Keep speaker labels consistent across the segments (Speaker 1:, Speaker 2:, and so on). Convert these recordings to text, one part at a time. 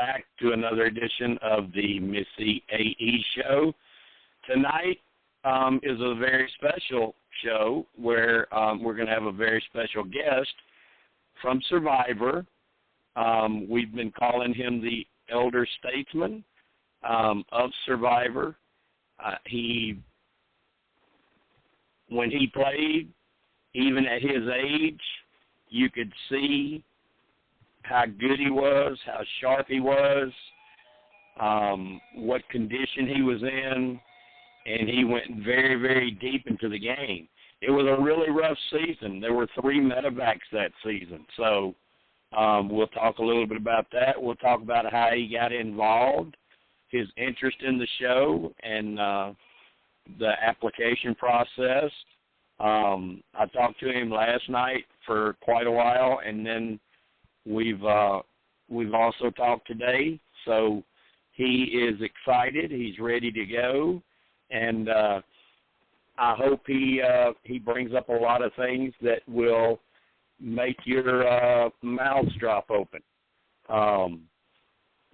Speaker 1: back to another edition of the Missy AE Show. Tonight is a very special show where we're going to have a very special guest from Survivor. We've been calling him the elder statesman of Survivor. When he played, even at his age, you could see how good he was, how sharp he was, what condition he was in, and he went very, very deep into the game. It was a really rough season. There were 3 medevacs that season. So we'll talk a little bit about that. We'll talk about how he got involved, his interest in the show, and the application process. I talked to him last night for quite a while, and then we've also talked today. So he is excited. He's ready to go, and I hope he brings up a lot of things that will make your mouths drop open,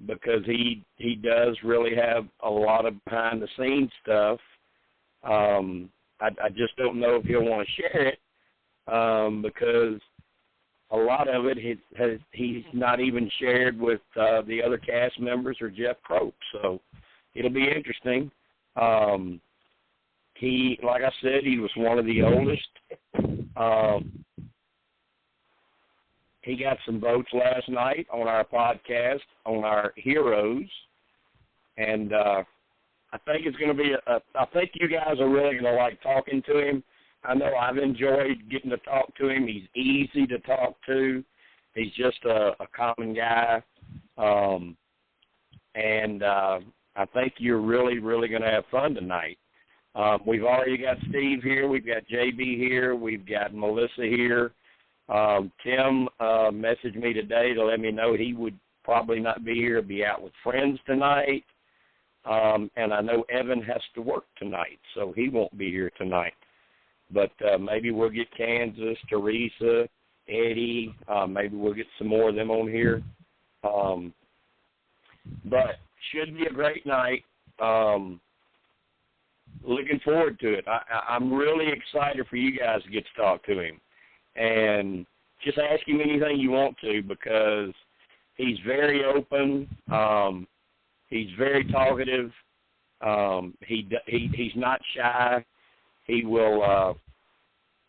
Speaker 1: because he does really have a lot of behind-the-scenes stuff. I just don't know if he'll want to share it, because a lot of it he's not even shared with the other cast members or Jeff Crope. So it'll be interesting. He, like I said, he was one of the oldest. He got some votes last night on our podcast, on our heroes, and I think it's going to be I think you guys are really going to like talking to him. I know I've enjoyed getting to talk to him. He's easy to talk to. He's just a common guy, and I think you're really, really going to have fun tonight. We've already got Steve here. We've got JB here. We've got Melissa here. Tim messaged me today to let me know he would probably not be here, be out with friends tonight. And I know Evan has to work tonight, so he won't be here tonight. But maybe we'll get Kansas, Teresa, Eddie. Maybe we'll get some more of them on here. But should be a great night. Looking forward to it. I'm really excited for you guys to get to talk to him. And just ask him anything you want to, because he's very open. He's very talkative. He's not shy. He'll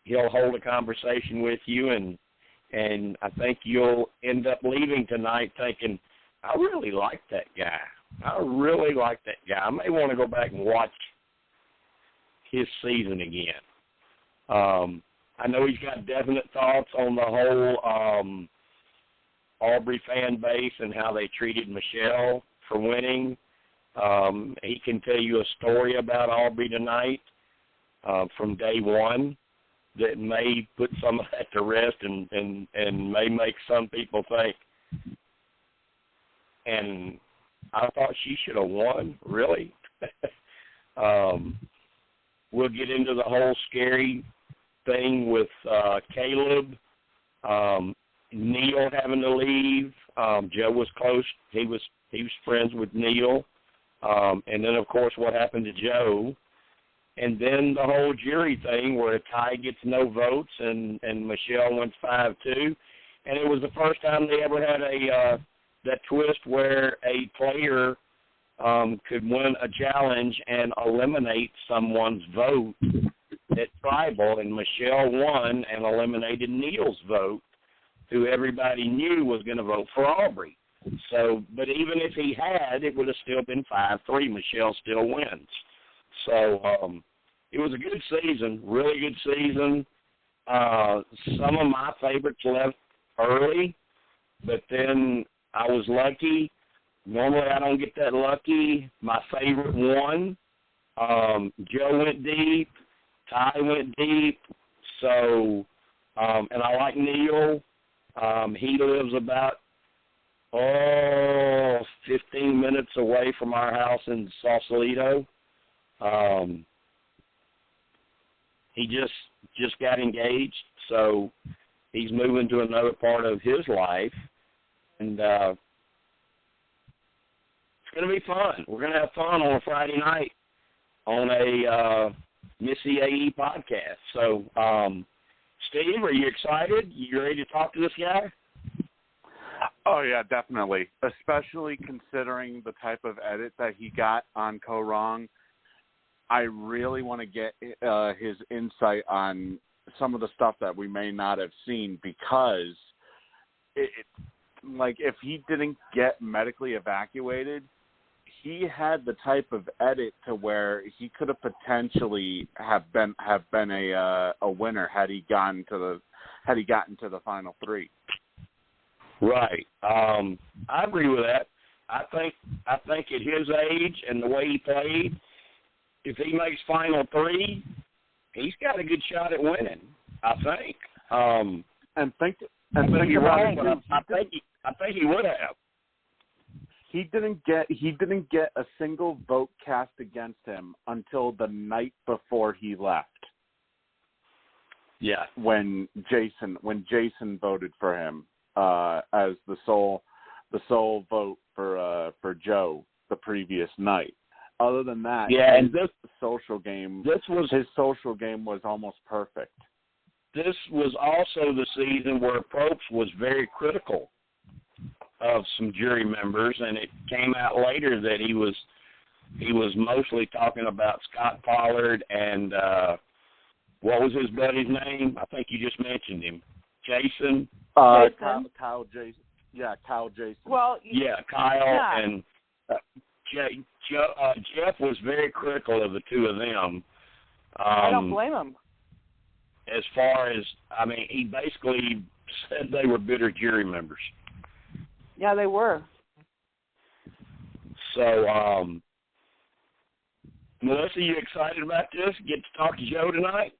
Speaker 1: hold a conversation with you, and I think you'll end up leaving tonight thinking, I really like that guy. I really like that guy. I may want to go back and watch his season again. I know he's got definite thoughts on the whole Aubrey fan base and how they treated Michelle for winning. He can tell you a story about Aubrey tonight from day one that may put some of that to rest and may make some people think, and I thought she should have won, really? We'll get into the whole scary thing with Caleb, Neil having to leave. Joe was close. He was friends with Neil. And then, of course, what happened to Joe. And then the whole jury thing where Ty gets no votes and Michelle went 5-2. And it was the first time they ever had that twist where a player could win a challenge and eliminate someone's vote at Tribal. And Michelle won and eliminated Neil's vote, who everybody knew was going to vote for Aubrey. So, but even if he had, it would have still been 5-3. Michelle still wins. So it was a good season, really good season. Some of my favorites left early, but then I was lucky. Normally I don't get that lucky. My favorite won. Joe went deep. Ty went deep. So, and I like Neil. He lives about 15 minutes away from our house in Sausalito. He just got engaged, so he's moving to another part of his life. And going to be fun. We're going to have fun on a Friday night on a Missy AE podcast. So, Steve, are you excited? You ready to talk to this guy?
Speaker 2: Oh, yeah, definitely, especially considering the type of edit that he got on Koh Rong. I really want to get his insight on some of the stuff that we may not have seen, because, like, if he didn't get medically evacuated, he had the type of edit to where he could have potentially have been a winner had he gotten to the final three.
Speaker 1: Right. I agree with that. I think at his age and the way he played, if he makes final three, he's got a good shot at winning, I think.
Speaker 2: And think
Speaker 1: you're
Speaker 2: about
Speaker 1: wrong,
Speaker 2: it,
Speaker 1: but I think he would have.
Speaker 2: He didn't get a single vote cast against him until the night before he left.
Speaker 1: Yeah.
Speaker 2: When Jason voted for him as the sole vote for Joe the previous night. Other than that,
Speaker 1: yeah, and
Speaker 2: his social game was almost perfect.
Speaker 1: This was also the season where Probst was very critical of some jury members, and it came out later that he was mostly talking about Scott Pollard and what was his buddy's name? I think you just mentioned him. Jason.
Speaker 2: Kyle Jason. Yeah, Kyle Jason.
Speaker 3: Well,
Speaker 1: yeah, Kyle
Speaker 3: yeah.
Speaker 1: and Jeff was very critical of the two of them.
Speaker 3: I don't blame him.
Speaker 1: As far as, I mean, he basically said they were bitter jury members.
Speaker 3: Yeah, they were.
Speaker 1: So, Melissa, you excited about this? Get to talk to Joe tonight?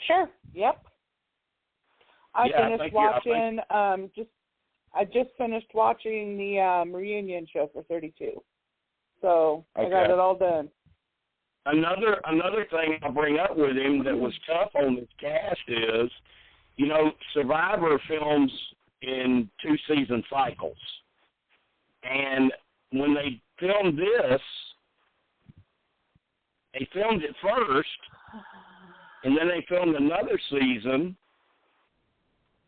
Speaker 3: Sure. Yep. I just finished watching the reunion show for 32. So
Speaker 1: okay.
Speaker 3: I got it all done.
Speaker 1: Another thing I'll bring up with him that was tough on this cast is, you know, Survivor films in 2-season cycles. And when they filmed this, they filmed it first, and then they filmed another season,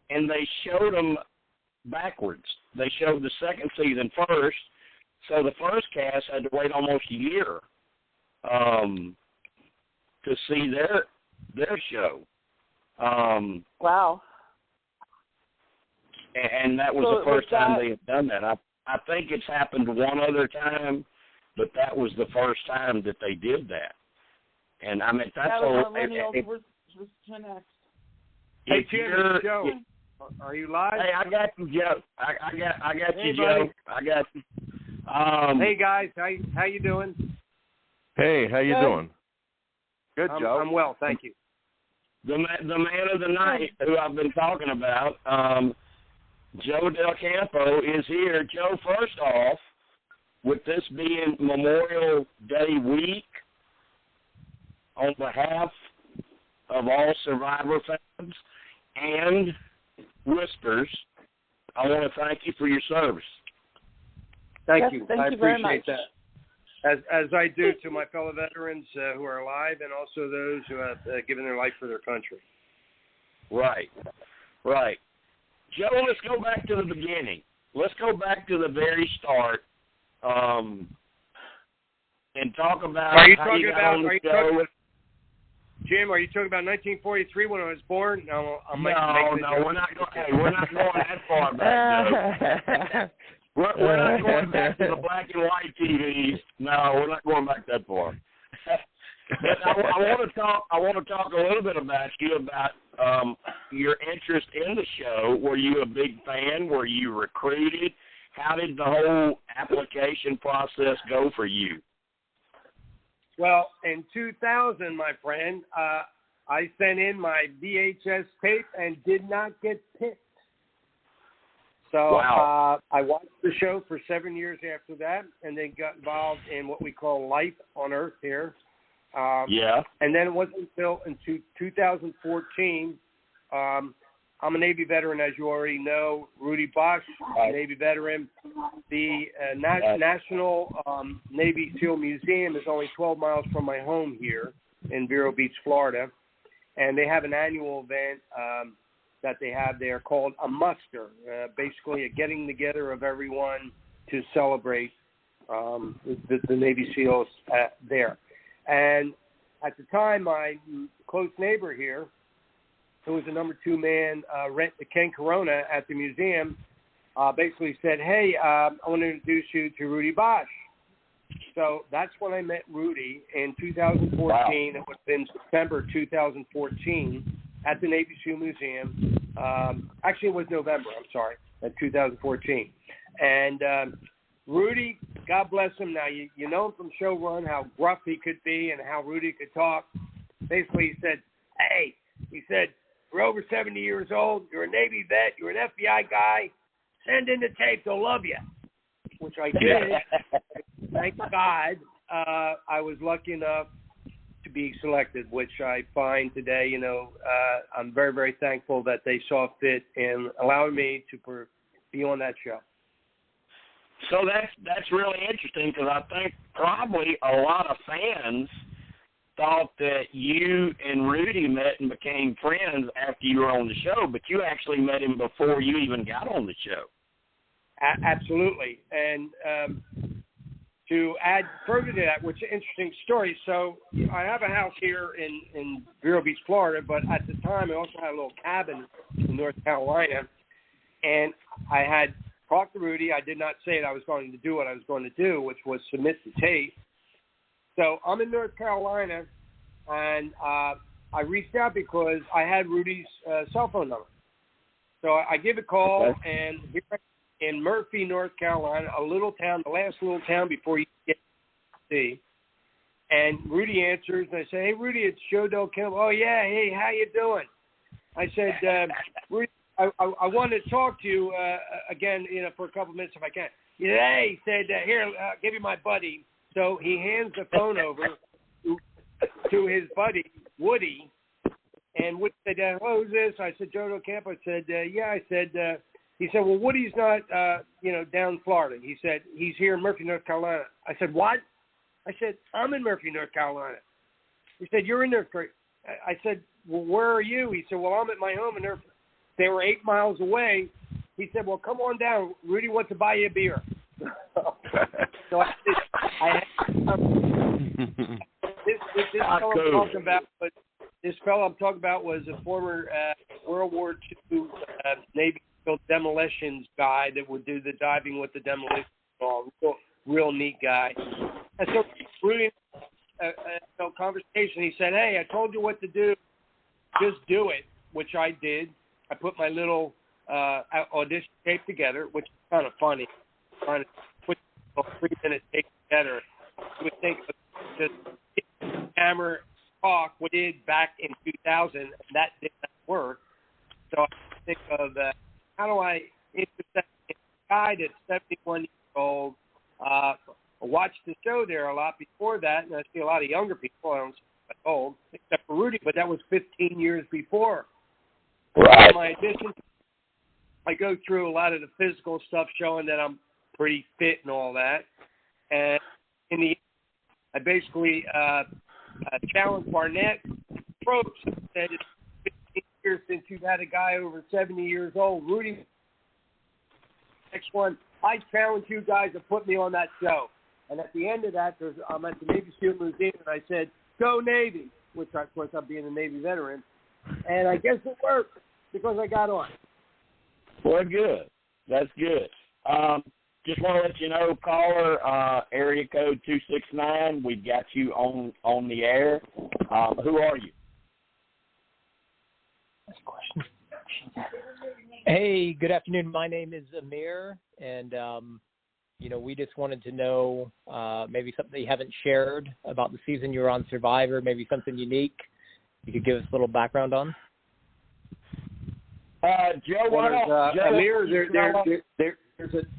Speaker 1: and they showed them backwards. They showed the second season first, so the first cast had to wait almost a year to see their show.
Speaker 3: Wow.
Speaker 1: And that was the first time they had done that. I think it's happened one other time, but that was the first time that they did that. And I mean, that's
Speaker 3: all. Millennials was Gen X.
Speaker 4: Hey, Jim, Joe, are you live?
Speaker 1: Hey, I got you, Joe. I got
Speaker 4: hey,
Speaker 1: you, Joe. I got you.
Speaker 4: Hey guys, how you doing?
Speaker 5: Hey, how you doing?
Speaker 2: Good, Joe.
Speaker 4: I'm well, thank you.
Speaker 1: The man of the night who I've been talking about, Joe Del Campo, is here. Joe, first off, with this being Memorial Day week, on behalf of all Survivor fans and Whispers, I want to thank you for your service.
Speaker 4: Thank you.
Speaker 3: Thank
Speaker 4: I
Speaker 3: you very
Speaker 4: appreciate
Speaker 3: much.
Speaker 4: that. As I do to my fellow veterans who are alive, and also those who have given their life for their country.
Speaker 1: Right. Joe, let's go back to the beginning. Let's go back to the very start and talk about how you got on the show.
Speaker 4: Jim, are you talking about 1943 when I was born? No,
Speaker 1: we're not going that far back, Joe. We're not going back to the black and white TVs. No, we're not going back that far. But I want to talk a little bit about you, about your interest in the show. Were you a big fan? Were you recruited? How did the whole application process go for you?
Speaker 4: Well, in 2000, my friend, I sent in my VHS tape and did not get picked. So
Speaker 1: wow.
Speaker 4: I watched the show for 7 years after that, and then got involved in what we call Life on Earth here. Yeah. And then it wasn't until in 2014, I'm a Navy veteran, as you already know. Rudy Bosch, Navy veteran. The National Navy SEAL Museum is only 12 miles from my home here in Vero Beach, Florida. And they have an annual event that they have there called a muster, basically a getting together of everyone to celebrate the Navy SEALs there. And at the time, my close neighbor here, who was the number 2 man, Ken Corona at the museum, basically said, hey, I want to introduce you to Rudy Bosch. So that's when I met Rudy in 2014. Wow. It was in September 2014 at the Navy SEAL Museum. Actually, it was November, I'm sorry, 2014. And Rudy, God bless him. Now, you know him from Show Run, how gruff he could be and how Rudy could talk. Basically, he said, hey, you're over 70 years old, you're a Navy vet, you're an FBI guy, send in the tape, they'll love you, which I did. Thank God I was lucky enough to be selected, which I find today, I'm very, very thankful that they saw fit in allowing me to be on that show.
Speaker 1: So that's really interesting because I think probably a lot of fans thought that you and Rudy met and became friends after you were on the show, but you actually met him before you even got on the show.
Speaker 4: Absolutely. And to add further to that, which is an interesting story, so I have a house here in Vero Beach, Florida, but at the time I also had a little cabin in North Carolina, and I had talked to Rudy. I did not say that I was going to do what I was going to do, which was submit the tape. So I'm in North Carolina, and I reached out because I had Rudy's cell phone number. So I give a call, and here in Murphy, North Carolina, a little town, the last little town before you get to see. And Rudy answers, and I say, hey, Rudy, it's Joe Del Campo. Oh, yeah, hey, how you doing? I said, Rudy, I want to talk to you again, for a couple of minutes if I can. Yeah, he said, here, I'll give you my buddy. So he hands the phone over to his buddy, Woody, and Woody said, who's this? I said, Joe Del Campo. I said, yeah. I said, he said, well, Woody's not, down in Florida. He said, he's here in Murphy, North Carolina. I said, what? I said, I'm in Murphy, North Carolina. He said, you're in North Carolina. I said, well, where are you? He said, well, I'm at my home in North. They were 8 miles away. He said, well, come on down. Rudy wants to buy you a beer. So this fellow I'm talking about was a former World War II Navy demolitions guy that would do the diving with the demolition. Real neat guy. And so Rudy, conversation. He said, hey, I told you what to do. Just do it, which I did. I put my little audition tape together, which is kind of funny. Trying to put a 3-minute tape together. You would think of just camera talk we did back in 2000, and that did not work. So I think of how do I intersect a guy that's 71 years old. I watched the show there a lot before that, and I see a lot of younger people. I don't see that old, except for Rudy, but that was 15 years before.
Speaker 1: Right.
Speaker 4: In my addition, I go through a lot of the physical stuff showing that I'm pretty fit and all that. And in the I basically challenged Barnett Probst. Said it's 15 years since you've had a guy over 70 years old. Rudy, next one, I challenge you guys to put me on that show. And at the end of that, I'm at the Navy SEAL Museum, and I said, go Navy, which, of course, I'm being a Navy veteran. And I guess it worked because I got on.
Speaker 1: Well, good. That's good. Just want to let you know, caller, area code 269, we've got you on the air. Who are you?
Speaker 6: That's a question. Hey, good afternoon. My name is Amir, and, we just wanted to know maybe something that you haven't shared about the season you were on Survivor, maybe something unique you could give us a little background on.
Speaker 1: Joe,
Speaker 4: Amir,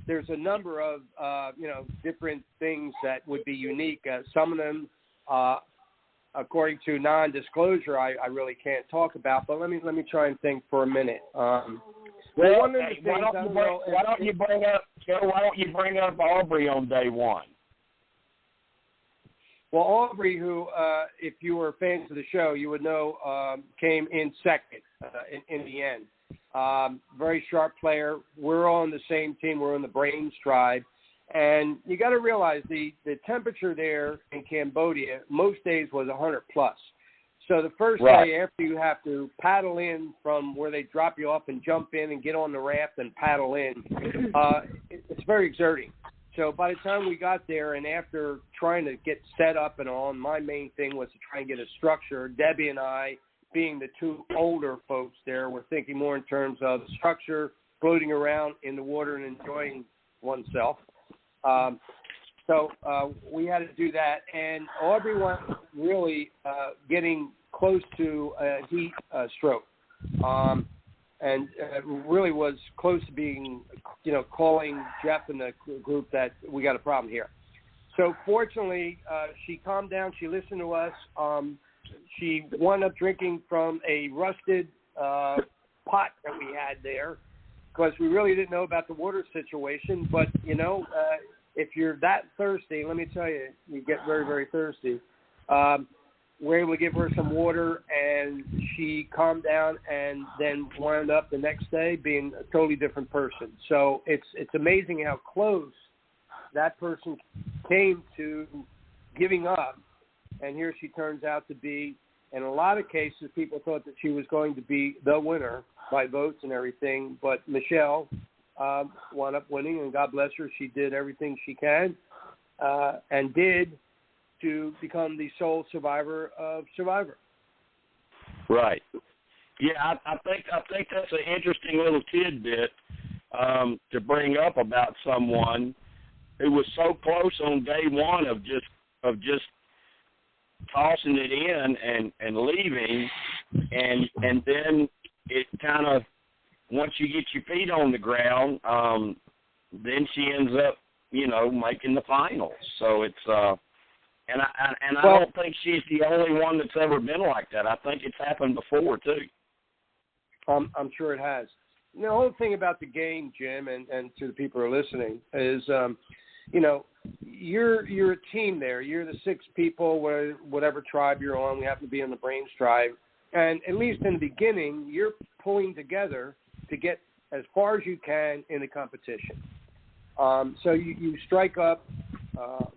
Speaker 4: there's a number of different things that would be unique. Some of them according to non-disclosure, I really can't talk about. But let me try and think for a minute.
Speaker 1: Well,
Speaker 4: one of the things
Speaker 1: why don't you bring up Aubrey on day one?
Speaker 4: Well, Aubrey, who, if you were fans of the show, you would know, came in second in the end. Very sharp player. We're on the same team. We're on the Brains tribe. And you got to realize the temperature there in Cambodia most days was 100 plus. So the first day after you have to paddle in from where they drop you off and jump in and get on the raft and paddle in, it's very exerting. So by the time we got there and after trying to get set up and all, my main thing was to try and get a structure. Debbie and I, being the two older folks there, were thinking more in terms of structure, floating around in the water and enjoying oneself. So we had to do that. And Aubrey was really getting close to a heat stroke. And really was close to being, calling Jeff and the group that we got a problem here. So fortunately, she calmed down. She listened to us. She wound up drinking from a rusted pot that we had there because we really didn't know about the water situation. But, if you're that thirsty, let me tell you, you get very, very thirsty. We're able to give her some water, and she calmed down and then wound up the next day being a totally different person. So it's amazing how close that person came to giving up, and here she turns out to be. In a lot of cases, people thought that she was going to be the winner by votes and everything, but Michelle wound up winning, and God bless her, she did everything she can and did to become the sole survivor of Survivor.
Speaker 1: Right. Yeah, I think that's an interesting little tidbit to bring up about someone who was so close on day one of just tossing it in and leaving, and then it kind of, once you get your feet on the ground, then she ends up, making the finals. So it's and I don't think she's the only one that's ever been like that. I think it's happened before too.
Speaker 4: I'm sure it has. The whole thing about the game, Jim, and to the people who are listening, is you're a team there. You're the 6 people, whatever tribe you're on. We happen to be on the Brains tribe, and at least in the beginning, you're pulling together to get as far as you can in the competition. So you strike up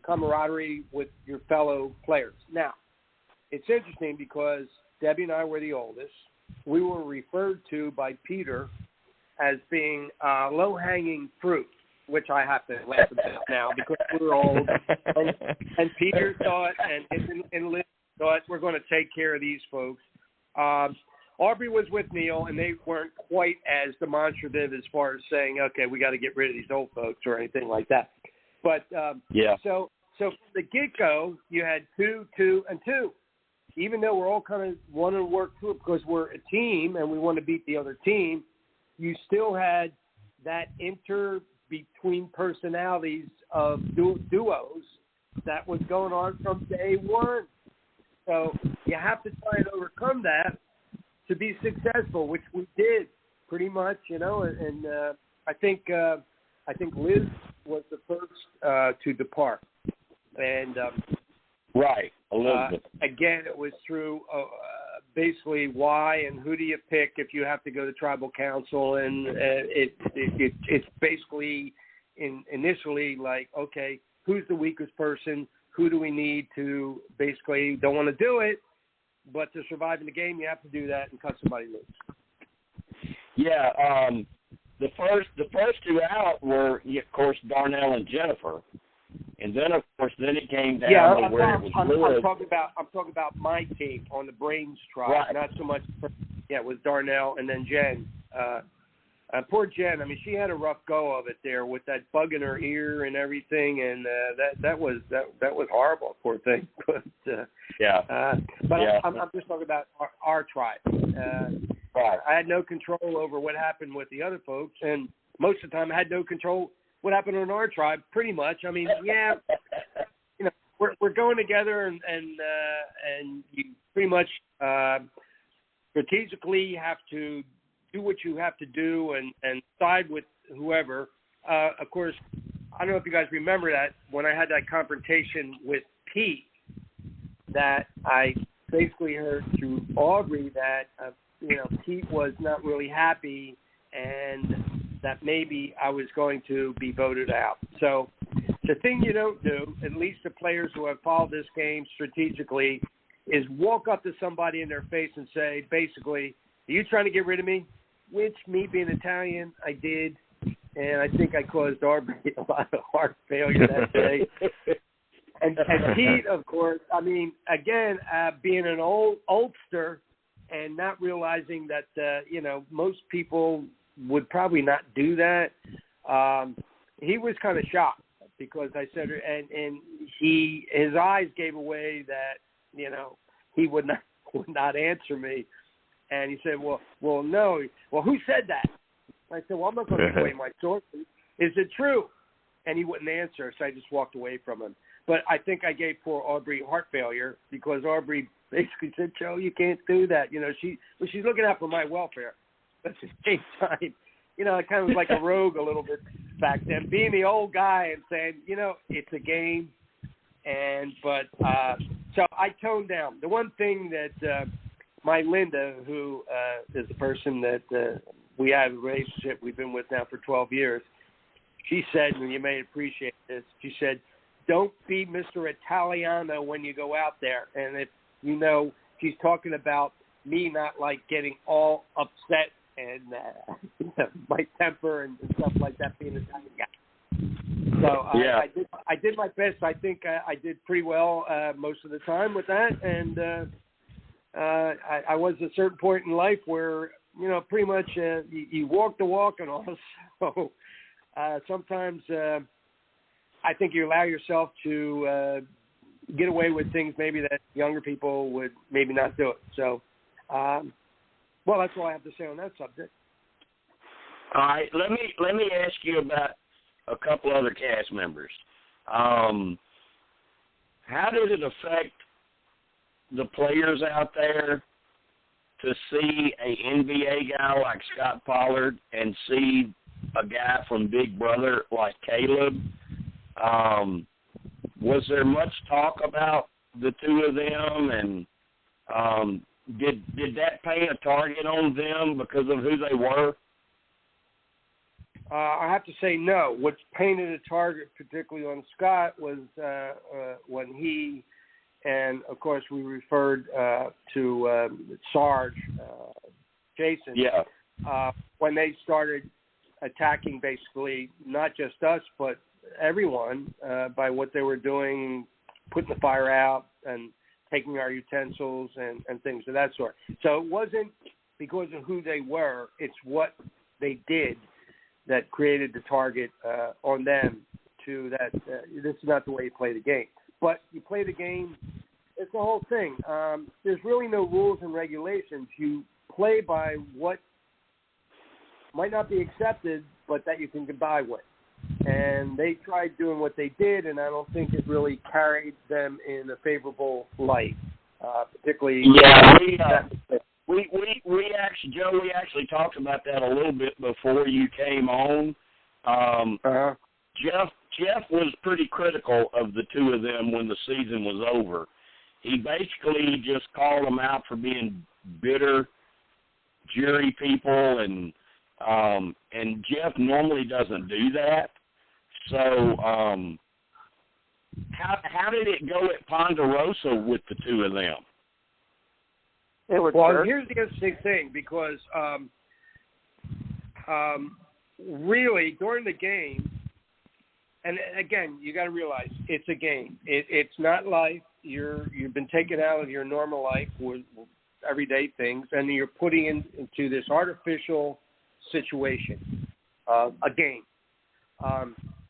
Speaker 4: camaraderie with your fellow players. Now, it's interesting because Debbie and I were the oldest. We were referred to by Peter as being low-hanging fruit, which I have to laugh about now because we're old. And Peter thought, and Liz thought, we're going to take care of these folks. Aubrey was with Neil, and they weren't quite as demonstrative as far as saying, okay, we got to get rid of these old folks or anything like that. But so from the get-go, you had 2, 2, and 2. Even though we're all kind of want to work through it because we're a team and we want to beat the other team, you still had that between personalities of duos that was going on from day one. So you have to try and overcome that to be successful, which we did pretty much, and I think Liz was the first to depart, and
Speaker 1: right, Elizabeth.
Speaker 4: Again, it was through basically why and who do you pick if you have to go to tribal council, and it's basically initially like, okay, who's the weakest person? Who do we need to basically don't want to do it, but to survive in the game, you have to do that and cut somebody loose.
Speaker 1: Yeah, the first 2 out were, of course, Darnell and Jennifer, and then of course it came down to where it was
Speaker 4: I'm talking about my team on the Brains tribe,
Speaker 1: right. Not
Speaker 4: so much. Yeah, it was Darnell and then Jen. Poor Jen. I mean, she had a rough go of it there with that bug in her ear and everything, and that was horrible. Poor thing. But I'm just talking about our tribe.
Speaker 1: Right.
Speaker 4: I had no control over what happened with the other folks, and most of the time I had no control what happened on our tribe. Pretty much. I mean, we're going together, and you pretty much strategically have to do what you have to do and side with whoever. Of course, I don't know if you guys remember that when I had that confrontation with Pete, that I basically heard through Aubrey that Pete was not really happy and that maybe I was going to be voted out. So the thing you don't do, at least the players who have followed this game strategically, is walk up to somebody in their face and say, basically, are you trying to get rid of me? Which, me being Italian, I did. And I think I caused Aubrey a lot of heart failure that day. and Pete, of course, I mean, again, being an oldster and not realizing that, most people would probably not do that, he was kind of shocked because I said, and his eyes gave away that, he would not answer me. And he said, well, no. Well, who said that? I said, well, I'm not going to give away my sources. Is it true? And he wouldn't answer, so I just walked away from him. But I think I gave poor Aubrey heart failure because Aubrey basically said, Joe, you can't do that. She's looking out for my welfare. But at the same time, I kind of was like a rogue a little bit back then, being the old guy and saying, it's a game. So I toned down. The one thing that my Linda, who is the person that we have a relationship we've been with now for 12 years, she said, and you may appreciate this, she said, don't be Mr. Italiano when you go out there. And if she's talking about me not getting all upset and my temper and stuff like that, being an Italian guy. So I did my best. I think I did pretty well most of the time with that. And I was at a certain point in life where, pretty much you walk the walk and all. So sometimes I think you allow yourself to get away with things maybe that younger people would maybe not do it. So, that's all I have to say on that subject.
Speaker 1: All right, let me ask you about a couple other cast members. How did it affect the players out there to see a NBA guy like Scott Pollard and see a guy from Big Brother like Caleb? Was there much talk about the two of them, and did that paint a target on them because of who they were?
Speaker 4: I have to say no. What painted a target, particularly on Scott, was when he, and of course we referred to Sarge, Jason.
Speaker 1: Yeah.
Speaker 4: When they started attacking basically not just us but everyone by what they were doing, putting the fire out and taking our utensils and things of that sort. So it wasn't because of who they were, it's what they did that created the target on them to that this is not the way you play the game. But you play the game, it's the whole thing. There's really no rules and regulations. You play by what might not be accepted, but that you can get by with. And they tried doing what they did, and I don't think it really carried them in a favorable light, particularly.
Speaker 1: Yeah, we actually, Joe, we actually talked about that a little bit before you came on. Jeff was pretty critical of the two of them when the season was over. He basically just called them out for being bitter jury people, and Jeff normally doesn't do that. So how did it go at Ponderosa with the two of them?
Speaker 4: Well, here's the interesting thing, because really during the game, and again, you got to realize it's a game. It's not life. You've been taken out of your normal life with everyday things, and you're putting into this artificial situation, a game.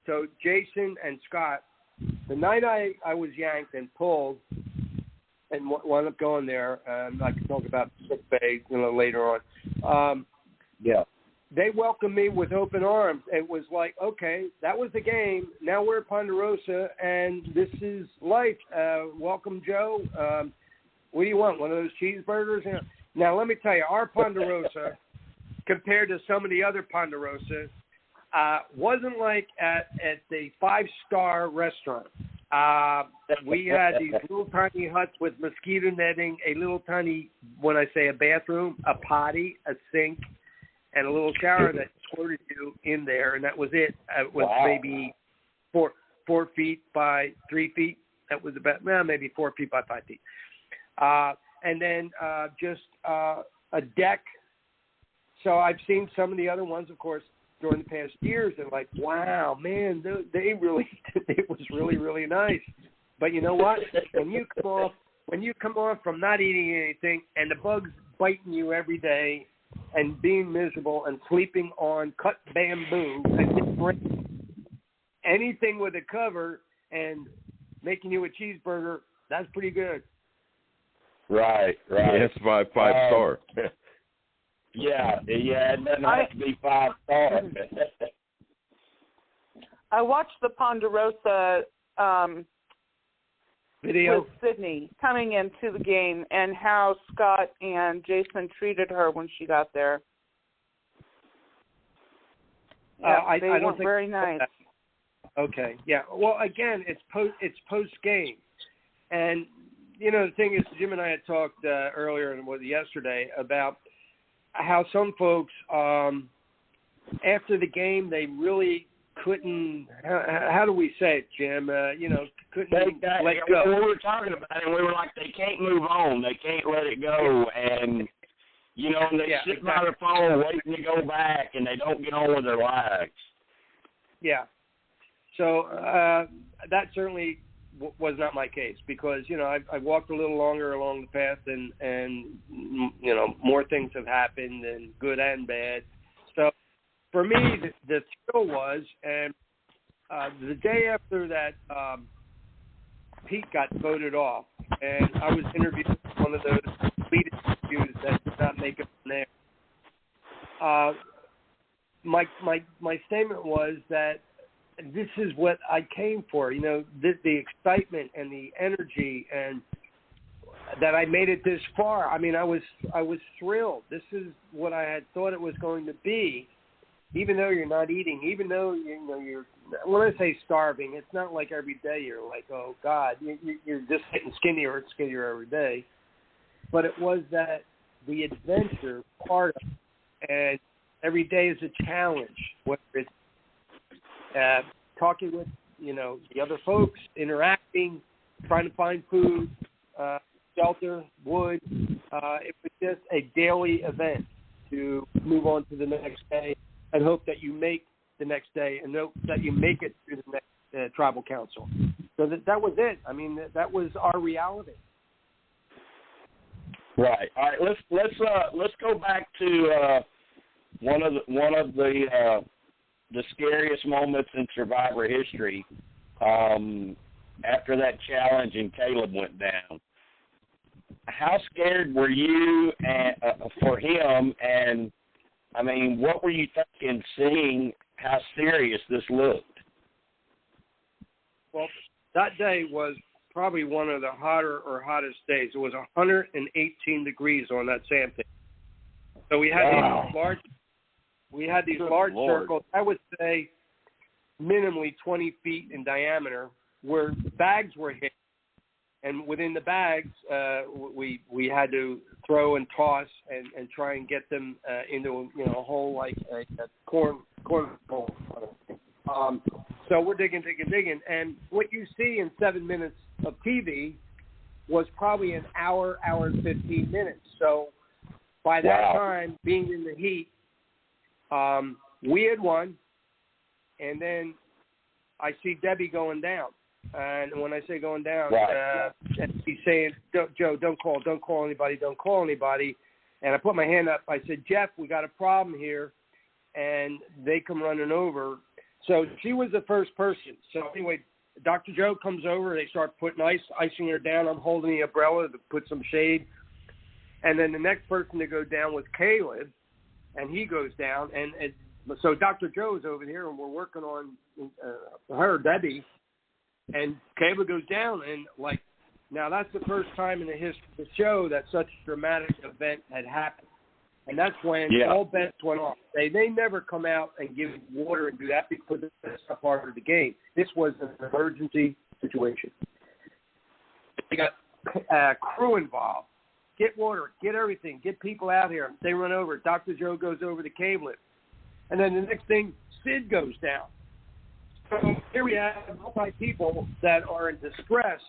Speaker 4: So Jason and Scott, the night I was yanked and pulled and wound up going there, I can talk about sick bay later on.
Speaker 1: Yeah.
Speaker 4: they welcomed me with open arms. It was like, okay, that was the game. Now we're at Ponderosa, and this is life. Welcome, Joe. What do you want? One of those cheeseburgers? Now, let me tell you, our Ponderosa, compared to some of the other Ponderosas, wasn't like at the 5-star restaurant. We had these little tiny huts with mosquito netting, a little tiny, when I say a bathroom, a potty, a sink, and a little shower that squirted you in there, and that was it. It was maybe 4 feet by 3 feet. That was about, maybe 4 feet by 5 feet. And then just a deck. So I've seen some of the other ones, of course, during the past years. And like, wow, man, they really, it was really, really nice. But you know what? When you come off from not eating anything and the bugs biting you every day and being miserable and sleeping on cut bamboo and anything with a cover and making you a cheeseburger, that's pretty good.
Speaker 1: Right.
Speaker 5: It's my 5-star.
Speaker 1: Yeah, it doesn't have to be 5-star.
Speaker 3: I watched the Ponderosa
Speaker 4: video
Speaker 3: with Sydney coming into the game and how Scott and Jason treated her when she got there. Yeah, they were very nice.
Speaker 4: Okay, yeah. Well, again, it's post game, and you know the thing is, Jim and I had talked earlier and yesterday about how some folks after the game they really couldn't. How do we say it, Jim? Couldn't let go.
Speaker 1: We were talking about it, and we were like, they can't move on. They can't let it go, and they sit by their phone waiting to go back, and they don't get on with their lives.
Speaker 4: Yeah. So that certainly was not my case because, I walked a little longer along the path and more things have happened and good and bad. So for me, the thrill was, and the day after that Pete got voted off, and I was interviewed with one of those lead interviews that did not make it from there. My statement was that this is what I came for, the excitement and the energy, and that I made it this far. I mean, I was thrilled. This is what I had thought it was going to be, even though you're not eating, even though you're. When I say starving, it's not like every day you're like, oh God, you're just getting skinnier and skinnier every day. But it was that the adventure part of it, and every day is a challenge, whether it's talking with, the other folks, interacting, trying to find food, shelter, wood. It was just a daily event to move on to the next day and hope that you make the next day and hope that you make it through the next tribal council. So that was it. I mean, that was our reality.
Speaker 1: Right. All right. Let's go back to one of the scariest moments in Survivor history. After that challenge and Caleb went down, how scared were you for him? And I mean, what were you thinking, seeing how serious this looked?
Speaker 4: Well, that day was probably one of the hottest days. It was 118 degrees on that sand pit. So we had these large circles, I would say minimally 20 feet in diameter, where bags were hit. And within the bags, we had to throw and toss and try and get them into a hole like a corn bowl. So we're digging, and what you see in 7 minutes of TV was probably an hour and 15 minutes. So by that time, being in the heat, we had won, and then I see Debbie going down. And when I say going down, and he's saying, Joe, don't call anybody. And I put my hand up. I said, Jeff, we got a problem here. And they come running over. So she was the first person. So anyway, Dr. Joe comes over. They start putting icing her down. I'm holding the umbrella to put some shade. And then the next person to go down was Caleb. and he goes down, and so Dr. Joe's over here, and we're working on her, Debbie, and Caleb goes down, and like, now that's the first time in the history of the show that such a dramatic event had happened. And that's when all bets went off. They never come out and give water and do that because that's a part of the game. This was an emergency situation. They got crew involved. Get water, get everything, get people out here. They run over. Dr. Joe goes over the cable. And then the next thing, Sid goes down. So here we have multi people that are in distress.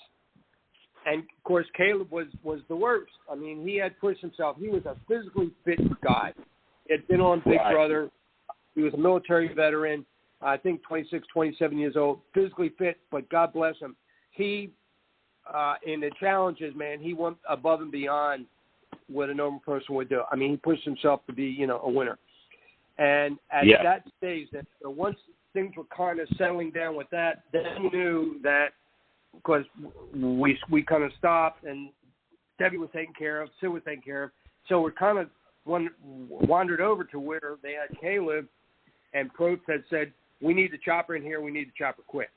Speaker 4: And, of course, Caleb was the worst. I mean, he had pushed himself. He was a physically fit guy. He had been on Big Brother. He was a military veteran, I think 26, 27 years old, physically fit, but God bless him. He, in the challenges, man, he went above and beyond what a normal person would do. I mean, he pushed himself to be, a winner. And at that stage, once things were kind of settling down with that, then he knew that, because we kind of stopped, and Debbie was taken care of, Sid was taken care of. So we kind of wandered over to where they had Caleb, and Probst had said, we need the chopper in here, we need the chopper quick.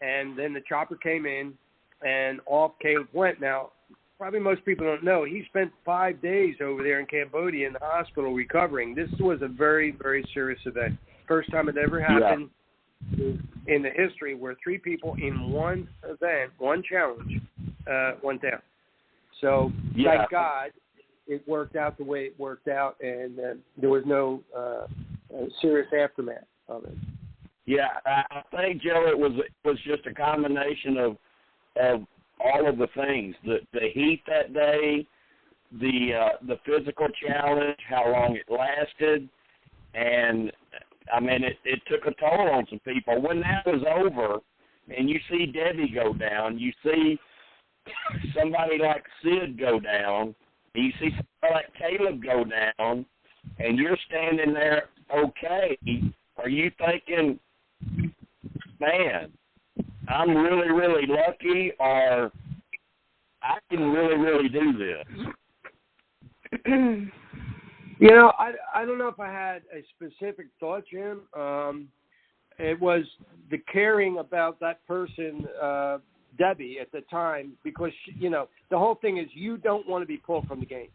Speaker 4: And then the chopper came in, and off Caleb went. Now, probably most people don't know, he spent 5 days over there in Cambodia in the hospital recovering. This was a very, very serious event. First time it ever happened. In the history where 3 people in one event, one challenge, went down. So thank God it worked out the way it worked out, and there was no serious aftermath of it.
Speaker 1: Yeah, I think, Joe, it was just a combination of all of the things: the heat that day, the physical challenge, how long it lasted, and I mean, it took a toll on some people. When that was over, and you see Debbie go down, you see somebody like Sid go down, you see somebody like Caleb go down, and you're standing there, okay, are you thinking, man, I'm really, really lucky, or I can really, really do this?
Speaker 4: I don't know if I had a specific thought, Jim. It was the caring about that person, Debbie, at the time, because, the whole thing is you don't want to be pulled from the game.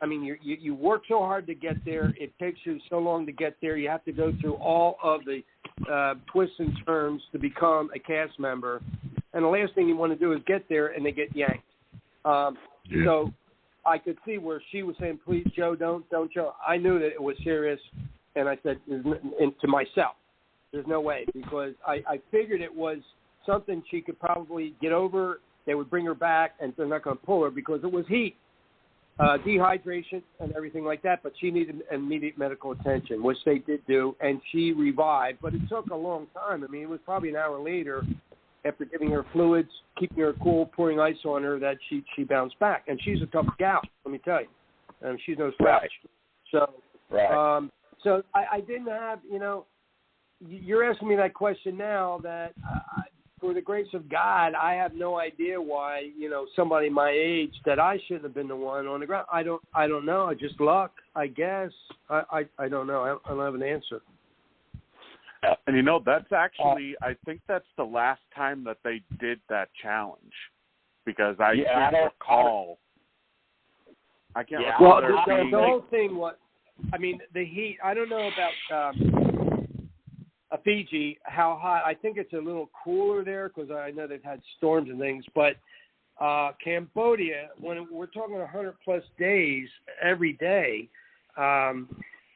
Speaker 4: I mean, you work so hard to get there. It takes you so long to get there. You have to go through all of the twists and turns to become a cast member. And the last thing you want to do is get there and they get yanked. So I could see where she was saying, please, Joe, don't, Joe. I knew that it was serious, and I said to myself, there's no way, because I figured it was something she could probably get over. They would bring her back, and they're not going to pull her because it was heat, dehydration, and everything like that, but she needed immediate medical attention, which they did do, and she revived, but it took a long time. I mean, it was probably an hour later, after giving her fluids, keeping her cool, pouring ice on her, that she bounced back. And she's a tough gal, let me tell you. She's no slouch. So, so I didn't have, you're asking me that question now that, for the grace of God, I have no idea why, somebody my age that I shouldn't have been the one on the ground. I don't know. Just luck, I guess. I don't know. I don't have an answer.
Speaker 2: And that's actually, I think that's the last time that they did that challenge, because I can't recall. I can't recall.
Speaker 4: Well, the whole thing was, I mean, the heat. I don't know about Fiji, how hot. I think it's a little cooler there because I know they've had storms and things. But Cambodia, when we're talking 100+ days every day.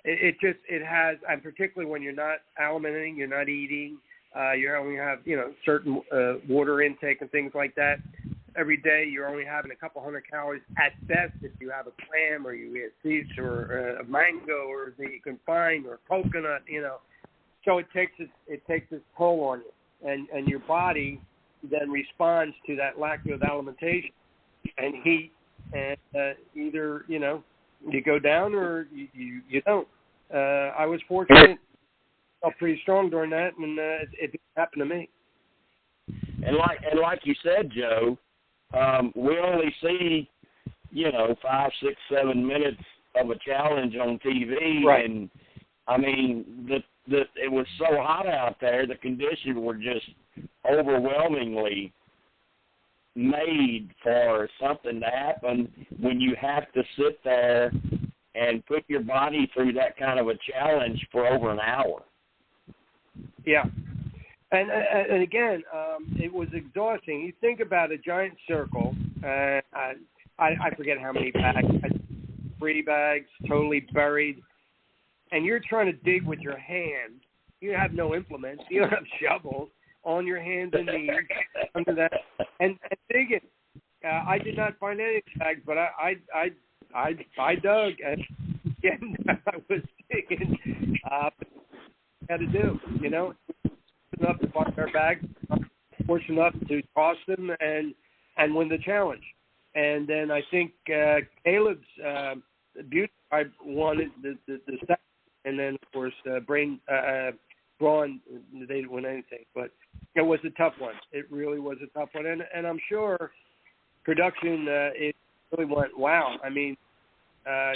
Speaker 4: It has, and particularly when you're not alimenting, you're not eating, you only have, certain water intake and things like that. Every day you're only having a couple hundred calories at best if you have a clam or you eat seeds or a mango or that you can find or coconut, So it takes its toll on you, and your body then responds to that lack of alimentation and heat, and either you go down or you don't. I was fortunate. I felt pretty strong during that, and it didn't happen to me.
Speaker 1: And like you said, Joe, we only see 5, 6, 7 minutes of a challenge on TV,
Speaker 4: Right.
Speaker 1: and I mean it was so hot out there. The conditions were just overwhelmingly made for something to happen when you have to sit there and put your body through that kind of a challenge for over an hour.
Speaker 4: Yeah. And again, it was exhausting. You think about a giant circle. I forget how many bags, 3 bags, totally buried. And you're trying to dig with your hands. You have no implements. You don't have shovels. On your hands and knees under that, and digging. I did not find any bags, but I dug, and again, I was digging. Had to do, enough to find our bags, fortunate enough to toss them and win the challenge. And then I think Caleb's beauty tribe won the second, and then of course Braun, they didn't win anything, but it was a tough one. It really was a tough one, and I'm sure production it really went wow. I mean,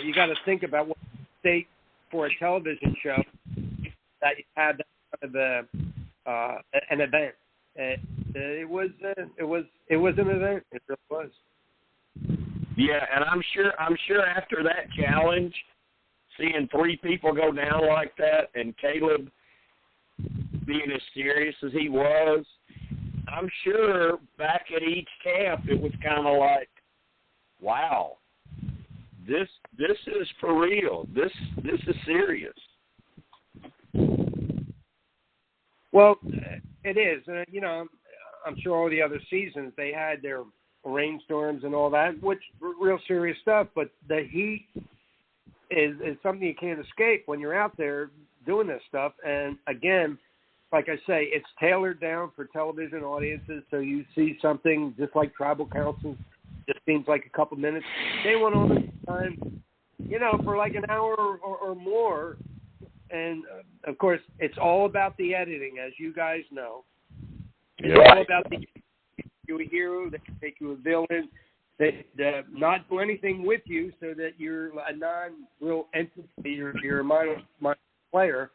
Speaker 4: you got to think about what state for a television show that you had that kind of an event. It was an event. It really was.
Speaker 1: Yeah, and I'm sure after that challenge, seeing 3 people go down like that, and Caleb being as serious as he was, I'm sure back at each camp it was kind of like, wow, this is for real. This is serious.
Speaker 4: Well, it is. I'm sure all the other seasons they had their rainstorms and all that, which real serious stuff. But the heat is something you can't escape when you're out there doing this stuff. And again, like I say, it's tailored down for television audiences. So you see something just like tribal councils, just seems like a couple minutes. They went on this time, for like an hour or more. And of course, it's all about the editing, as you guys know. It's all about you a hero, they can make you a villain, they not do anything with you so that you're a non-real entity, you're a minor player,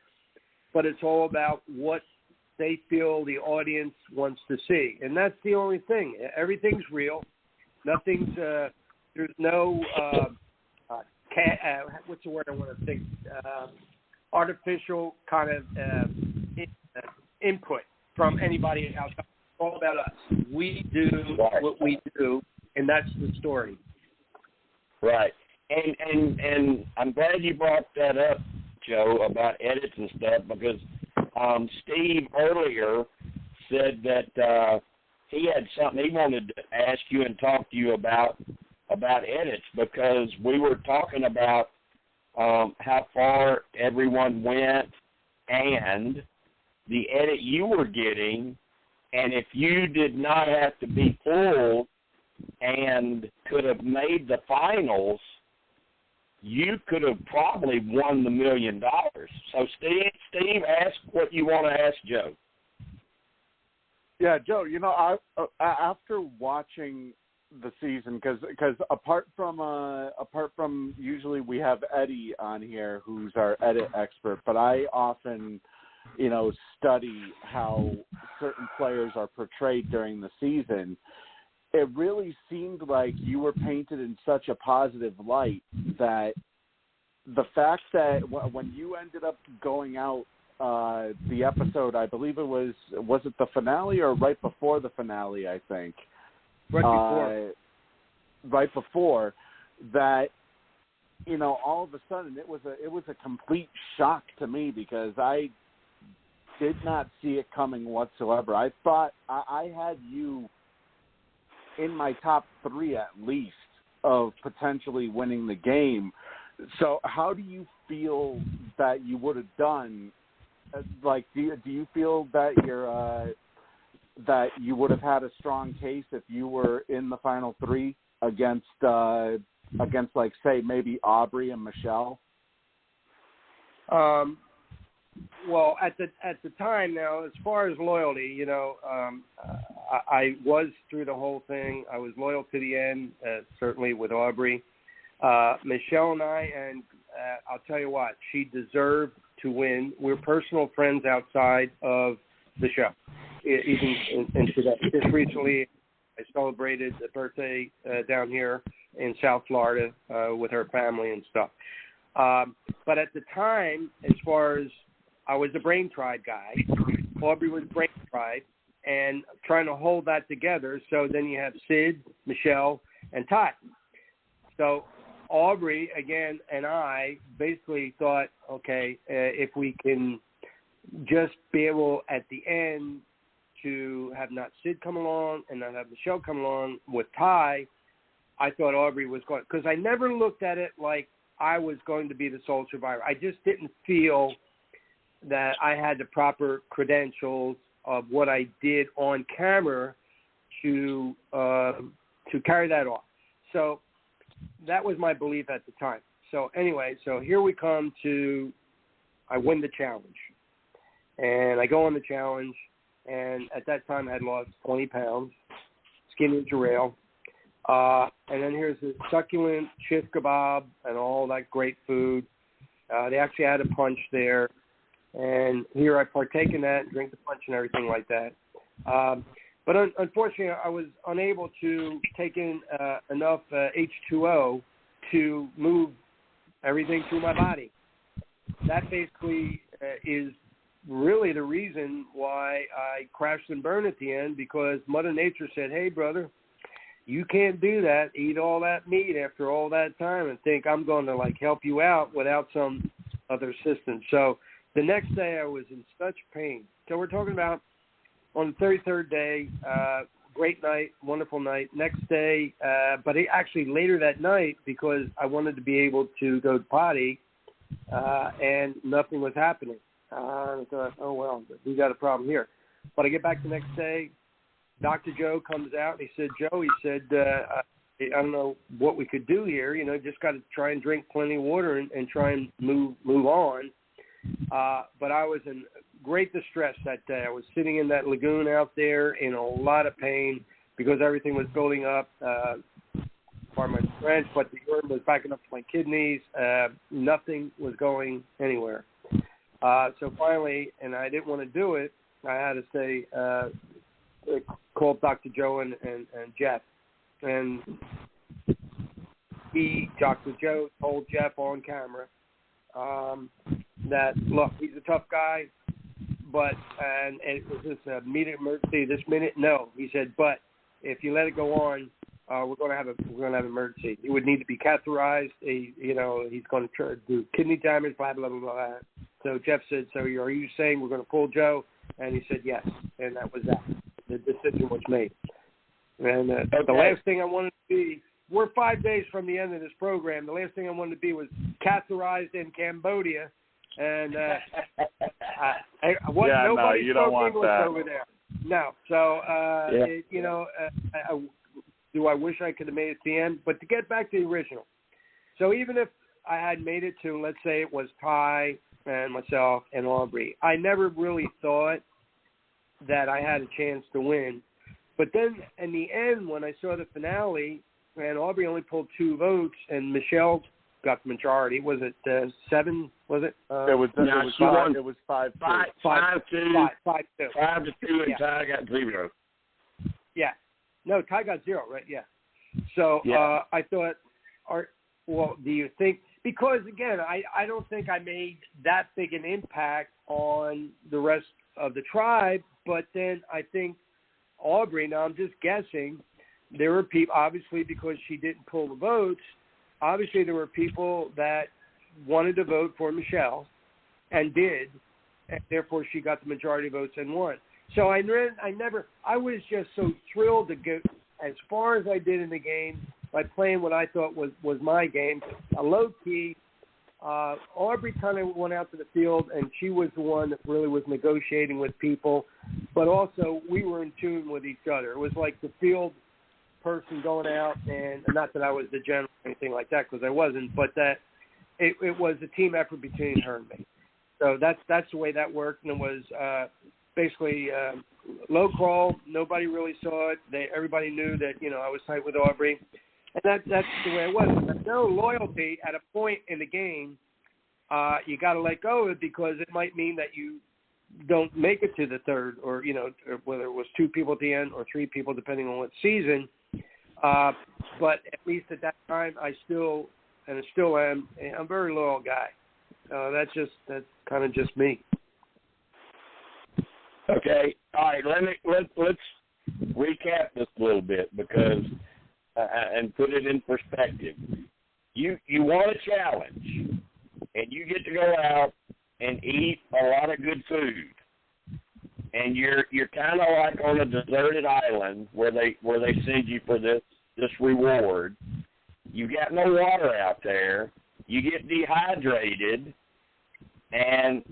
Speaker 4: but it's all about what they feel the audience wants to see. And that's the only thing. Everything's real. Nothing's, there's no, what's the word I want to think, artificial kind of input from anybody else. It's all about us. We do what we do, and that's the story.
Speaker 1: Right. And I'm glad you brought that up, Joe, about edits and stuff, because Steve earlier said that he had something he wanted to ask you and talk to you about edits, because we were talking about how far everyone went and the edit you were getting, and if you did not have to be pulled and could have made the finals, you could have probably won the $1 million. So, Steve, ask what you want to ask Joe.
Speaker 2: Yeah, Joe, after watching the season, because apart from usually we have Eddie on here who's our edit expert, but I often study how certain players are portrayed during the season. It really seemed like you were painted in such a positive light that the fact that when you ended up going out the episode, I believe it was it the finale or right before the finale, I think. Right before that, all of a sudden it was a complete shock to me, because I did not see it coming whatsoever. I thought I had you in my top 3 at least of potentially winning the game. So how do you feel that you would have done? Like, do you feel that that you would have had a strong case if you were in the final 3 against like, say, maybe Aubrey and Michelle?
Speaker 4: Well, at the time, now, as far as loyalty, I was through the whole thing. I was loyal to the end, certainly with Aubrey. Michelle and I, and I'll tell you what, she deserved to win. We're personal friends outside of the show, even in today. Just recently, I celebrated the birthday down here in South Florida with her family and stuff. But at the time, as far as I was the Brain Tribe guy, Aubrey was Brain Tribe, and trying to hold that together. So then you have Sid, Michelle, and Ty. So Aubrey, again, and I basically thought, okay, if we can just be able at the end to have not Sid come along and not have Michelle come along with Ty, I thought Aubrey was going, because I never looked at it like I was going to be the sole survivor. I just didn't feel that I had the proper credentials of what I did on camera to carry that off. So that was my belief at the time. So anyway, so here we come to, I win the challenge. And I go on the challenge, and at that time I had lost 20 pounds, skinny as a rail. And then here's the succulent shish kebab and all that great food. They actually had a punch there. And here I partake in that, drink the punch and everything like that. But unfortunately, I was unable to take in enough H2O to move everything through my body. That basically is really the reason why I crashed and burned at the end, because Mother Nature said, hey, brother, you can't do that, eat all that meat after all that time and think I'm going to, like, help you out without some other assistance. So the next day I was in such pain. So we're talking about on the 33rd day, great night, wonderful night. Next day, but actually later that night, because I wanted to be able to go to potty, and nothing was happening. I thought, oh, well, we got a problem here. But I get back the next day, Dr. Joe comes out, and he said, Joe, I don't know what we could do here. You know, just got to try and drink plenty of water and try and move on. But I was in great distress that day. I was sitting in that lagoon out there in a lot of pain because everything was building up. Pardon my French, but the urine was backing up to my kidneys. Nothing was going anywhere. So finally, and I didn't want to do it, I had to say, call Dr. Joe and Jeff. And Dr. Joe told Jeff on camera that, look, he's a tough guy, but, and it was this immediate emergency this minute? No. He said, but if you let it go on, we're going to have an emergency. He would need to be catheterized. He's going to do kidney damage, blah, blah, blah, blah. So Jeff said, so are you saying we're going to pull Joe? And he said, yes. And that was that. The decision was made. And the last thing I wanted to be, we're 5 days from the end of this program. The last thing I wanted to be was catheterized in Cambodia. And nobody
Speaker 2: you
Speaker 4: spoke
Speaker 2: don't want
Speaker 4: English
Speaker 2: that.
Speaker 4: over there. No. So, do I wish I could have made it to the end? But to get back to the original. So even if I had made it to, let's say it was Ty and myself and Aubrey, I never really thought that I had a chance to win. But then in the end, when I saw the finale, and Aubrey only pulled 2 votes, and Michelle got the majority. Was it 7? Was it?
Speaker 2: It was 5. It was 5-2.
Speaker 1: 5-2.
Speaker 4: 5-2.
Speaker 1: 5-2, and Ty got 0.
Speaker 4: Yeah. No, Ty got 0, right? Yeah. So
Speaker 1: yeah.
Speaker 4: I thought, do you think? Because again, I don't think I made that big an impact on the rest of the tribe. But then I think Aubrey. Now I'm just guessing. There were people, obviously, because she didn't pull the votes. Obviously, there were people that wanted to vote for Michelle and did, and therefore she got the majority of votes and won. So I was just so thrilled to get as far as I did in the game by playing what I thought was my game. A low key, Aubrey kind of went out to the field, and she was the one that really was negotiating with people, but also we were in tune with each other. It was like the field person going out, and not that I was the general or anything like that, because I wasn't, but that it was a team effort between her and me. So that's the way that worked, and it was basically low crawl. Nobody really saw it. Everybody knew that I was tight with Aubrey. And that's the way it was. If there's no loyalty at a point in the game, you got to let go of it because it might mean that you don't make it to the third, or whether it was 2 people at the end or 3 people, depending on what season. But at least at that time, I still am. I'm a very loyal guy. That's kind of just me.
Speaker 1: Okay, all right. Let's recap this a little bit because and put it in perspective. You want a challenge, and you get to go out and eat a lot of good food, and you're kind of like on a deserted island where they send you for this reward. You got no water out there. You get dehydrated, and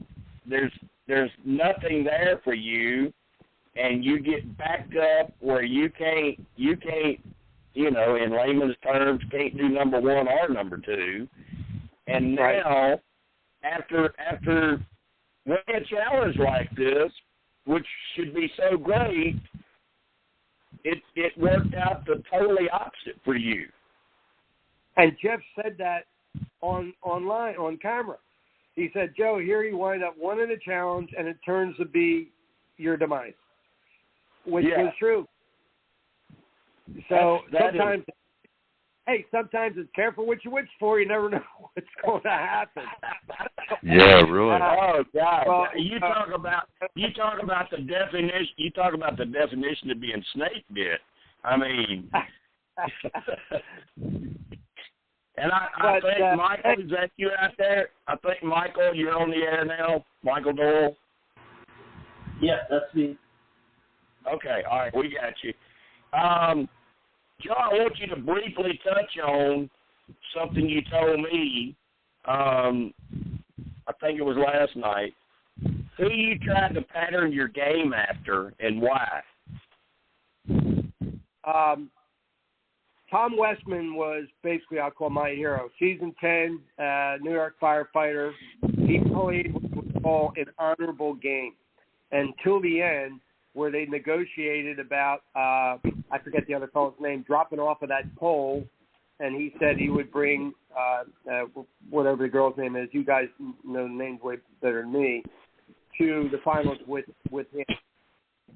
Speaker 1: there's nothing there for you, and you get backed up where you can't in layman's terms can't do number 1 or number 2. And now after winning a challenge like this, which should be so great, it worked out the totally opposite for you.
Speaker 4: And Jeff said that online on camera. He said, Joe, here you wind up winning a challenge, and it turns to be your demise, which was true. So sometimes it's careful what you wish for. You never know what's going to happen.
Speaker 5: Yeah, really.
Speaker 1: Oh God! Well, you talk about the definition. You talk about the definition of being snake bit. I mean, and I think Michael, is that you out there? I think Michael, you're on the air now. Michael Doyle.
Speaker 7: Yeah, that's me.
Speaker 1: Okay, all right, we got you. Joe, I want you to briefly touch on something you told me, I think it was last night. Who you tried to pattern your game after and why?
Speaker 4: Tom Westman was basically, I'll call my hero. Season 10, New York firefighter. He played what we call an honorable game until the end, where they negotiated about, I forget the other fellow's name, dropping off of that pole, and he said he would bring whatever the girl's name is, you guys know the names way better than me, to the finals with him.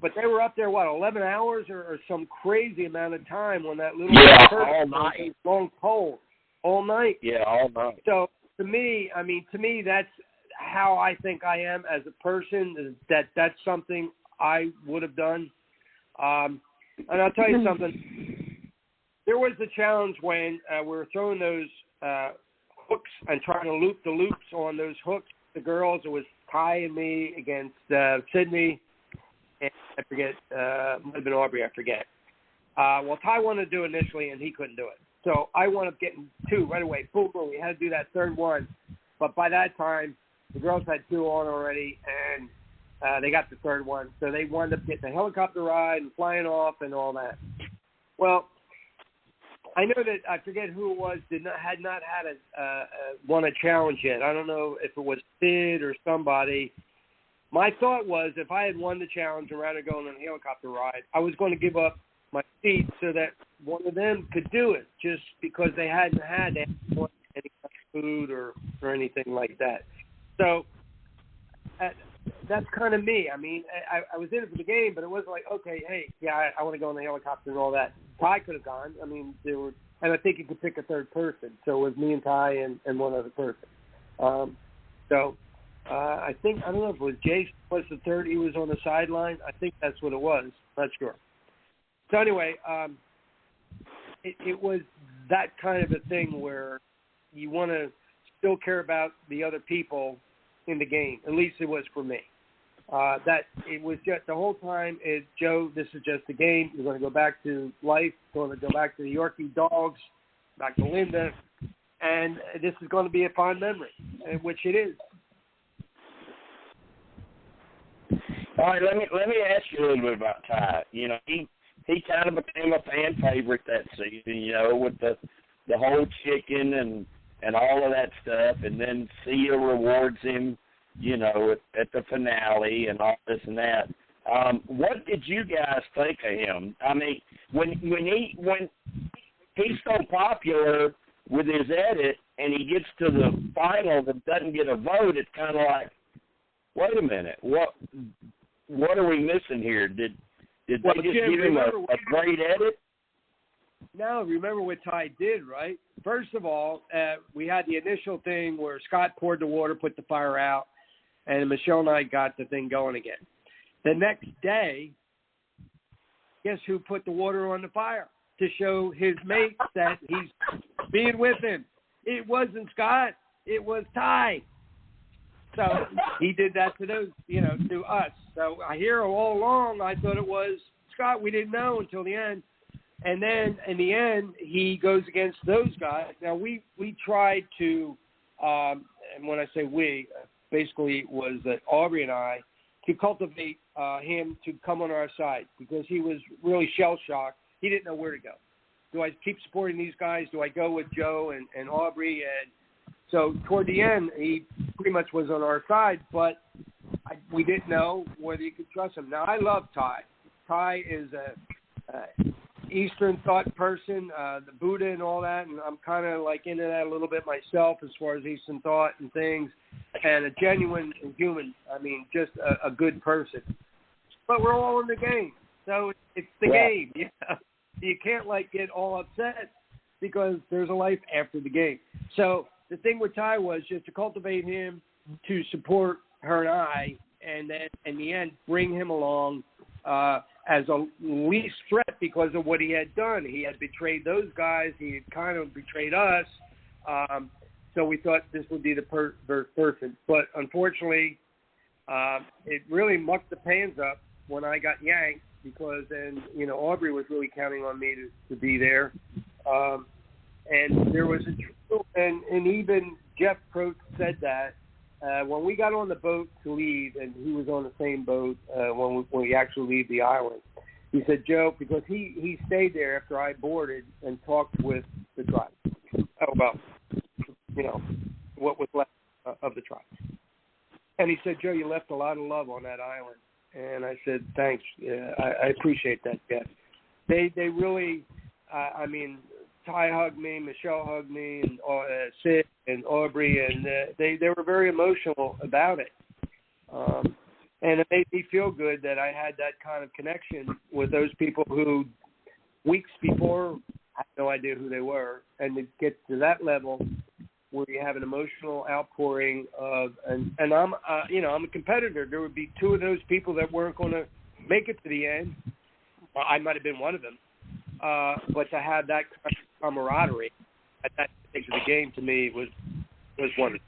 Speaker 4: But they were up there, 11 hours or some crazy amount of time on that little
Speaker 1: all night.
Speaker 4: Long pole, all night.
Speaker 1: Yeah, all night.
Speaker 4: So to me, that's how I think I am as a person, that's something I would have done. And I'll tell you something. There was a challenge when we were throwing those hooks and trying to loop the loops on those hooks. The girls, it was Ty and me against Sydney, and I forget, might have been Aubrey, I forget. Well, Ty wanted to do it initially, and he couldn't do it. So I wound up getting 2 right away. Boom, boom. We had to do that third one. But by that time, the girls had 2 on already, and they got the third one. So they wound up getting a helicopter ride and flying off and all that. Well, I know that, I forget who it was, had not won a challenge yet. I don't know if it was Sid or somebody. My thought was if I had won the challenge and rather going on a helicopter ride, I was going to give up my seat so that one of them could do it, just because they hadn't had any food or anything like that. So that's kind of me. I mean, I was in it for the game, but it was like, okay, hey, yeah, I want to go on the helicopter and all that. Ty could have gone. I mean, and I think you could pick a third person. So it was me and Ty and one other person. I think, I don't know if it was Jason was the third. He was on the sideline. I think that's what it was. Not sure. So anyway, it was that kind of a thing where you want to still care about the other people in the game. At least it was for me. That it was just the whole time. Joe, this is just a game. You're going to go back to life. Going to go back to the Yorkie dogs, back to Linda, and this is going to be a fond memory, which it is.
Speaker 1: All right, let me ask you a little bit about Ty. You know, he kind of became a fan favorite that season. You know, with the whole chicken and all of that stuff, and then Sia rewards him, you know, at the finale and all this and that. What did you guys think of him? I mean, when he's so popular with his edit, and he gets to the finals and doesn't get a vote. It's kind of like, wait a minute, what are we missing here? Did they just give him a great edit?
Speaker 4: No, remember what Ty did, right? First of all, we had the initial thing where Scott poured the water, put the fire out, and Michelle and I got the thing going again. The next day, guess who put the water on the fire to show his mates that he's being with him? It wasn't Scott. It was Ty. So he did that to those, to us. So I hear all along, I thought it was Scott. We didn't know until the end. And then in the end, he goes against those guys. Now, we tried to, and when I say we, basically it was Aubrey and I, to cultivate him to come on our side because he was really shell-shocked. He didn't know where to go. Do I keep supporting these guys? Do I go with Joe and Aubrey? And so toward the end, he pretty much was on our side, but we didn't know whether you could trust him. Now, I love Ty. Ty is a Eastern thought person, the Buddha and all that, and I'm kind of like into that a little bit myself as far as Eastern thought and things, and a genuine human, just a good person. But we're all in the game, so it's the game. You can't get all upset because there's a life after the game. So the thing with Ty was just to cultivate him to support her and I, and then in the end bring him along as a least threat because of what he had done. He had betrayed those guys. He had kind of betrayed us. So we thought this would be the person. But unfortunately, it really mucked the pans up when I got yanked because then, Aubrey was really counting on me to be there. And there was and even Jeff Probst said that when we got on the boat to leave, and he was on the same boat when we actually leave the island, he said, Joe, because he stayed there after I boarded and talked with the tribe about, what was left of the tribe. And he said, Joe, you left a lot of love on that island. And I said, thanks. I appreciate that, Jeff. They really, Ty hugged me, Michelle hugged me, and Sid and Aubrey, and they were very emotional about it. And it made me feel good that I had that kind of connection with those people who weeks before I had no idea who they were. And to get to that level where you have an emotional outpouring of, and I'm, I'm a competitor. There would be two of those people that weren't going to make it to the end. Well, I might have been one of them. But to have that kind of camaraderie at that stage of the game, to me, was wonderful.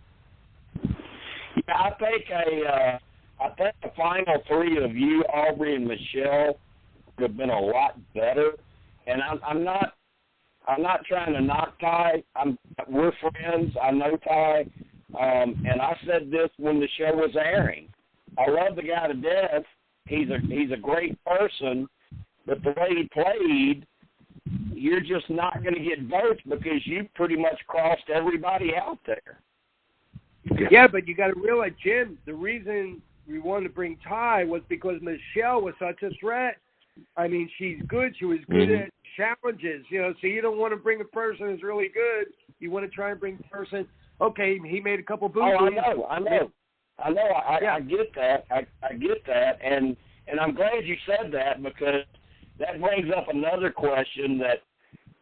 Speaker 1: Yeah, I think the final three of you, Aubrey and Michelle, would have been a lot better. And I'm not trying to knock Ty. We're friends. I know Ty, and I said this when the show was airing. I love the guy to death. He's a great person, but the way he played, you're just not going to get votes because you pretty much crossed everybody out there.
Speaker 4: Yeah, but you got to realize, Jim, the reason we wanted to bring Ty was because Michelle was such a threat. She's good. She was good at challenges, so you don't want to bring a person who's really good. You want to try and bring a person, okay, he made a couple boo-boos.
Speaker 1: Oh, I know. I get that. I get that, and I'm glad you said that because that brings up another question that,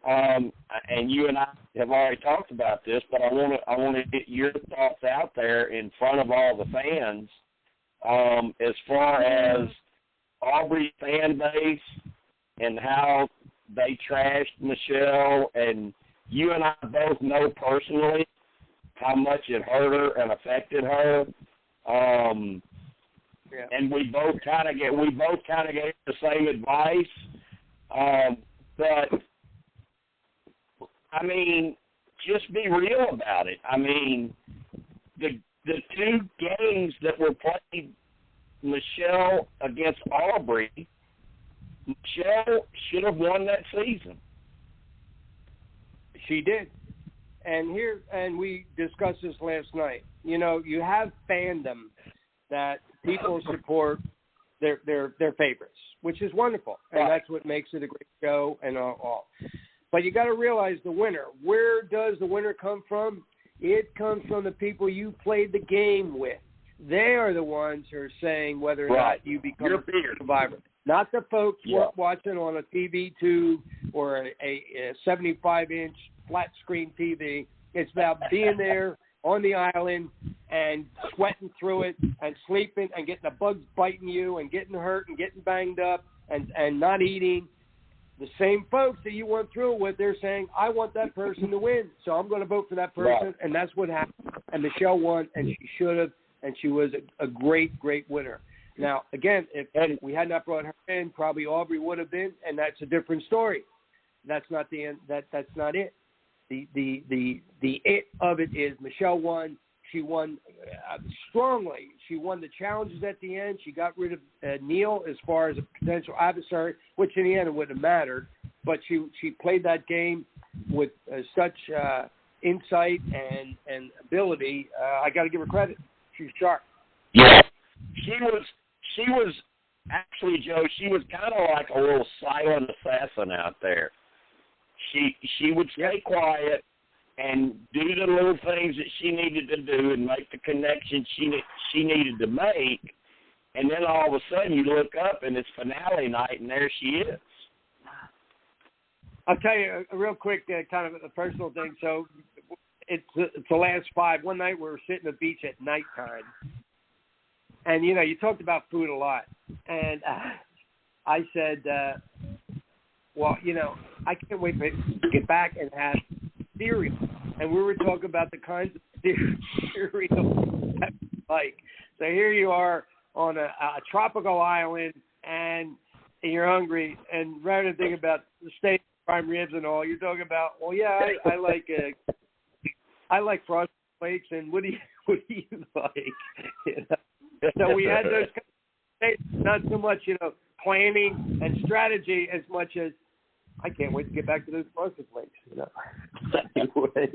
Speaker 1: and you and I have already talked about this, but I want to get your thoughts out there in front of all the fans, as far as Aubrey's fan base and how they trashed Michelle, and you and I both know personally how much it hurt her and affected her. And we both kind of gave the same advice. But just be real about it. The two games that were played, Michelle against Aubrey, Michelle should have won that season.
Speaker 4: She did. And we discussed this last night. You have fandom that people support their favorites, which is wonderful. And that's what makes it a great show and all. But you got to realize the winner. Where does the winner come from? It comes from the people you played the game with. They are the ones who are saying whether or not you become a survivor. Not the folks watching on a TV tube or a 75-inch flat screen TV. It's about being there on the island and sweating through it and sleeping and getting the bugs biting you and getting hurt and getting banged up and not eating. The same folks that you went through it with, they're saying, I want that person to win, so I'm going to vote for that person,
Speaker 1: Right.
Speaker 4: and that's what happened. And Michelle won, and she should have, and she was a great, great winner. Now, again, if we had not brought her in, probably Aubrey would have been, and that's a different story. That's not the end. That's not it. The it of it is Michelle won. She won strongly. She won the challenges at the end. She got rid of Neil as far as a potential adversary, which in the end it wouldn't have mattered. But she played that game with such insight and ability. I got to give her credit. She's sharp.
Speaker 1: Yeah, she was actually, Joe. She was kind of like a little silent assassin out there. She would stay quiet and do the little things that she needed to do and make the connections she needed to make. And then all of a sudden you look up and it's finale night and there she is.
Speaker 4: I'll tell you a real quick kind of a personal thing. So it's the last five. One night we were sitting at the beach at nighttime. And, you know, you talked about food a lot. And I said, well, you know, I can't wait to get back and have cereal. And we were talking about the kinds of cereal that we like. So here you are on a tropical island and you're hungry. And rather than think about the steak, prime ribs and all, you're talking about, well, yeah, I like frosted flakes. And what do you like? You know? So we had those kind of, not so much, you know, planning and strategy as much as I can't wait to get back to those frosted flakes. You know. Anyway.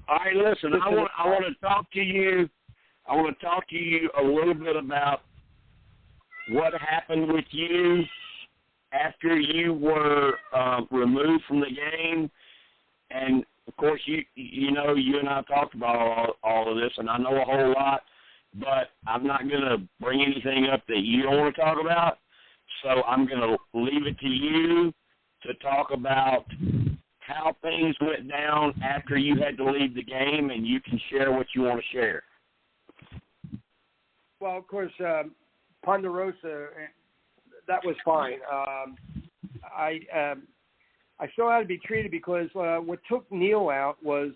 Speaker 1: All right, listen. I want to talk to you. I want to talk to you a little bit about what happened with you after you were removed from the game, and of course, you know, you and I talked about all of this, and I know a whole lot, but I'm not going to bring anything up that you don't want to talk about. So I'm going to leave it to you to talk about how things went down after you had to leave the game, and you can share what you want to share.
Speaker 4: Well, of course, Ponderosa, that was fine. I still had to be treated because what took Neil out was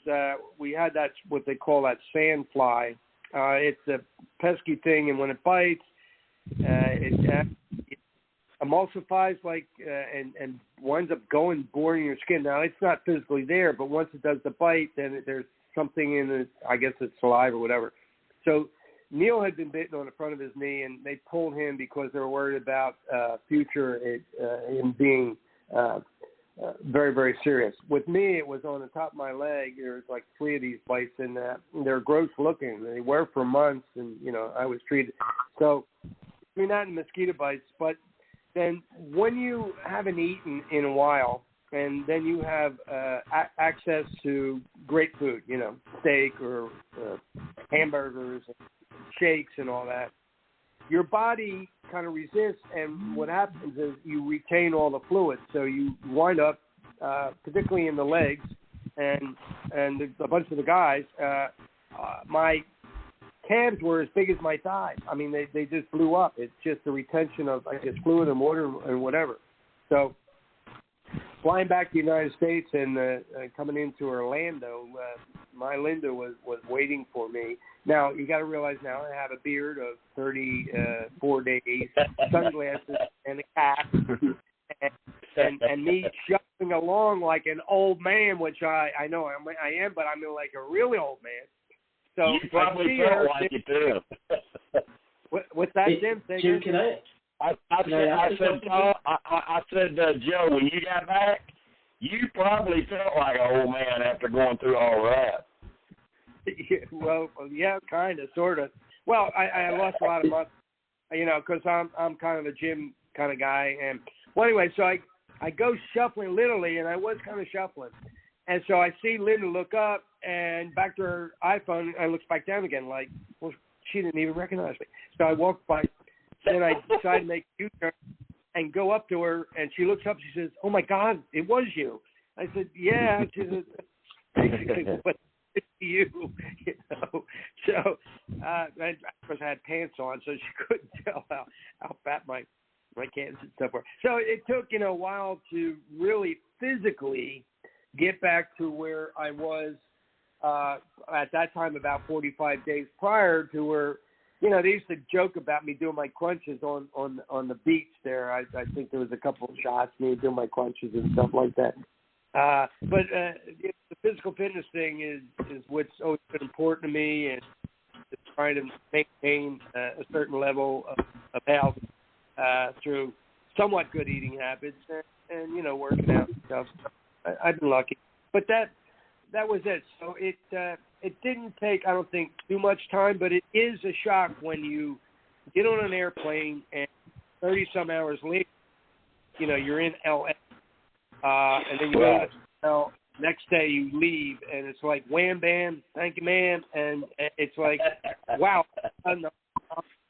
Speaker 4: we had that, what they call that sand fly. It's a pesky thing, and when it bites, it emulsifies and winds up boring your skin. Now, it's not physically there, but once it does the bite, then there's something in it, I guess it's saliva or whatever. So Neil had been bitten on the front of his knee, and they pulled him because they were worried about him being very, very serious. With me, it was on the top of my leg. There was like 3 of these bites, and they're gross looking. They were for months, and, you know, I was treated. So, I mean, not in mosquito bites, but then when you haven't eaten in a while, and then you have access to great food, you know, steak or hamburgers, shakes and all that, your body kind of resists, and what happens is you retain all the fluids. So you wind up, particularly in the legs, and a bunch of the guys, my calves were as big as my thighs. I mean, they just blew up. It's just the retention of, I guess, fluid and water and whatever. So flying back to the United States and coming into Orlando, my Linda was waiting for me. Now, you got to realize now I have a beard of 34 days, sunglasses, and a cap, and me shuffling along like an old man, which I know I am, but I'm like a really old man. So
Speaker 1: you probably felt like it too.
Speaker 4: What's that, Jim?
Speaker 7: Jim, can I
Speaker 1: said, Joe, when you got back, you probably felt like an old man after going through all that.
Speaker 4: Well, yeah, kind of, sort of. Well, I lost a lot of muscle, you know, because I'm kind of a gym kind of guy. And well, anyway, so I go shuffling literally, and I was kind of shuffling. And so I see Linda look up and back to her iPhone. I look back down again like, well, she didn't even recognize me. So I walked by. Then I decided to make a U-turn and go up to her, and she looks up. She says, "Oh my God, it was you." I said, "Yeah." She said, "Basically, what it's you?" You know. So I had pants on, so she couldn't tell how fat my cans and stuff were. So it took a while to really physically get back to where I was at that time, about 45 days prior to where. They used to joke about me doing my crunches on the beach there. I think there was a couple of shots of me doing my crunches and stuff like that. But the physical fitness thing is what's always been important to me, and trying to maintain a certain level of health through somewhat good eating habits and working out and stuff. I've been lucky, but that was it. So it didn't take, I don't think, too much time, but it is a shock when you get on an airplane and 30-some hours later, you're in L.A. And then you go to the hotel. Next day you leave, and it's like, wham, bam, thank you, ma'am. And it's like, wow, I'm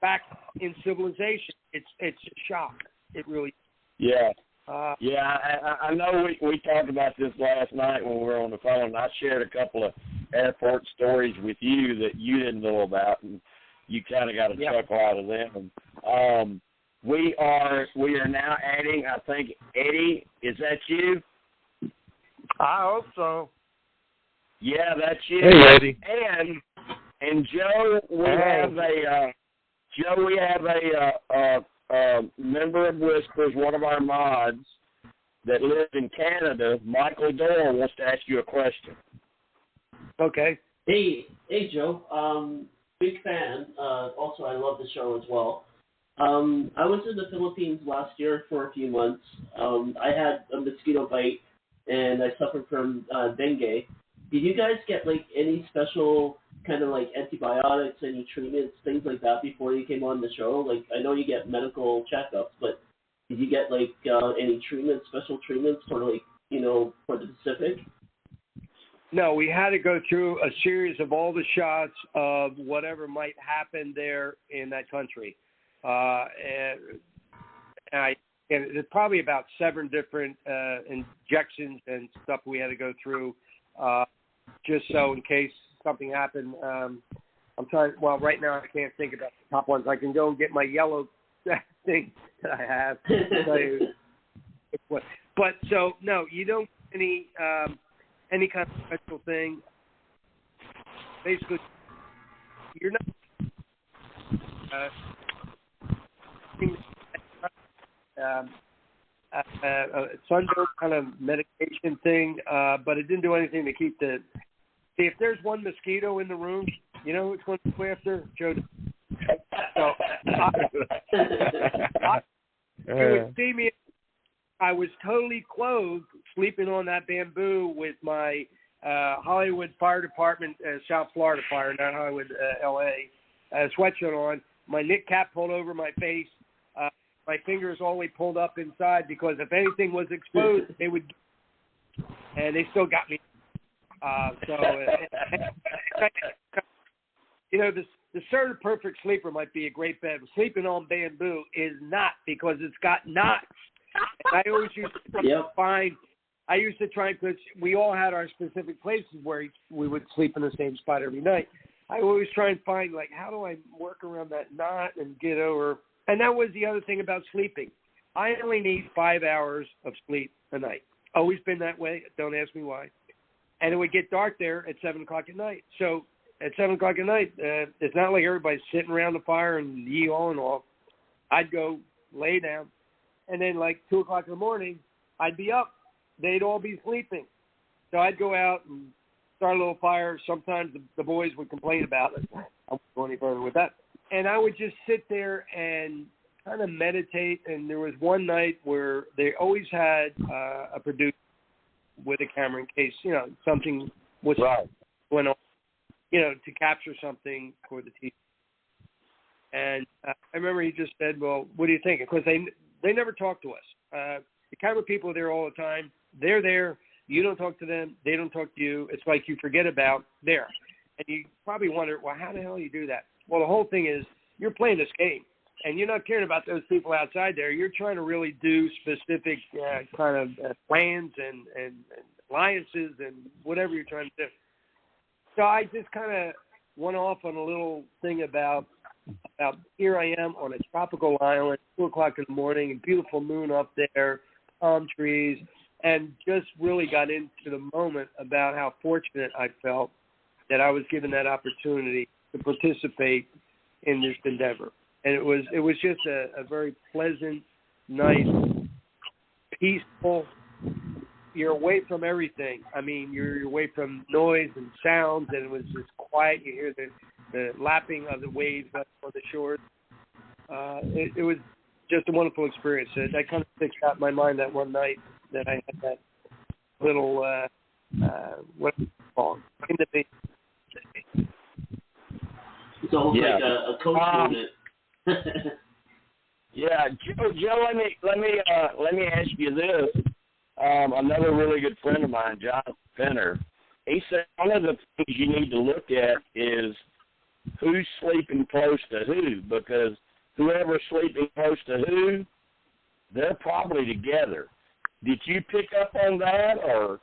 Speaker 4: back in civilization. It's a shock. It really is.
Speaker 1: Yeah. I know we talked about this last night when we were on the phone, and I shared a couple of airport stories with you that you didn't know about, and you kind of got a chuckle out of them. We are now adding, I think, Eddie, is that you?
Speaker 8: I hope so.
Speaker 1: Yeah, that's you.
Speaker 5: Hey, Eddie.
Speaker 1: And Joe, we have a member of Whispers, one of our mods that lives in Canada, Michael Doyle, wants to ask you a question.
Speaker 4: Okay.
Speaker 7: Hey, Joe. Big fan. Also, I love the show as well. I was in the Philippines last year for a few months. I had a mosquito bite, and I suffered from dengue. Did you guys get any special kind of antibiotics, any treatments, things like that before you came on the show? I know you get medical checkups, but did you get any treatments, special treatments for for the Pacific?
Speaker 4: No, we had to go through a series of all the shots of whatever might happen there in that country. And there's probably about 7 different injections and stuff we had to go through just so in case something happened. Right now I can't think about the top ones. I can go and get my yellow thing that I have. But so, no, you don't get any kind of special thing. Basically, you're not sunburn kind of medication thing, but it didn't do anything to keep the. See, if there's one mosquito in the room, you know which one to go after? Joe. So you would see me. I was totally clothed, sleeping on that bamboo with my Hollywood Fire Department, South Florida Fire, not Hollywood, L.A., sweatshirt on, my knit cap pulled over my face, my fingers only pulled up inside because if anything was exposed, they would, and they still got me. The sort of perfect sleeper might be a great bed. Sleeping on bamboo is not, because it's got knots. And I always used to find, because we all had our specific places where we would sleep in the same spot every night. I always try and find, how do I work around that knot and get over. And that was the other thing about sleeping. I only need 5 hours of sleep a night. Always been that way. Don't ask me why. And it would get dark there at 7 o'clock at night. So at 7 o'clock at night, it's not like everybody's sitting around the fire and yee-hawing off. I'd go lay down. And then 2 o'clock in the morning, I'd be up. They'd all be sleeping. So I'd go out and start a little fire. Sometimes the boys would complain about it. I won't go any further with that. And I would just sit there and kind of meditate. And there was one night where they always had a producer with a camera in case, something was going on, to capture something for the TV. And I remember he just said, well, what do you think? Because they never talked to us. The camera people are there all the time. They're there. You don't talk to them. They don't talk to you. It's like you forget about there. And you probably wonder, well, how the hell do you do that? Well, the whole thing is you're playing this game, and you're not caring about those people outside there. You're trying to really do specific kind of plans and alliances and whatever you're trying to do. So I just kind of went off on a little thing about here I am on a tropical island, 2 o'clock in the morning, a beautiful moon up there, palm trees, and just really got into the moment about how fortunate I felt that I was given that opportunity to participate in this endeavor. And it was just a very pleasant, nice, peaceful. You're away from everything. I mean, you're away from noise and sounds, and it was just quiet. You hear the lapping of the waves up on the shores. It was just a wonderful experience. That kind of sticks out in my mind that one night that I had that little, what do you call it?
Speaker 7: It's almost like a coach moment.
Speaker 1: Yeah, Joe. Let me ask you this. Another really good friend of mine, John Penner, he said one of the things you need to look at is who's sleeping close to who, because whoever's sleeping close to who, they're probably together. Did you pick up on that, or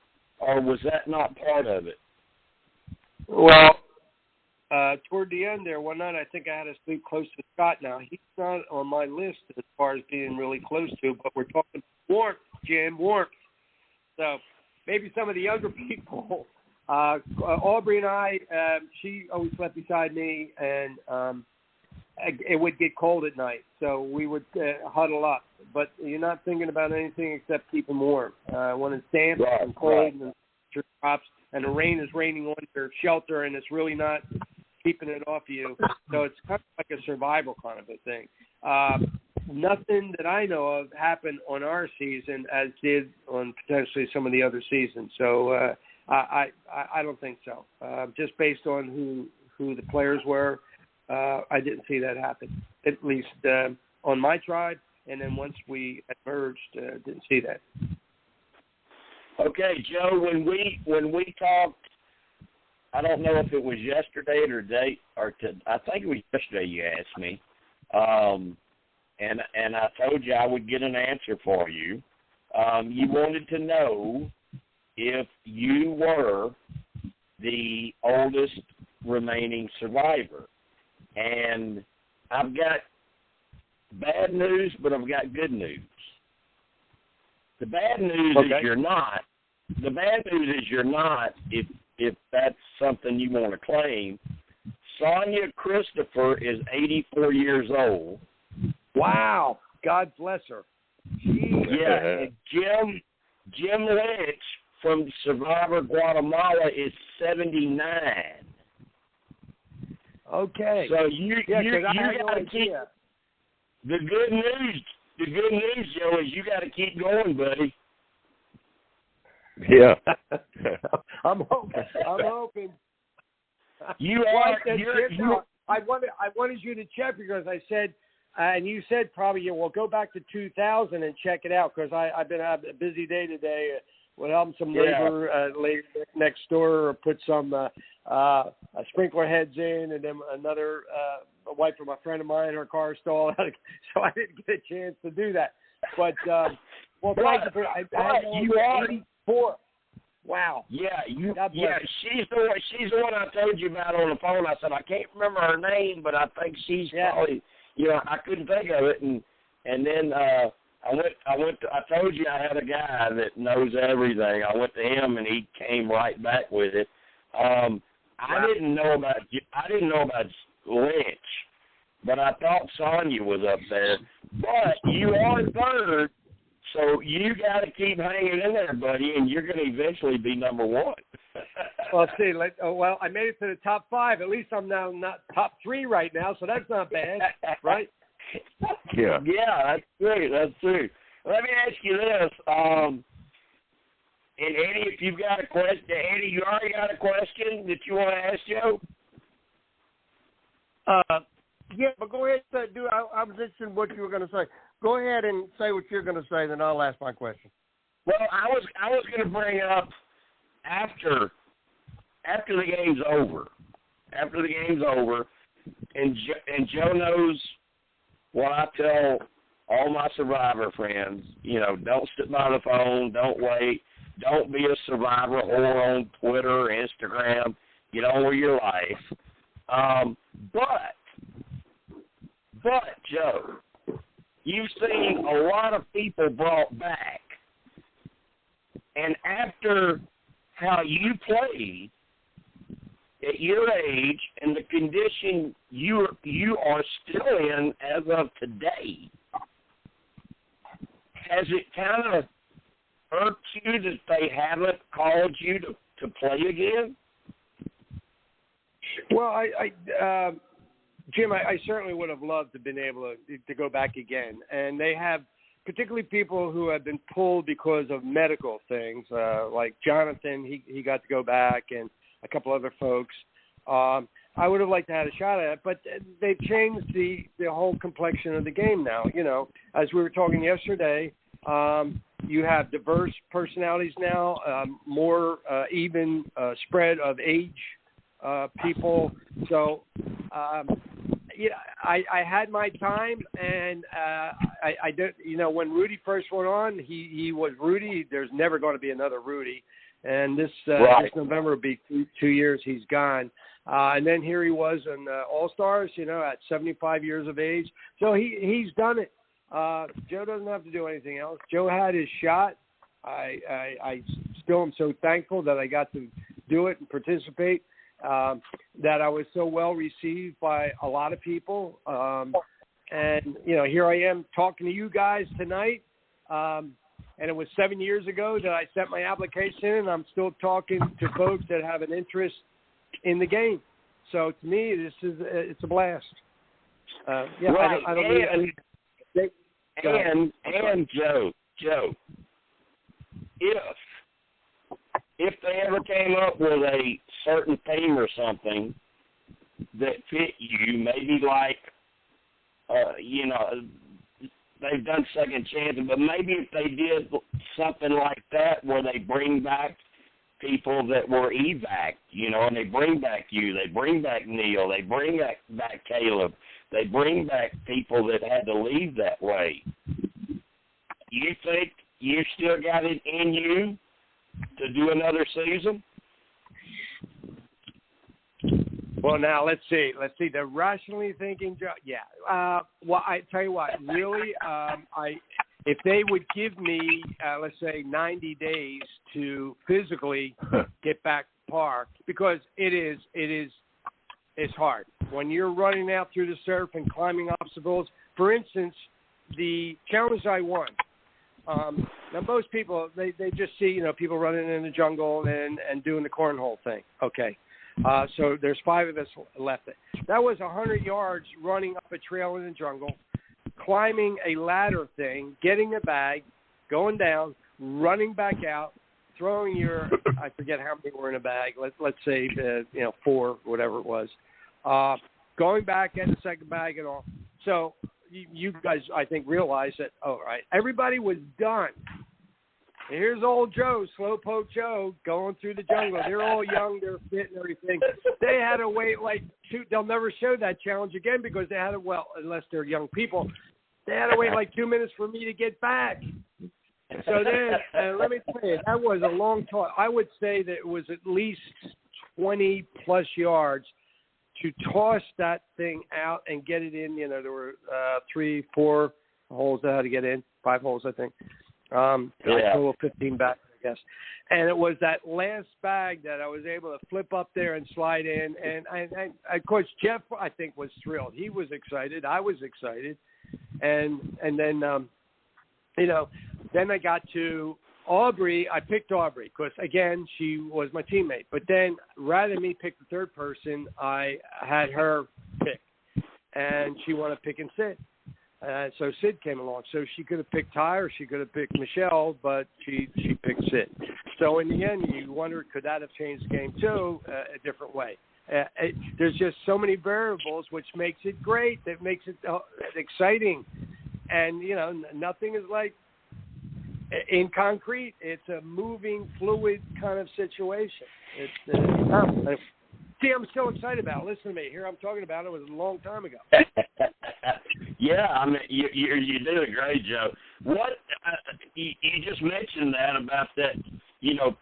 Speaker 1: was that not part of it?
Speaker 4: Well, toward the end there, one night I think I had to sleep close to Scott. Now, he's not on my list as far as being really close to, but we're talking warmth, Jim, warmth. So maybe some of the younger people, Aubrey and I, she always slept beside me, and it would get cold at night, so we would huddle up. But you're not thinking about anything except keeping warm. When it's damp and cold and the drops and the rain is raining on your shelter and it's really not keeping it off you, so it's kind of like a survival kind of a thing. Nothing that I know of happened on our season as did on potentially some of the other seasons. So I don't think so. Just based on who the players were, I didn't see that happen, at least on my tribe. And then once we had merged, didn't see that.
Speaker 1: Okay, Joe, when we talked, I don't know if it was yesterday I think it was yesterday you asked me. And I told you I would get an answer for you. You wanted to know if you were the oldest remaining survivor. And I've got bad news, but I've got good news. The bad news is you're not. The bad news is you're not, if that's something you want to claim. Sonia Christopher is 84 years old.
Speaker 4: Wow. God bless her.
Speaker 1: Yeah. Jim Lynch from Survivor Guatemala is 79.
Speaker 4: Okay.
Speaker 1: So you got to keep the good news. The good news, Joe, is you got to keep going, buddy.
Speaker 5: Yeah.
Speaker 4: I'm hoping.
Speaker 1: You are.
Speaker 4: I wanted you to check because I said, and you said probably, well, go back to 2000 and check it out because I've been having a busy day today. We're helping some neighbor next door put some sprinkler heads in, and then another wife of my friend of mine, her car stalled out, so I didn't get a chance to do that. But well, thank you for. You are 84. Wow.
Speaker 1: Yeah, she's the one I told you about on the phone. I said I can't remember her name, but I think she's probably. I couldn't think of it, and then I told you I had a guy that knows everything. I went to him, and he came right back with it. I didn't know about Lynch, but I thought Sonia was up there. But you are third, so you got to keep hanging in there, buddy, and you're going to eventually be number one.
Speaker 4: Well, see, well, I made it to the top 5. At least I'm now not top 3 right now, so that's not bad, right?
Speaker 5: Yeah.
Speaker 1: Yeah, that's true. Let me ask you this. And Eddie, if you've got a question, Eddie, you already got a question that you want to ask Joe?
Speaker 8: Yeah, but go ahead, dude. I was interested in what you were going to say. go ahead and say what you're going to say, then I'll ask my question.
Speaker 1: Well, I was going to bring up after the game's over. After the game's over, and Joe knows what I tell all my Survivor friends. You know, don't sit by the phone. Don't wait. Don't be a Survivor whore on Twitter or Instagram. Get on with your life. But Joe, you've seen a lot of people brought back, and after how you played at your age and the condition you are still in as of today, has it kind of irked you that they haven't called you to play again?
Speaker 4: Well, Jim, I certainly would have loved to have been able to go back again. And they have, particularly people who have been pulled because of medical things, like Jonathan, he got to go back, and a couple other folks. I would have liked to have a shot at it, but they've changed the whole complexion of the game now. You know, as we were talking yesterday, you have diverse personalities now, more even spread of age people. So, yeah, I had my time, and I did. You know, when Rudy first went on, he was Rudy. There's never going to be another Rudy, and this November will be 2 years he's gone. And then here he was in All Stars, you know, at 75 years of age. So he's done it. Joe doesn't have to do anything else. Joe had his shot. I still am so thankful that I got to do it and participate. That I was so well received by a lot of people. And, you know, here I am talking to you guys tonight. And it was 7 years ago that I sent my application in, and I'm still talking to folks that have an interest in the game. So to me, it's a blast. Yeah,
Speaker 1: right.
Speaker 4: I don't
Speaker 1: and Joe, if they ever came up with a certain theme or something that fit you, maybe like, you know, they've done second chances, but maybe if they did something like that where they bring back people that were evac, you know, and they bring back you, they bring back Neil, they bring back Caleb, they bring back people that had to leave that way. You think you still got it in you to do another season?
Speaker 4: Well, now let's see. The rationally thinking, yeah. Well, I tell you what, really, if they would give me, let's say, 90 days to physically get back to par, because it's hard when you're running out through the surf and climbing obstacles. For instance, the challenge I won. Now, most people, they just see, you know, people running in the jungle and doing the cornhole thing. Okay. So there's 5 of us left. That was 100 yards running up a trail in the jungle, climbing a ladder thing, getting a bag, going down, running back out, throwing your, I forget how many were in a bag. Let's say, 4, whatever it was. Going back, getting the second bag and all. So you guys, I think, realized that, all right, everybody was done. Here's old Joe, Slowpoke Joe, going through the jungle. They're all young, they're fit and everything. They had to wait they'll never show that challenge again because they had to, well, unless they're young people, they had to wait 2 minutes for me to get back. So then, let me tell you, that was a long talk. I would say that it was at least 20-plus yards to toss that thing out and get it in. You know, there were 3, 4 holes that had to get in, 5 holes, I think. I total 15 back, I guess. And it was that last bag that I was able to flip up there and slide in. And of course, Jeff, I think, was thrilled. He was excited. I was excited. And then, then I got to Aubrey. I picked Aubrey because, again, she was my teammate. But then rather than me pick the third person, I had her pick. And she wanted to pick and Sid. So Sid came along. So she could have picked Ty or she could have picked Michelle, but she picked Sid. So in the end, you wonder, could that have changed the game too a different way? There's just so many variables, which makes it great. That makes it exciting. And, nothing is like in concrete. It's a moving, fluid kind of situation. See, I'm so excited about it. Listen to me. Here I'm talking about it. It was a long time ago.
Speaker 1: Yeah, I mean, you did a great job. What you just mentioned that about that,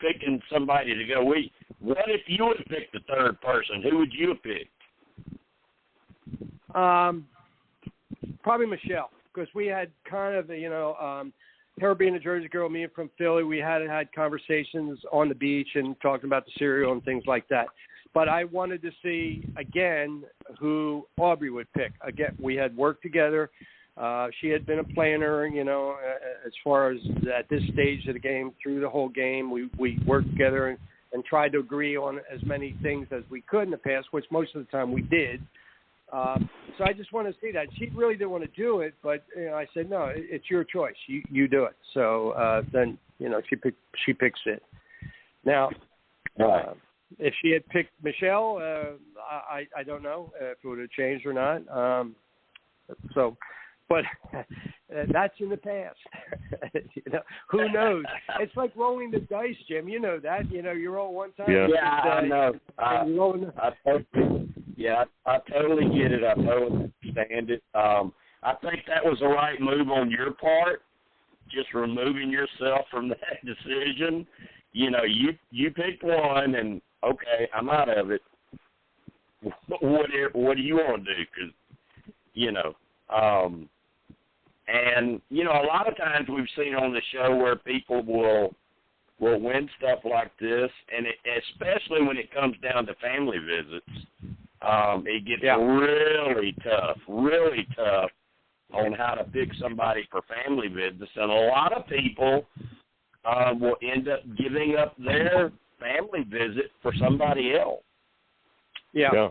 Speaker 1: picking somebody to go. What if you would have picked the third person? Who would you have picked?
Speaker 4: Probably Michelle, because we had kind of, her being a Jersey girl, me from Philly, we had conversations on the beach and talking about the cereal and things like that. But I wanted to see, again, who Aubrey would pick. Again, we had worked together. She had been a planner, as far as at this stage of the game, through the whole game. We worked together and tried to agree on as many things as we could in the past, which most of the time we did. So I just want to see that. She really didn't want to do it, but I said, no, it's your choice. You do it. So then, she picks it. Now, if she had picked Michelle, I don't know if it would have changed or not. But that's in the past. Who knows? It's like rolling the dice, Jim. You know that. You roll one time.
Speaker 5: Yeah,
Speaker 1: I know. I totally get it. I totally understand it. I think that was the right move on your part, just removing yourself from that decision. You picked one, and okay, I'm out of it. What do you want to do? Because, and, a lot of times we've seen on the show where people will win stuff like this, and especially when it comes down to family visits, it gets really tough on how to pick somebody for family visits. And a lot of people will end up giving up their family visit for somebody else.
Speaker 4: Yeah.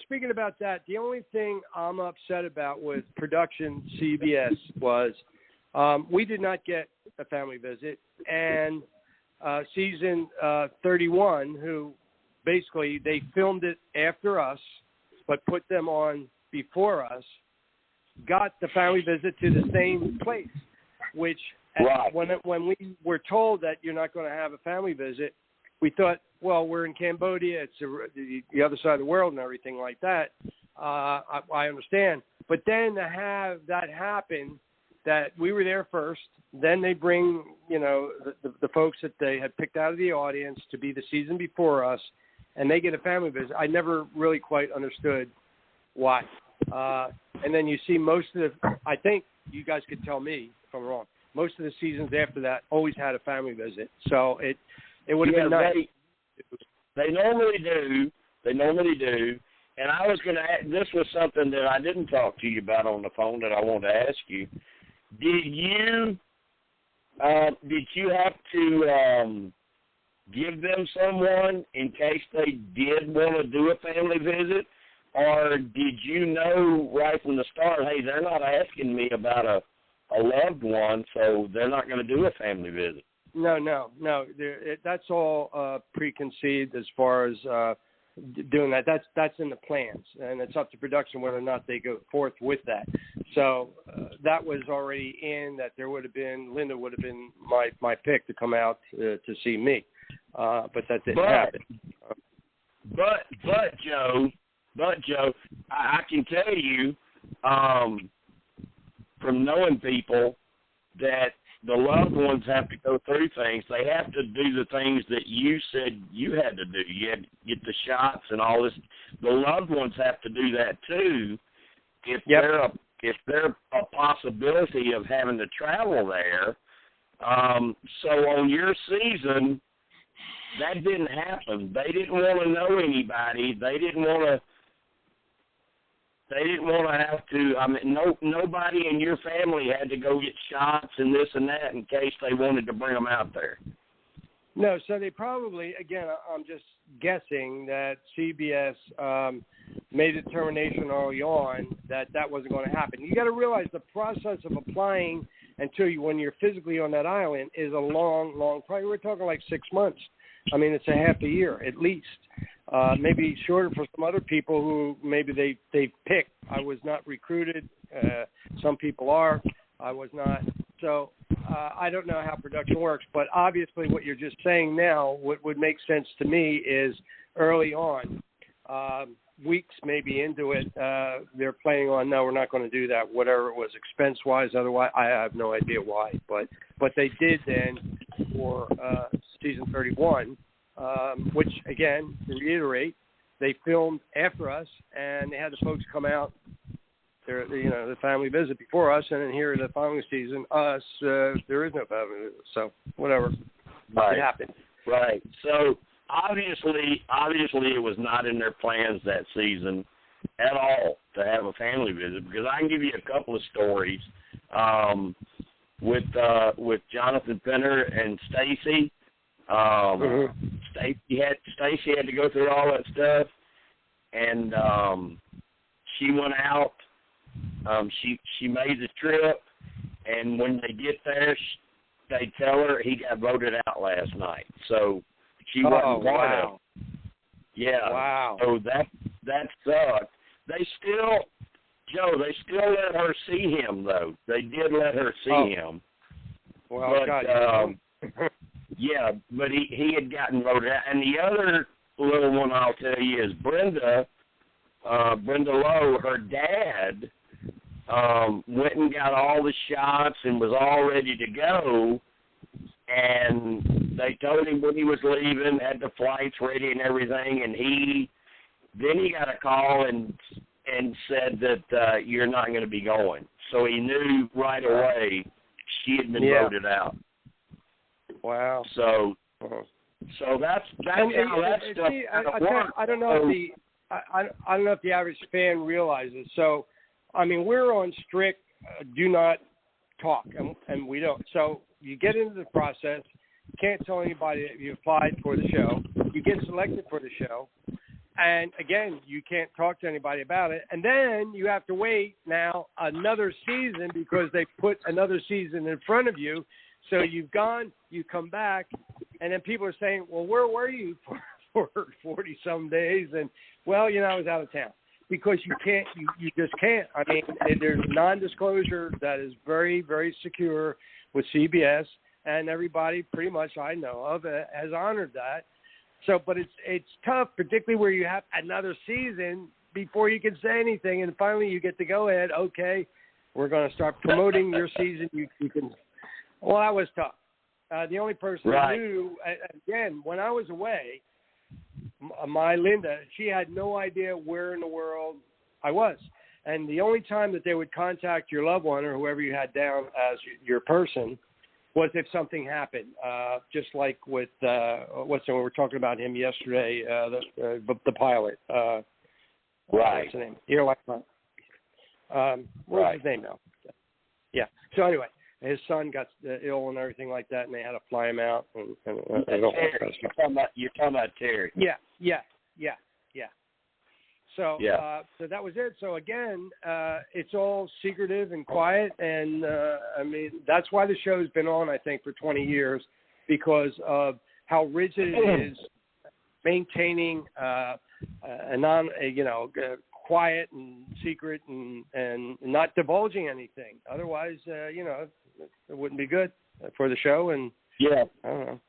Speaker 4: Speaking about that, the only thing I'm upset about with production CBS was we did not get a family visit, and season 31, who basically they filmed it after us but put them on before us, got the family visit to the same place, which when we were told that you're not going to have a family visit, we thought, well, we're in Cambodia, it's the other side of the world and everything like that. I understand. But then to have that happen, that we were there first, then they bring, the folks that they had picked out of the audience to be the season before us, and they get a family visit. I never really quite understood why. And then you see most of I think you guys could tell me if I'm wrong, most of the seasons after that always had a family visit. So it would have been nice.
Speaker 1: They normally do. And I was going to ask, this was something that I didn't talk to you about on the phone that I wanted to ask you. Did you have to give them someone in case they did want to do a family visit? Or did you know right from the start, hey, they're not asking me about a loved one, so they're not going to do a family visit?
Speaker 4: No. That's all preconceived as far as doing that. That's in the plans, and it's up to production whether or not they go forth with that. So that was already in that. Linda would have been my pick to come out to see me, but that didn't happen.
Speaker 1: But Joe, I can tell you from knowing people that the loved ones have to go through things. They have to do the things that you said you had to do. You had to get the shots and all this. The loved ones have to do that too. If they're a possibility of having to travel there. So on your season, that didn't happen. They didn't want to know anybody. They didn't want to have to. I mean, nobody in your family had to go get shots and this and that in case they wanted to bring them out there.
Speaker 4: No, so they probably, again, I'm just guessing that CBS made a determination early on that wasn't going to happen. You got to realize the process of applying when you're physically on that island is a long, probably we're talking like 6 months. I mean, it's a half a year at least. maybe shorter for some other people who maybe they picked. I was not recruited. Some people are. I was not. So I don't know how production works, but obviously what you're just saying now, what would make sense to me is early on, weeks maybe into it, they're planning on, no, we're not going to do that, whatever it was expense-wise. Otherwise, I have no idea why. But they did then for season 31, which, again, to reiterate, they filmed after us, and they had the folks come out, the family visit before us, and then here the following season, us, there is no family visit. So, whatever.
Speaker 1: Right.
Speaker 4: It happened.
Speaker 1: Right. So, obviously, it was not in their plans that season at all to have a family visit, because I can give you a couple of stories with Jonathan Penner and Stacy. Stacy had to go through all that stuff, and she went out. She made the trip, and when they get there, they tell her he got voted out last night. So she wasn't part of it. Yeah.
Speaker 4: Wow.
Speaker 1: So that sucked. They still let her see him, though. They did let her see him.
Speaker 4: Well,
Speaker 1: but,
Speaker 4: God.
Speaker 1: yeah, but he had gotten voted out. And the other little one I'll tell you is Brenda Lowe, her dad, went and got all the shots and was all ready to go, and they told him when he was leaving, had the flights ready and everything, and he got a call and said that you're not going to be going. So he knew right away she had been voted out.
Speaker 4: Wow.
Speaker 1: So that's how that stuff works.
Speaker 4: I don't know if the average fan realizes. So, I mean, we're on strict do not talk, and we don't. So you get into the process. You can't tell anybody that you applied for the show. You get selected for the show. And, again, you can't talk to anybody about it. And then you have to wait now another season because they put another season in front of you. So you've gone, you come back, and then people are saying, well, where were you for 40-some days? And, well, I was out of town. Because you can't, you just can't. I mean, there's non-disclosure that is very, very secure with CBS, and everybody pretty much I know of has honored that. So, but it's tough, particularly where you have another season before you can say anything, and finally you get to go ahead. Okay, we're going to start promoting your season. You can. Well, that was tough. The only person I knew, again, when I was away, my Linda, she had no idea where in the world I was, and the only time that they would contact your loved one or whoever you had down as your person was if something happened, just like with we were talking about him yesterday, the pilot. What's his name? What's his name now? Yeah. So anyway, his son got ill and everything like that, and they had to fly him out.
Speaker 1: You're talking about Terry.
Speaker 4: Yeah. So so that was it. So again, it's all secretive and quiet, and I mean that's why the show's been on, I think, for 20 years, because of how rigid it is maintaining quiet and secret and not divulging anything. Otherwise, it wouldn't be good for the show. And I don't know.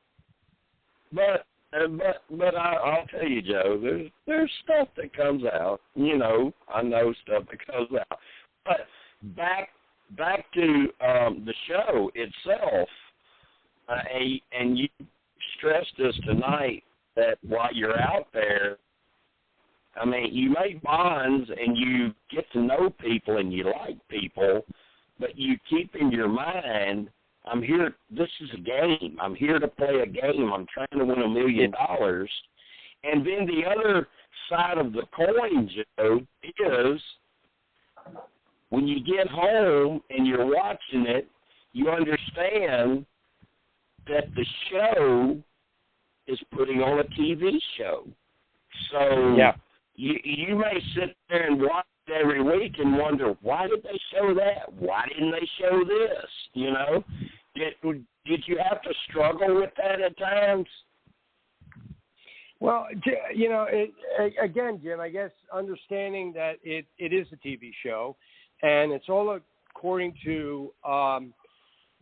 Speaker 1: But I'll tell you, Joe, there's stuff that comes out. I know stuff that comes out. But back to the show itself, and you stressed this tonight that while you're out there, I mean, you make bonds and you get to know people and you like people, but you keep in your mind, I'm here, this is a game. I'm here to play a game. I'm trying to win $1 million. And then the other side of the coin, Joe, is when you get home and you're watching it, you understand that the show is putting on a TV show. So you may sit there and watch it every week and wonder, why did they show that? Why didn't they show this? Did you have to struggle with that at times?
Speaker 4: Well, you know, again, Jim, I guess understanding that it is a TV show, and it's all according to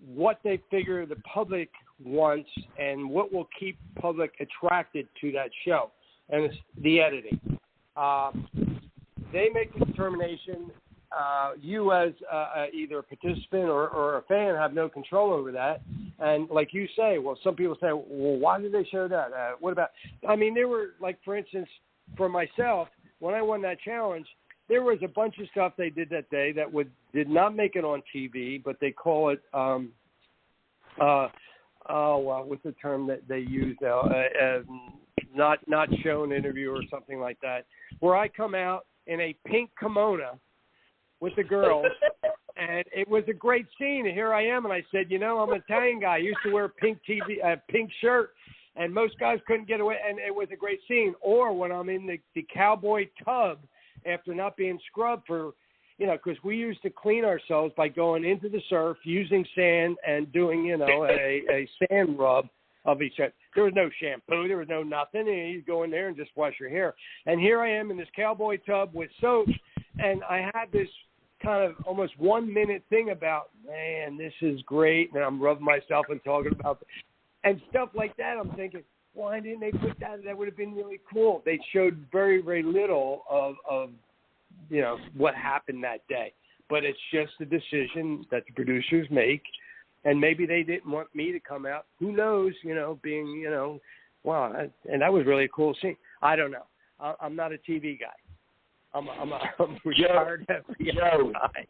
Speaker 4: what they figure the public wants and what will keep public attracted to that show, and it's the editing. They make the determination. You as either a participant or a fan have no control over that. And like you say, well, some people say, well, why did they show that? What about, I mean, there were, like, for instance, for myself, when I won that challenge, there was a bunch of stuff they did that day that did not make it on TV, but they call it, what's the term that they use now? Not shown interview or something like that, where I come out in a pink kimono with the girls, and it was a great scene. And here I am, and I said, you know, I'm an Italian guy. I used to wear a pink shirt, and most guys couldn't get away, and it was a great scene. Or when I'm in the cowboy tub after not being scrubbed for, you know, because we used to clean ourselves by going into the surf, using sand, and doing, you know, a sand rub of each other. There was no shampoo. There was no nothing. And you go in there and just wash your hair. And here I am in this cowboy tub with soap, and I had this kind of almost 1 minute thing about, man, this is great, and I'm rubbing myself and talking about and stuff like that. I'm thinking, why didn't they put that? That would have been really cool. They showed very, very little of you know, what happened that day. But it's just a decision that the producers make, and maybe they didn't want me to come out. Who knows, you know, being, you know, wow, and that was really a cool scene. I don't know. I'm not a TV guy. I'm retired FBI guy.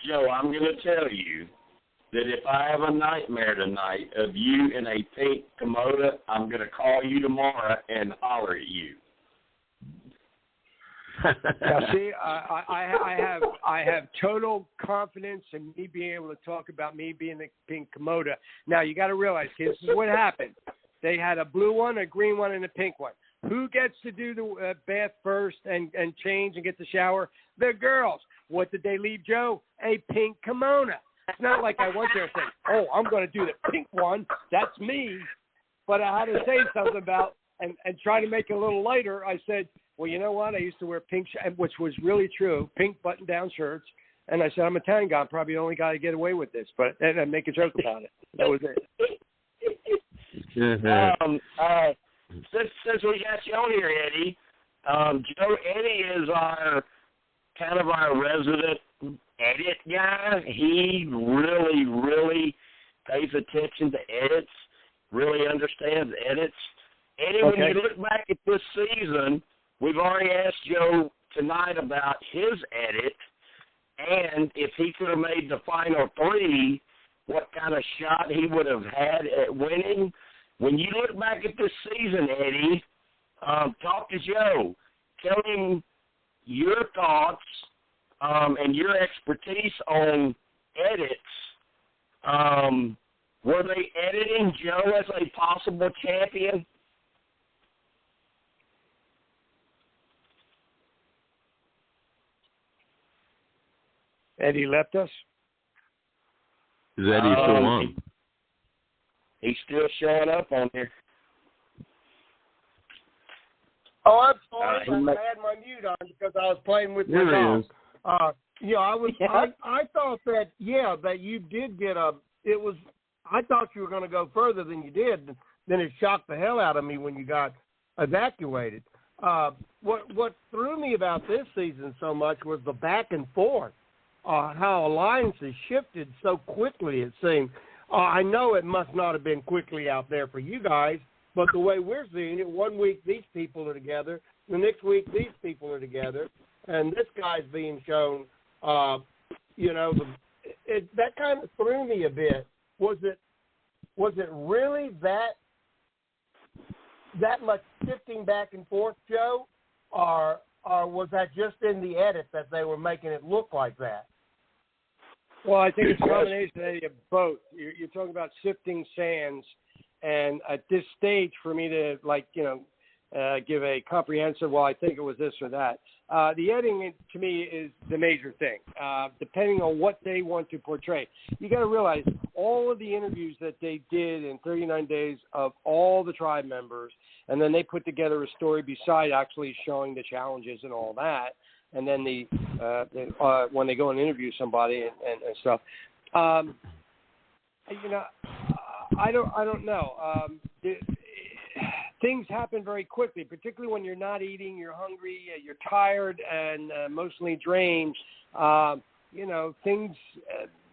Speaker 1: Joe, I'm going to tell you that if I have a nightmare tonight of you in a pink kimono, I'm going to call you tomorrow and holler at you.
Speaker 4: Now, see, I have total confidence in me being able to talk about me being the pink kimono. Now, you got to realize, this is what happened. They had a blue one, a green one, and a pink one. Who gets to do the bath first and change and get the shower? The girls. What did they leave, Joe? A pink kimono. It's not like I went there and said, oh, I'm going to do the pink one. That's me. But I had to say something about, and try to make it a little lighter. I said, well, you know what? I used to wear pink, which was really true, pink button-down shirts. And I said, I'm a Italian guy. I'm probably the only guy to get away with this. But and make a joke about it. That was it. Since we got you on here, Eddie, Joe, Eddie is our resident edit guy. He really, really pays attention to edits, really understands edits. Eddie, when you look back at this season, we've already asked Joe tonight about his edit, and if he could have made the final three, what kind of shot he would have had at winning. When you look back at this season, Eddie, talk to Joe. Tell him your thoughts and your expertise on edits. Were they editing Joe as a possible champion? Eddie left us.
Speaker 5: Is Eddie still on?
Speaker 1: He's still showing up on here.
Speaker 8: Oh, I'm sorry. I had my mute on because I was playing with my dog. Yeah, I thought that that you did get I thought you were going to go further than you did. Then it shocked the hell out of me when you got evacuated. What threw me about this season so much was the back and forth. How alliances shifted so quickly, it seemed. I know it must not have been quickly out there for you guys, but the way we're seeing it, 1 week these people are together, the next week these people are together, and this guy's being shown, that kind of threw me a bit. Was it really that much shifting back and forth, Joe, or was that just in the edit that they were making it look like that?
Speaker 4: Well, I think it's a combination of both. You're talking about sifting sands, and at this stage, for me to give a comprehensive, well, I think it was this or that. The editing, to me, is the major thing, depending on what they want to portray. You got to realize all of the interviews that they did in 39 days of all the tribe members, and then they put together a story beside actually showing the challenges and all that, and then when they go and interview somebody and stuff. You know, I don't know. Things happen very quickly, particularly when you're not eating, you're hungry, you're tired, and emotionally drained. You know, things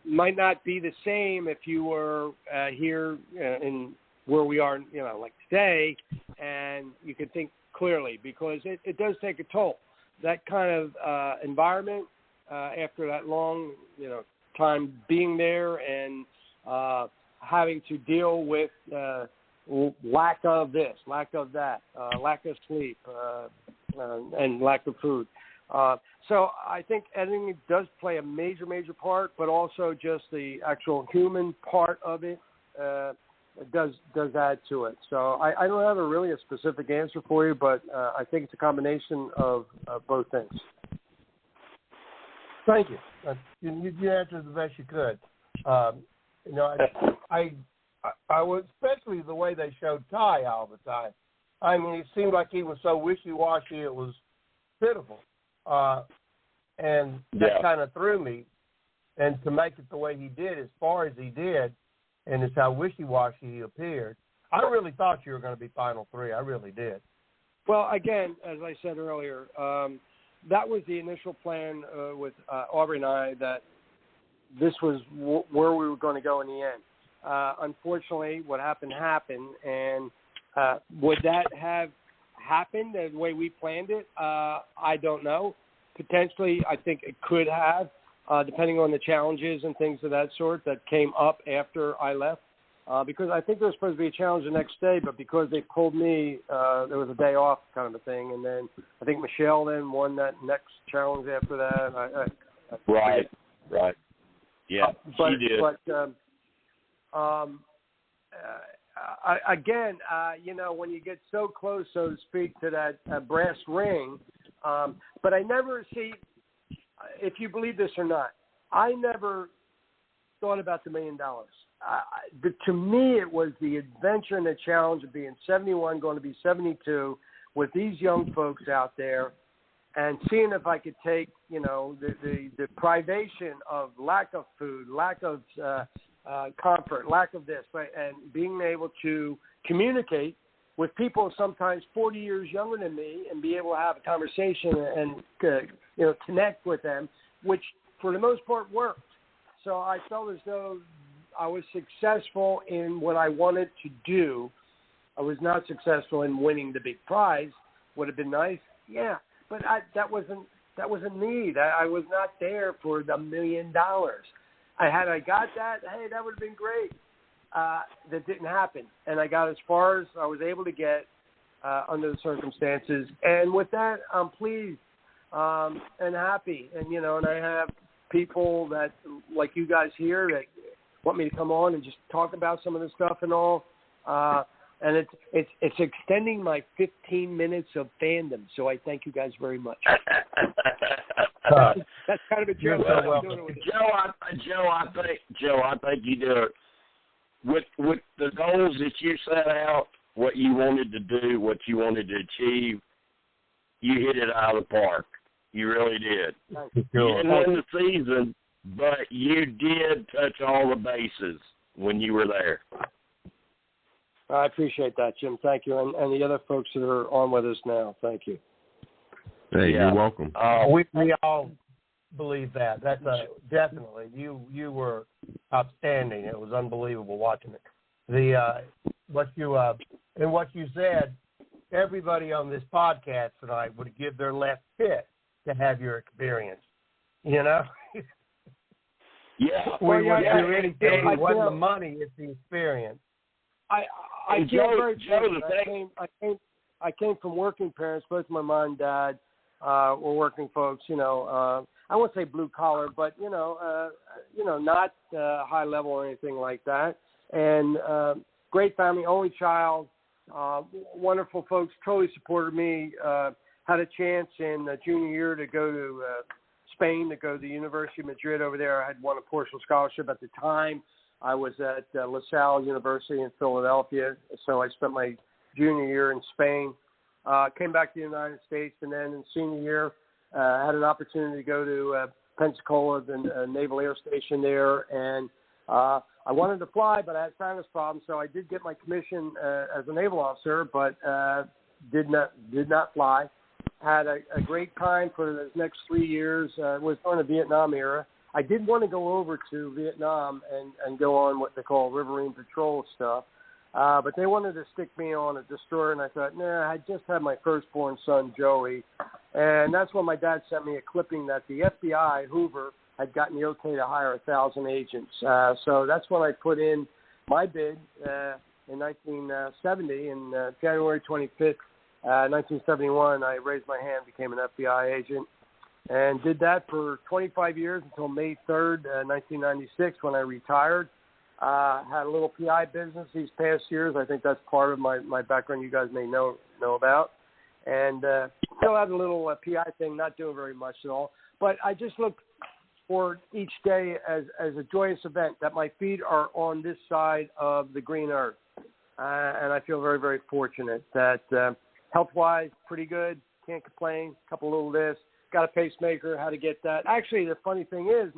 Speaker 4: might not be the same if you were here in where we are, you know, like today, and you can think clearly, because it does take a toll. That kind of environment, after that long, you know, time being there and having to deal with lack of this, lack of that, lack of sleep, and lack of food. So I think editing does play a major, major part, but also just the actual human part of it does add to it. So I don't have a specific answer for you, but I think it's a combination of both things.
Speaker 8: Thank you. You answered the best you could. You know, I was, especially the way they showed Ty all the time. I mean, it seemed like he was so wishy-washy, it was pitiful. And that kind of threw me. And to make it the way he did, as far as he did, and it's how wishy-washy he appeared, I really thought you were going to be Final Three. I really did.
Speaker 4: Well, again, as I said earlier, that was the initial plan with Aubrey and I, that this was where we were going to go in the end. Unfortunately, what happened, and would that have happened the way we planned it? I don't know. Potentially, I think it could have, depending on the challenges and things of that sort that came up after I left. Because I think there was supposed to be a challenge the next day, but because they pulled me, there was a day off kind of a thing. And then I think Michelle then won that next challenge after that.
Speaker 1: Right. Yeah, she did.
Speaker 4: But again, you know, when you get so close, so to speak, to that brass ring, but I never see, if you believe this or not, I never thought about the $1 million. To me, it was the adventure and the challenge of being 71, going to be 72, with these young folks out there, and seeing if I could take, you know, the privation of lack of food, lack of comfort, lack of this, right, and being able to communicate with people sometimes 40 years younger than me and be able to have a conversation and, you know, connect with them, which for the most part worked. So I felt as though I was successful in what I wanted to do. I was not successful in winning the big prize. Would have been nice, yeah, but that wasn't me. I was not there for the $1 million. Had I got that, hey, that would have been great. That didn't happen, and I got as far as I was able to get under the circumstances. And with that, I'm pleased and happy. And you know, and I have people that, like you guys here, that want me to come on and just talk about some of the stuff and all. And it's extending my 15 minutes of fandom. So I thank you guys very much. That's kind of a joke.
Speaker 1: Joe, I think you did it. With the goals that you set out, what you wanted to do, what you wanted to achieve, you hit it out of the park. You really did. You didn't win the season, but you did touch all the bases when you were there.
Speaker 4: I appreciate that, Jim. Thank you. And the other folks that are on with us now, thank you.
Speaker 5: Hey, you're welcome.
Speaker 8: We all believe that. That's definitely. You were outstanding. It was unbelievable watching it. What you said, everybody on this podcast tonight would give their left pit to have your experience. You know?
Speaker 1: Yeah.
Speaker 8: We wouldn't do anything. It wasn't the money, it's the experience.
Speaker 4: I feel very fortunate. I came from working parents. Both my mom and dad were working folks. You know, I won't say blue collar, but you know, not high level or anything like that. And great family, only child. Wonderful folks, totally supported me. Had a chance in junior year to go to Spain, to go to the University of Madrid over there. I had won a partial scholarship at the time. I was at La Salle University in Philadelphia, so I spent my junior year in Spain. Came back to the United States, and then in senior year, had an opportunity to go to Pensacola, the Naval Air Station there, and I wanted to fly, but I had sinus problems, so I did get my commission as a naval officer, but did not fly. Had a great time for the next 3 years. Was during the Vietnam era. I did want to go over to Vietnam and go on what they call riverine patrol stuff, but they wanted to stick me on a destroyer, and I thought, nah, I just had my firstborn son, Joey, and that's when my dad sent me a clipping that the FBI, Hoover, had gotten the okay to hire 1,000 agents. So that's when I put in my bid in 1970, and January 25th, 1971, I raised my hand, became an FBI agent, and did that for 25 years until May 3rd, 1996, when I retired. Had a little PI business these past years. I think that's part of my background you guys may know about. And still have a little PI thing, not doing very much at all. But I just look for each day as a joyous event, that my feet are on this side of the green earth. And I feel very, very fortunate that health-wise, pretty good. Can't complain. Couple little this. Got a pacemaker. How to get that. Actually, the funny thing is,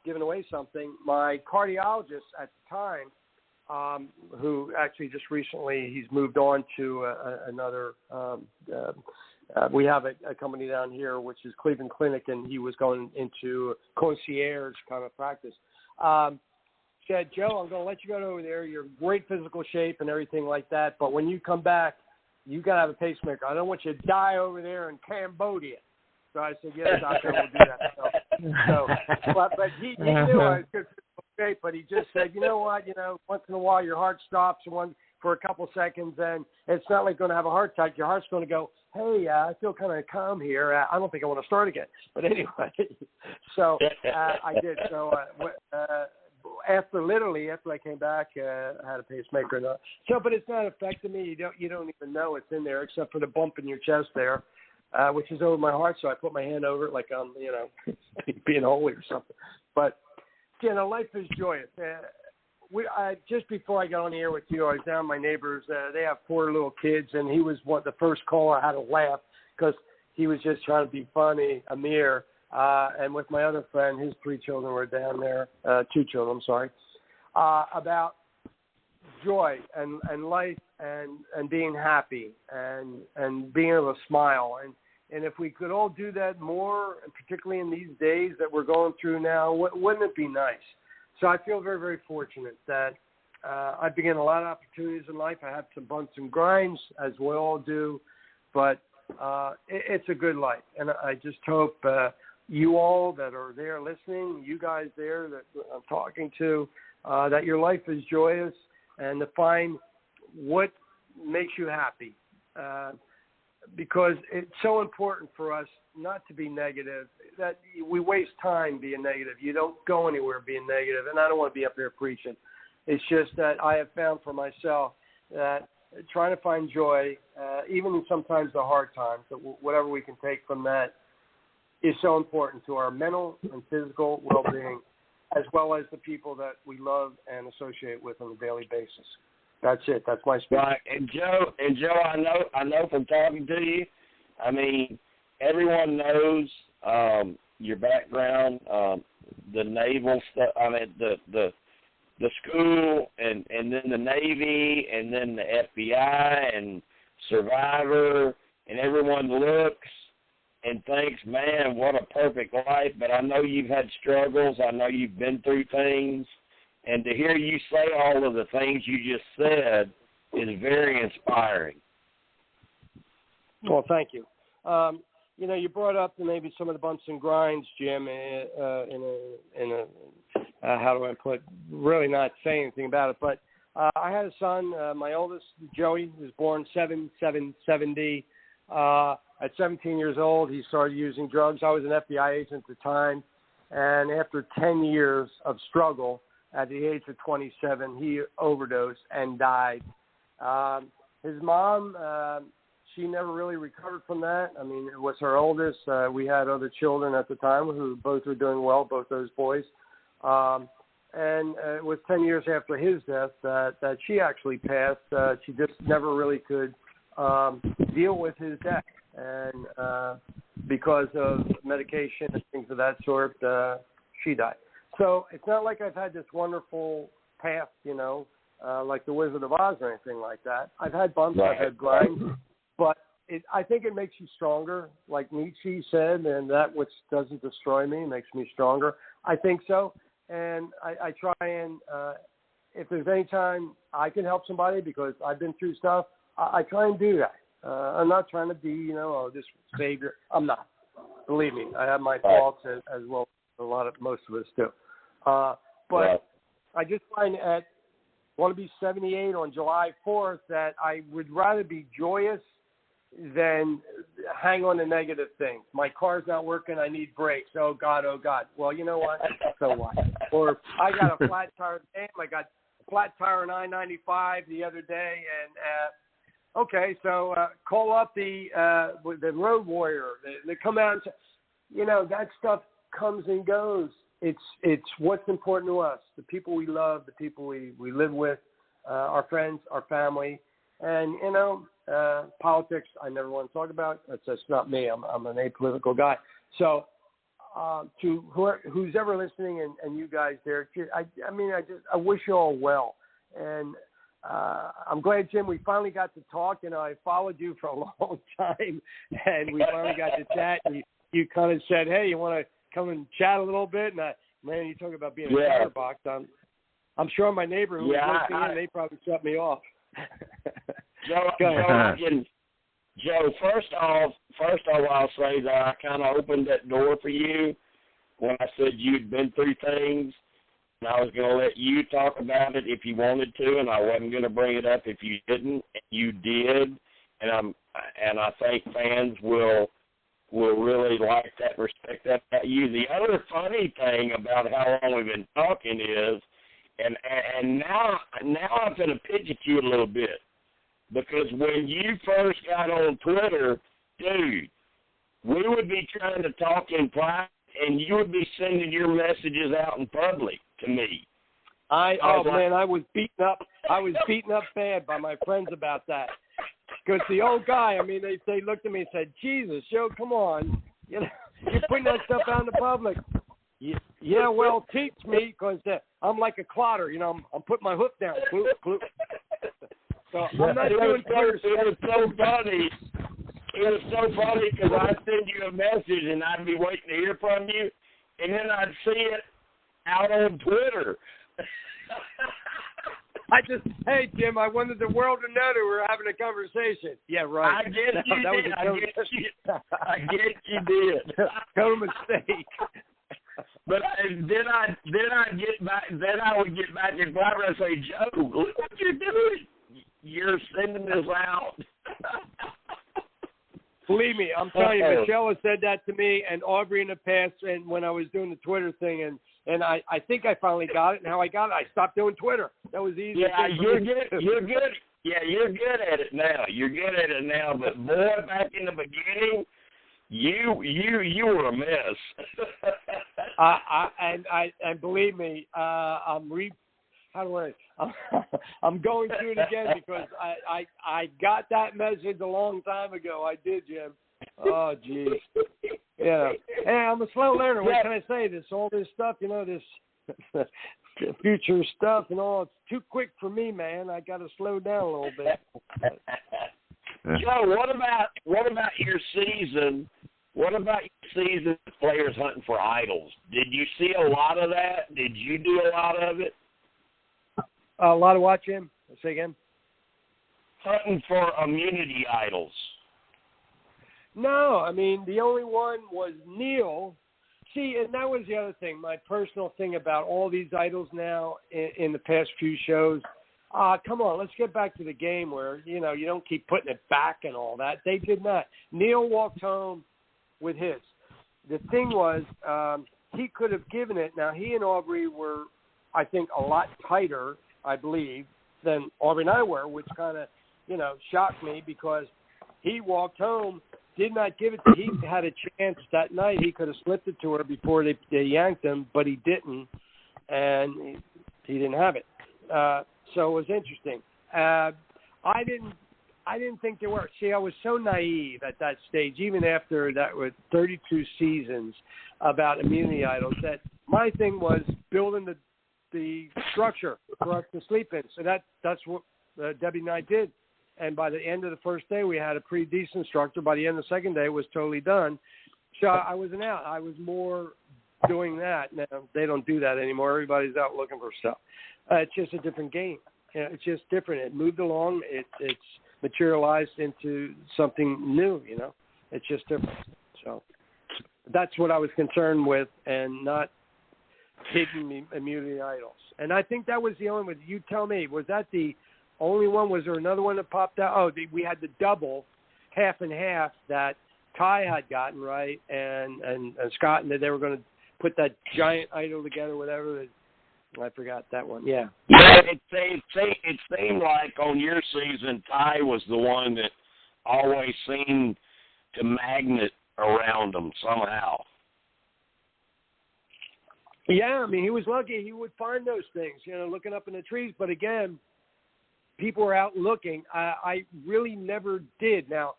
Speaker 4: giving away something, my cardiologist at the time, who actually just recently, he's moved on to another, we have a company down here, which is Cleveland Clinic, and he was going into concierge kind of practice. Said, Joe, I'm going to let you go over there. You're in great physical shape and everything like that, but when you come back, you got to have a pacemaker. I don't want you to die over there in Cambodia. So I said, yes, doctor, we'll do that. But he knew I was good physical shape, but he just said, you know what, once in a while your heart stops for a couple seconds, and it's not like going to have a heart attack. Your heart's going to go, hey, I feel kind of calm here. I don't think I want to start again. But anyway, so I did. So after I came back, I had a pacemaker. So, but it's not affecting me. You don't even know it's in there, except for the bump in your chest there, which is over my heart. So I put my hand over it like I'm, being holy or something. But life is joyous. Just before I got on the air with you, I was down my neighbors. They have 4 little kids, and he was the first caller. I had to laugh because he was just trying to be funny, Amir. And with my other friend, his 3 children were down there, 2 children, I'm sorry, about joy and life and being happy and being able to smile. And if we could all do that more, and particularly in these days that we're going through now, wouldn't it be nice? So I feel very, very fortunate that I begin a lot of opportunities in life. I have some bumps and grinds, as we all do, but it's a good life. And I just hope you all that are there listening, you guys there that I'm talking to, that your life is joyous and to find what makes you happy. Because it's so important for us not to be negative, that we waste time being negative. You don't go anywhere being negative, and I don't want to be up there preaching. It's just that I have found for myself that trying to find joy, even in sometimes the hard times, that whatever we can take from that is so important to our mental and physical well-being, as well as the people that we love and associate with on a daily basis. That's it. That's my speech.
Speaker 1: Right. And Joe, I know from talking to you, I mean, everyone knows your background, the naval stuff. I mean, the school, and then the Navy, and then the FBI, and Survivor, and everyone looks and thinks, man, what a perfect life. But I know you've had struggles. I know you've been through things. And to hear you say all of the things you just said is very inspiring.
Speaker 4: Well, thank you. You brought up maybe some of the bumps and grinds, Jim, in a how do I put, really not saying anything about it. But I had a son, my oldest, Joey, was born 7/7/70. At 17 years old, he started using drugs. I was an FBI agent at the time. And after 10 years of struggle, at the age of 27, he overdosed and died.
Speaker 8: His mom, she never really recovered from that. I mean, it was her oldest. We had other children at the time who both were doing well, both those boys. And it was 10 years after his death that she actually passed. She just never really could deal with his death. And because of medication and things of that sort, she died. So it's not like I've had this wonderful past, like the Wizard of Oz or anything like that. I've had bumps, I've had grinds, but I think it makes you stronger, like Nietzsche said, and that which doesn't destroy me makes me stronger. I think so. And I try and, if there's any time I can help somebody because I've been through stuff, I try and do that. I'm not trying to be, this savior. I'm not. Believe me, I have my faults as well as most of us do. But I just find want to be 78 on July 4th that I would rather be joyous than hang on to negative things. My car's not working. I need brakes. Oh, God. Well, you know what? So what? Or I got a flat tire. I got a flat tire on I-95 the other day. And, okay, so call up the road warrior. They come out and say, that stuff comes and goes. It's what's important to us, the people we love, the people we live with, our friends, our family. And, politics, I never want to talk about. That's not me. I'm an apolitical guy. So to who's ever listening and you guys there, I wish you all well. And I'm glad, Jim, we finally got to talk. I followed you for a long time, and we finally got to chat. And you kind of said, hey, you want to come and chat a little bit? And you talk about being a chatterbox. I'm sure my neighbor who was listening in, they probably shut me off.
Speaker 1: Joe, first off, I'll say that I kind of opened that door for you when I said you'd been through things, and I was going to let you talk about it if you wanted to, and I wasn't going to bring it up if you didn't. You did, and I think fans will really like that, respect that about you. The other funny thing about how long we've been talking is, and now I'm going to pitch at you a little bit. Because when you first got on Twitter, dude, we would be trying to talk in private, and you would be sending your messages out in public to me.
Speaker 8: I was beaten up. I was beaten up bad by my friends about that. Because the old guy, they looked at me and said, Jesus, Joe, come on. You're putting that stuff out in the public. Yeah, well, teach me, because I'm like a clotter. I'm putting my hook down. Bloop, bloop. So I'm not doing Twitter.
Speaker 1: It was so funny. It was so funny because I'd send you a message and I'd be waiting to hear from you, and then I'd see it out on Twitter.
Speaker 8: Hey, Jim, I wanted the world to know that we're having a conversation. Yeah, right.
Speaker 1: I guess you did. I guess you did.
Speaker 8: Total mistake.
Speaker 1: But then I get back. Then I would get back in private and say, Joe, look what you're doing. You're sending this out.
Speaker 8: Believe me, I'm telling you, Michelle has said that to me, and Aubrey in the past, and when I was doing the Twitter thing, and I think I finally got it. And how I got it, I stopped doing Twitter. That was easy.
Speaker 1: Yeah, you're good. You're good. Yeah, you're good at it now. You're good at it now. But boy, back in the beginning, you were a mess.
Speaker 8: And believe me, I'm going through it again because I got that message a long time ago. I did, Jim. Oh, geez. Yeah. Hey, I'm a slow learner. What can I say? All this stuff, this future stuff and all, it's too quick for me, man. I got to slow down a little bit.
Speaker 1: Joe, what about your season? What about your season of players hunting for idols? Did you see a lot of that? Did you do a lot of it?
Speaker 8: A lot of what, Jim? Say again?
Speaker 1: Hunting for immunity idols.
Speaker 8: No, the only one was Neil. See, and that was the other thing, my personal thing about all these idols now in the past few shows. Come on, let's get back to the game where, you don't keep putting it back and all that. They did not. Neil walked home with his. The thing was, he could have given it. Now, he and Aubrey were, I think, a lot tighter, I believe,
Speaker 4: than Aubrey and I were, which kind of, shocked me because he walked home, did not give it to. He had a chance that night. He could have slipped it to her before they yanked him, but he didn't, and he didn't have it. So it was interesting. I didn't think there were. See, I was so naive at that stage, even after that with 32 seasons about immunity idols, that my thing was building the structure for us to sleep in. So that's what Debbie and I did. And by the end of the first day, we had a pretty decent structure. By the end of the second day, it was totally done. So I wasn't out. I was more doing that. Now, they don't do that anymore. Everybody's out looking for stuff. It's just a different game. It's just different. It moved along. It's materialized into something new, It's just different. So that's what I was concerned with, and not hidden immunity idols. And I think that was the only one. You tell me, was that the only one? Was there another one that popped out? Oh, we had the double, half and half that Kai had gotten, right? And Scott, and they were going to put that giant idol together, whatever. I forgot that one. Yeah.
Speaker 1: Yeah, it seemed like on your season, Ty was the one that always seemed to magnet around them somehow.
Speaker 4: Yeah, I mean, he was lucky. He would find those things, looking up in the trees. But again, people were out looking. I really never did. Now,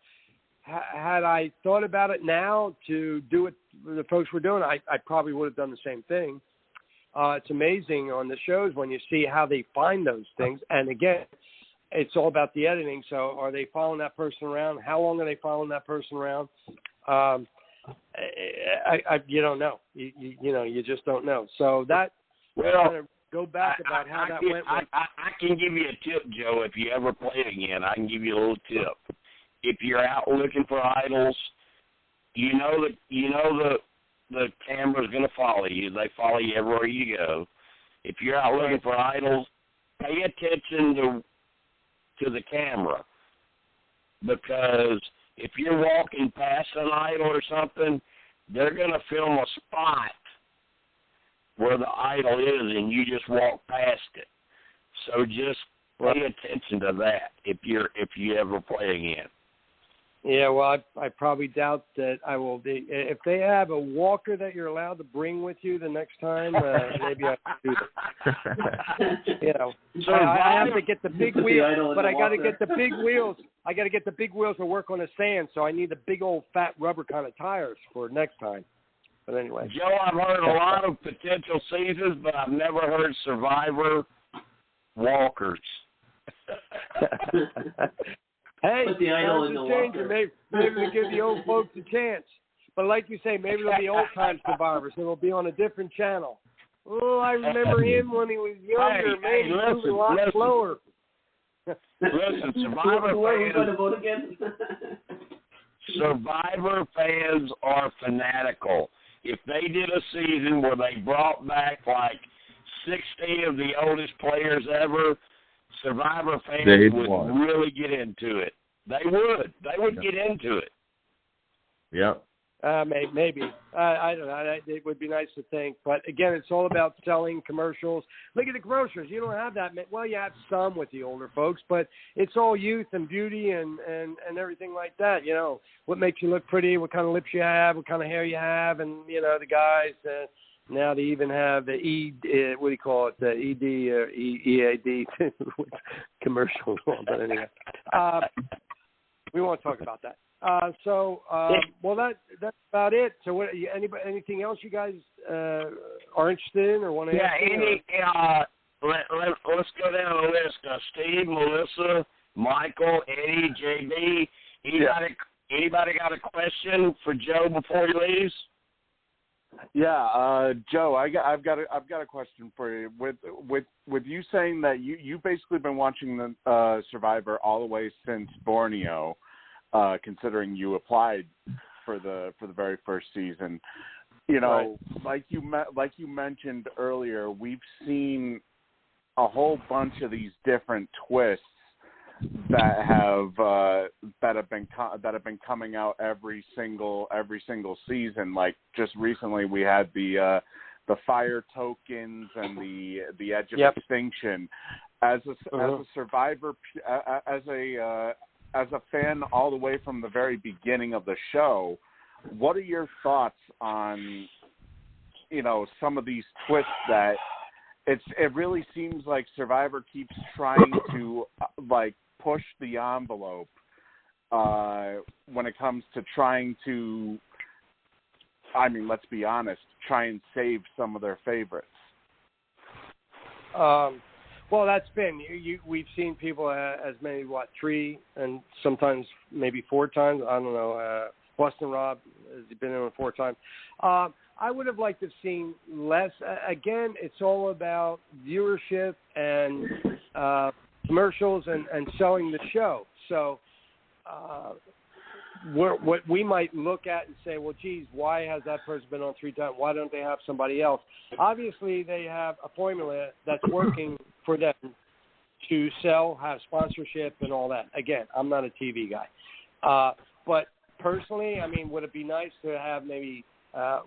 Speaker 4: had I thought about it now to do what the folks were doing, I probably would have done the same thing. It's amazing on the shows when you see how they find those things. And again, it's all about the editing. So are they following that person around? How long are they following that person around? You don't know. You just don't know. So that kind of go back about how that went.
Speaker 1: I can give you a tip, Joe. If you ever play it again, I can give you a little tip. If you're out looking for idols, the camera's going to follow you. They follow you everywhere you go. If you're out looking for idols, pay attention to the camera, because if you're walking past an idol or something, they're going to film a spot where the idol is, and you just walk past it. So just pay attention to that if you ever play again.
Speaker 4: Yeah, well, I probably doubt that I will be. If they have a walker that you're allowed to bring with you the next time, maybe I can do that. I have to get the big wheels, but I got to get the big wheels. I got to get the big wheels to work on the sand, so I need the big old fat rubber kind of tires for next time. But anyway.
Speaker 1: Joe, I've heard a lot of potential seasons, but I've never heard Survivor walkers.
Speaker 4: Hey,
Speaker 7: put the idol in the walker.
Speaker 4: Maybe we give the old folks a chance. But like you say, maybe it'll be old-time Survivors. It'll be on a different channel. Oh, I remember him when he was younger. Maybe moving a lot slower.
Speaker 1: Listen, Survivor fans are fanatical. If they did a season where they brought back like 60 of the oldest players ever, Survivor fans would really get into it. They would get into it.
Speaker 5: Yep.
Speaker 4: Maybe. I don't know. It would be nice to think. But, again, it's all about selling commercials. Look at the commercials. You don't have that. Well, you have some with the older folks, but it's all youth and beauty and everything like that. What makes you look pretty, what kind of lips you have, what kind of hair you have, and, the guys now they even have the what do you call it, the ED or EAD commercials. But anyway, we won't talk about that. Well, that's about it. So, what? Anything else you guys are interested in or want to ask?
Speaker 1: Let's go down the list. Steve, Melissa, Michael, Eddie, JB. Anybody got a question for Joe before he leaves?
Speaker 2: Yeah, Joe, I've got a question for you. With you saying that you've basically been watching the Survivor all the way since Borneo, considering you applied for the very first season. Like you mentioned earlier, we've seen a whole bunch of these different twists that have been coming out every single season. Like just recently, we had the fire tokens and the edge of extinction. as a Survivor, as a fan all the way from the very beginning of the show, what are your thoughts on, some of these twists that it really seems like Survivor keeps trying to push the envelope when it comes to trying to, let's be honest, try and save some of their favorites?
Speaker 4: Well, that's been we've seen people as many 3 and sometimes maybe 4 times. I don't know. Boston Rob has been in 4 times. I would have liked to have seen less. Again, it's all about viewership and commercials and selling the show. So what we might look at and say, well, geez, why has that person been on 3 times? Why don't they have somebody else? Obviously, they have a formula that's working for them to sell, have sponsorship, and all that. Again, I'm not a TV guy. But personally, would it be nice to have maybe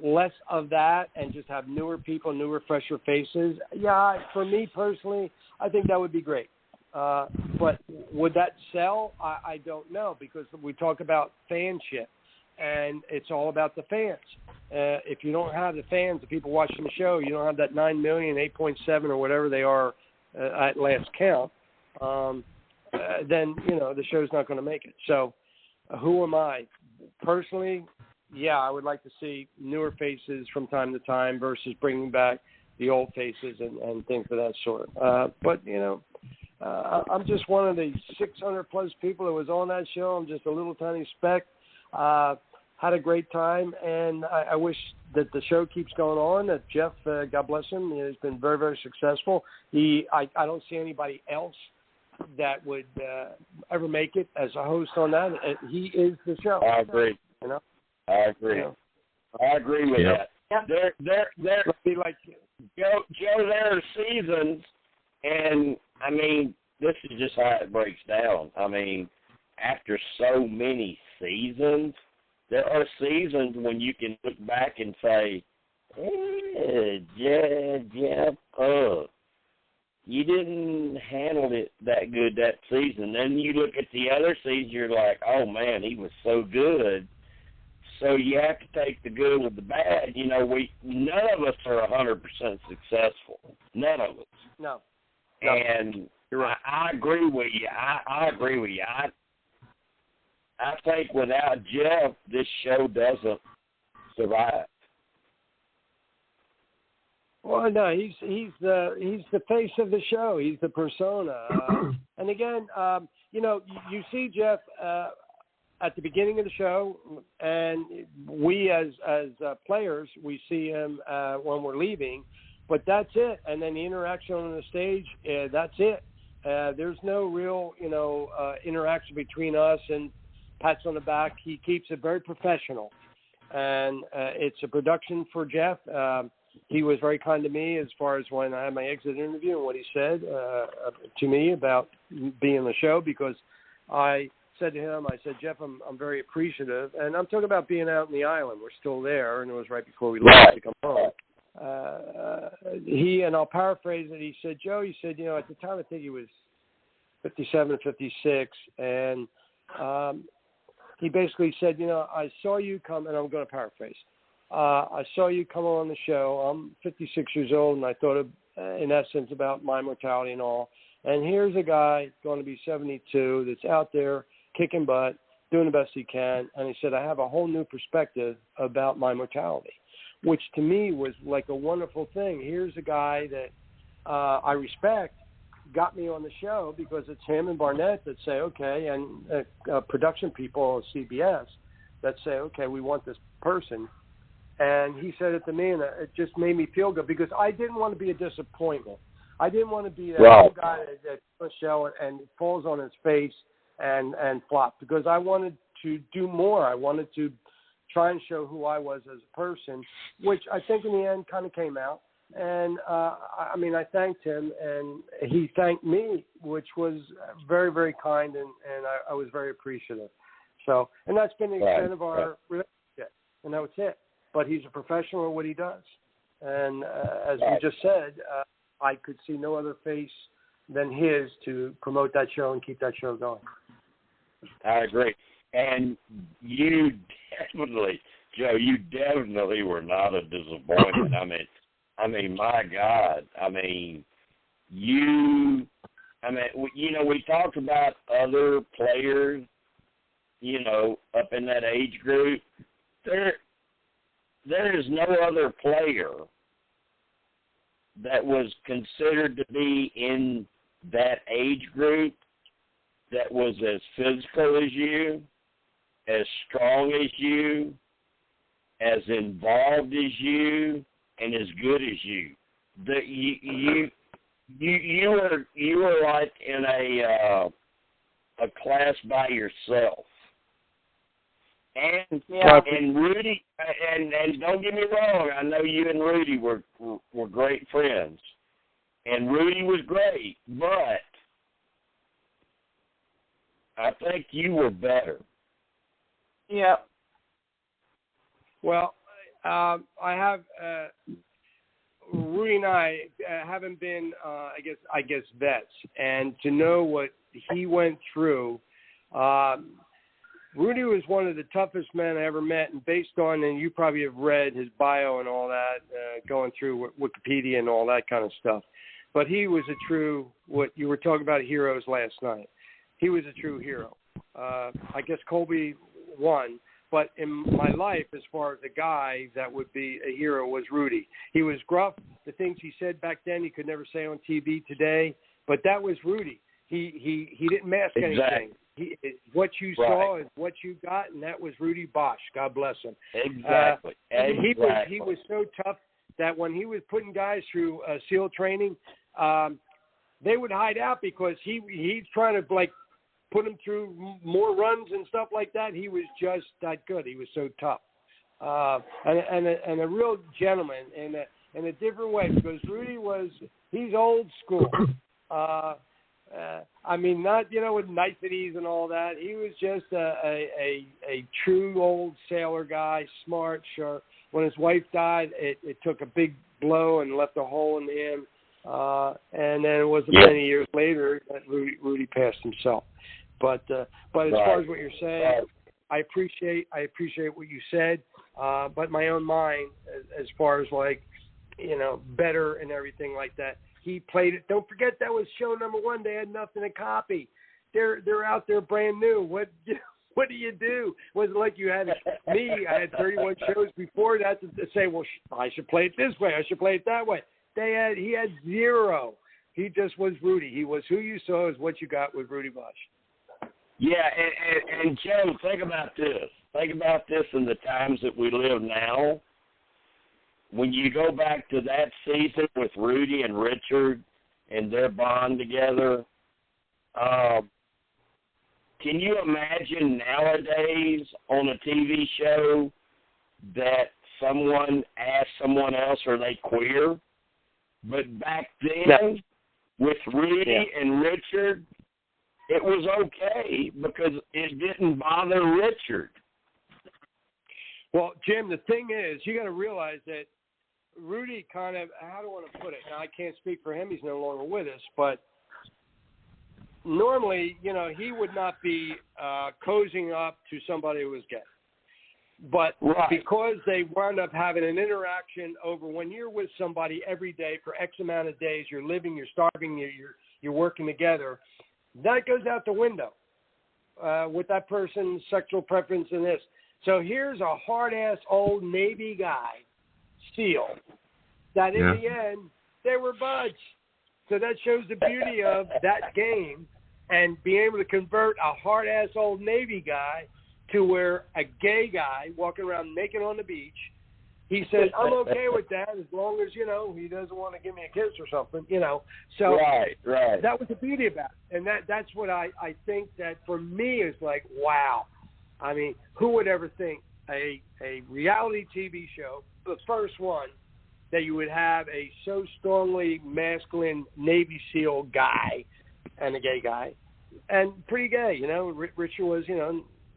Speaker 4: less of that and just have newer people, newer, fresher faces? Yeah, for me personally, I think that would be great. But would that sell? I don't know, because we talk about fanship, and it's all about the fans. If you don't have the fans, the people watching the show, you don't have that 9 million, 8.7 or whatever they are at last count, then, the show's not going to make it. So who am I? Personally, yeah, I would like to see newer faces from time to time versus bringing back the old faces and things of that sort. But, I'm just one of the 600-plus people that was on that show. I'm just a little tiny speck. Had a great time, and I wish that the show keeps going on, that Jeff, God bless him, has been very, very successful. I don't see anybody else that would ever make it as a host on that. He is the show.
Speaker 1: I agree. I agree. I agree with that. Yep. There
Speaker 4: be like
Speaker 1: Joe, there are seasons, and this is just how it breaks down. After so many seasons, there are seasons when you can look back and say, Jeff, you didn't handle it that good that season. Then you look at the other season, you're like, oh, man, he was so good. So you have to take the good with the bad. None of us are 100% successful. None of us.
Speaker 4: No.
Speaker 1: And right. I agree with you. I agree with you. I think without Jeff, this show doesn't survive.
Speaker 4: Well, no, he's the face of the show. He's the persona. And again, you see Jeff at the beginning of the show, and we as players, we see him when we're leaving, but that's it. And then the interaction on the stage, that's it. There's no real, interaction between us and pats on the back. He keeps it very professional, and it's a production for Jeff. He was very kind to me as far as when I had my exit interview and what he said to me about being on the show, because I said to him, I said, Jeff, I'm very appreciative. And I'm talking about being out in the island. We're still there, and it was right before we left to come home. And I'll paraphrase it, he said, Joe, he said, at the time I think he was 57 or 56, and he basically said, I saw you come, and I'm going to paraphrase, I saw you come on the show. I'm 56 years old, and I thought, in essence, about my mortality and all. And here's a guy going to be 72 that's out there kicking butt, doing the best he can. And he said, I have a whole new perspective about my mortality, which to me was like a wonderful thing. Here's a guy that I respect, got me on the show because it's him and Barnett that say, okay, and production people at CBS that say, okay, we want this person. And he said it to me, and it just made me feel good because I didn't want to be a disappointment. I didn't want to be that old guy that does a show and falls on his face and flop, because I wanted to do more. I wanted to try and show who I was as a person, which I think in the end kind of came out. And, I thanked him, and he thanked me, which was very, very kind, and I was very appreciative. So, and that's been the extent of our relationship, and that was it. But he's a professional at what he does. And as you just said, I could see no other face than his to promote that show and keep that show going.
Speaker 1: I agree. And you definitely, Joe, you definitely were not a disappointment. I mean, my God. We talked about other players, up in that age group. There is no other player that was considered to be in that age group that was as physical as you, as strong as you, as involved as you, and as good as you. You were like in a class by yourself. And Rudy, and don't get me wrong, I know you and Rudy were great friends, and Rudy was great, but I think you were better.
Speaker 3: Yeah.
Speaker 4: Well, I have Rudy and I haven't been, I guess vets, and to know what he went through. Rudy was one of the toughest men I ever met, and based on, and you probably have read his bio and all that, going through Wikipedia and all that kind of stuff. But he was a true, what you were talking about, heroes last night. He was a true hero. I guess Colby won, but in my life, as far as a guy that would be a hero, was Rudy. He was gruff. The things he said back then, he could never say on TV today, but that was Rudy. He didn't mask anything. What you saw is what you got, and that was Rudy Bosch. God bless him.
Speaker 1: Exactly.
Speaker 4: He was so tough that when he was putting guys through SEAL training, they would hide out because he's trying to put them through more runs and stuff like that. He was just that good. He was so tough, and a real gentleman in a different way, because Rudy he's old school. Not with niceties and all that. He was just a true old sailor guy, smart, sharp. When his wife died, it took a big blow and left a hole in him. And then it wasn't many years later that Rudy passed himself. But as far as what you're saying, I appreciate what you said. But my own mind, as far as better and everything like that. He played it. Don't forget that was show number 1. They had nothing to copy. They're out there brand new. What do you do? It wasn't like you had me. I had 31 shows before that to say, well, I should play it this way. I should play it that way. He had zero. He just was Rudy. He was who you saw is what you got with Rudy Bosch.
Speaker 1: Yeah, and Joe, think about this. Think about this in the times that we live now. When you go back to that season with Rudy and Richard and their bond together, can you imagine nowadays on a TV show that someone asks someone else, are they queer? But back then, with Rudy and Richard, it was okay because it didn't bother Richard.
Speaker 4: Well, Jim, the thing is, you got to realize that Rudy kind of, how do I want to put it? Now, I can't speak for him. He's no longer with us. But normally, he would not be cozying up to somebody who was gay. But because they wound up having an interaction over when you're with somebody every day for X amount of days, you're living, you're starving, you're working together, that goes out the window with that person's sexual preference and this. So here's a hard-ass old Navy guy, SEAL, that in the end, they were buds. So that shows the beauty of that game and being able to convert a hard-ass old Navy guy to where a gay guy walking around naked on the beach, he said, I'm okay with that as long as, he doesn't want to give me a kiss or something, So that was the beauty about it. And that's what I think that for me is like, wow. I mean, who would ever think a reality TV show, the first one, that you would have a so strongly masculine Navy SEAL guy and a gay guy, and pretty gay, Richard was,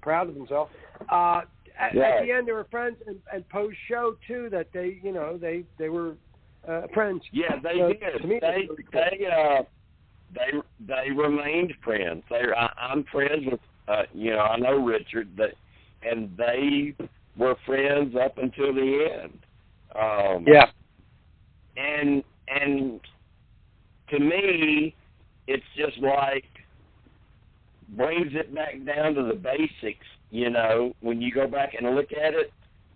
Speaker 4: proud of himself. At the end, they were friends, and post show too that they were friends.
Speaker 1: Yeah, they
Speaker 4: so,
Speaker 1: did.
Speaker 4: To me,
Speaker 1: they remained friends. I'm friends with I know Richard, and they were friends up until the end.
Speaker 4: Yeah.
Speaker 1: And to me, it's just like brings it back down to the basics, when you go back and look at it,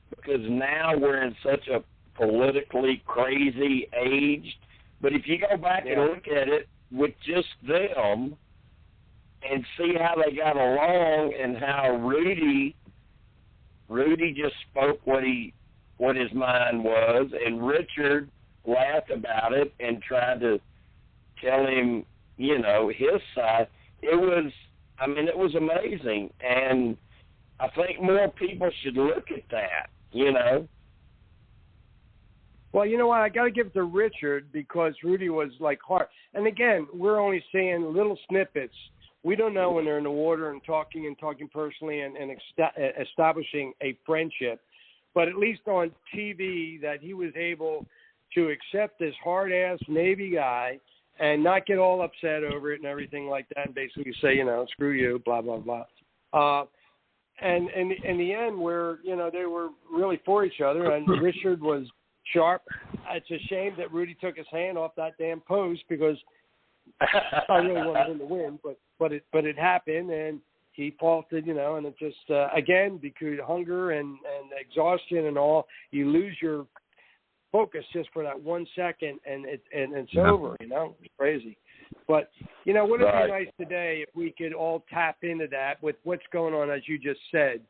Speaker 1: because now we're in such a politically crazy age. But if you go back and look at it with just them and see how they got along and how Rudy just spoke what his mind was, and Richard laughed about it and tried to tell him, his side. It was amazing, and I think more people should look at that,
Speaker 4: Well, you know what? I got to give it to Richard because Rudy was like hard. And again, we're only seeing little snippets. We don't know when they're in the water and talking personally and establishing a friendship. But at least on TV, that he was able to accept this hard-ass Navy guy and not get all upset over it and everything like that, and basically say, screw you, blah, blah, blah. And in the end, where, they were really for each other, and Richard was sharp. It's a shame that Rudy took his hand off that damn post because I really wanted him to win, but it happened, and he faulted, and it just, again, because hunger and exhaustion and all, you lose your focus just for that 1 second, and it's over, It's crazy. But, wouldn't it be nice today if we could all tap into that with what's going on, as you just said,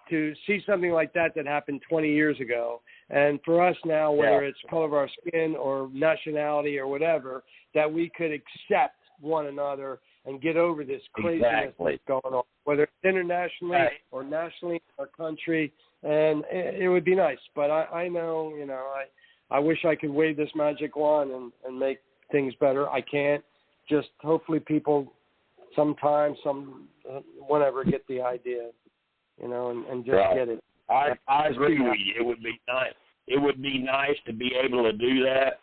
Speaker 4: to see something like that happened 20 years ago. And for us now, whether it's color of our skin or nationality or whatever, that we could accept one another and get over this craziness that's going on, whether it's internationally or nationally in our country. And it would be nice. But I know, I wish I could wave this magic wand and make things better. I can't. Just hopefully people sometimes, whenever, get the idea, and just get it.
Speaker 1: I agree with you. It would be nice. It would be nice to be able to do that,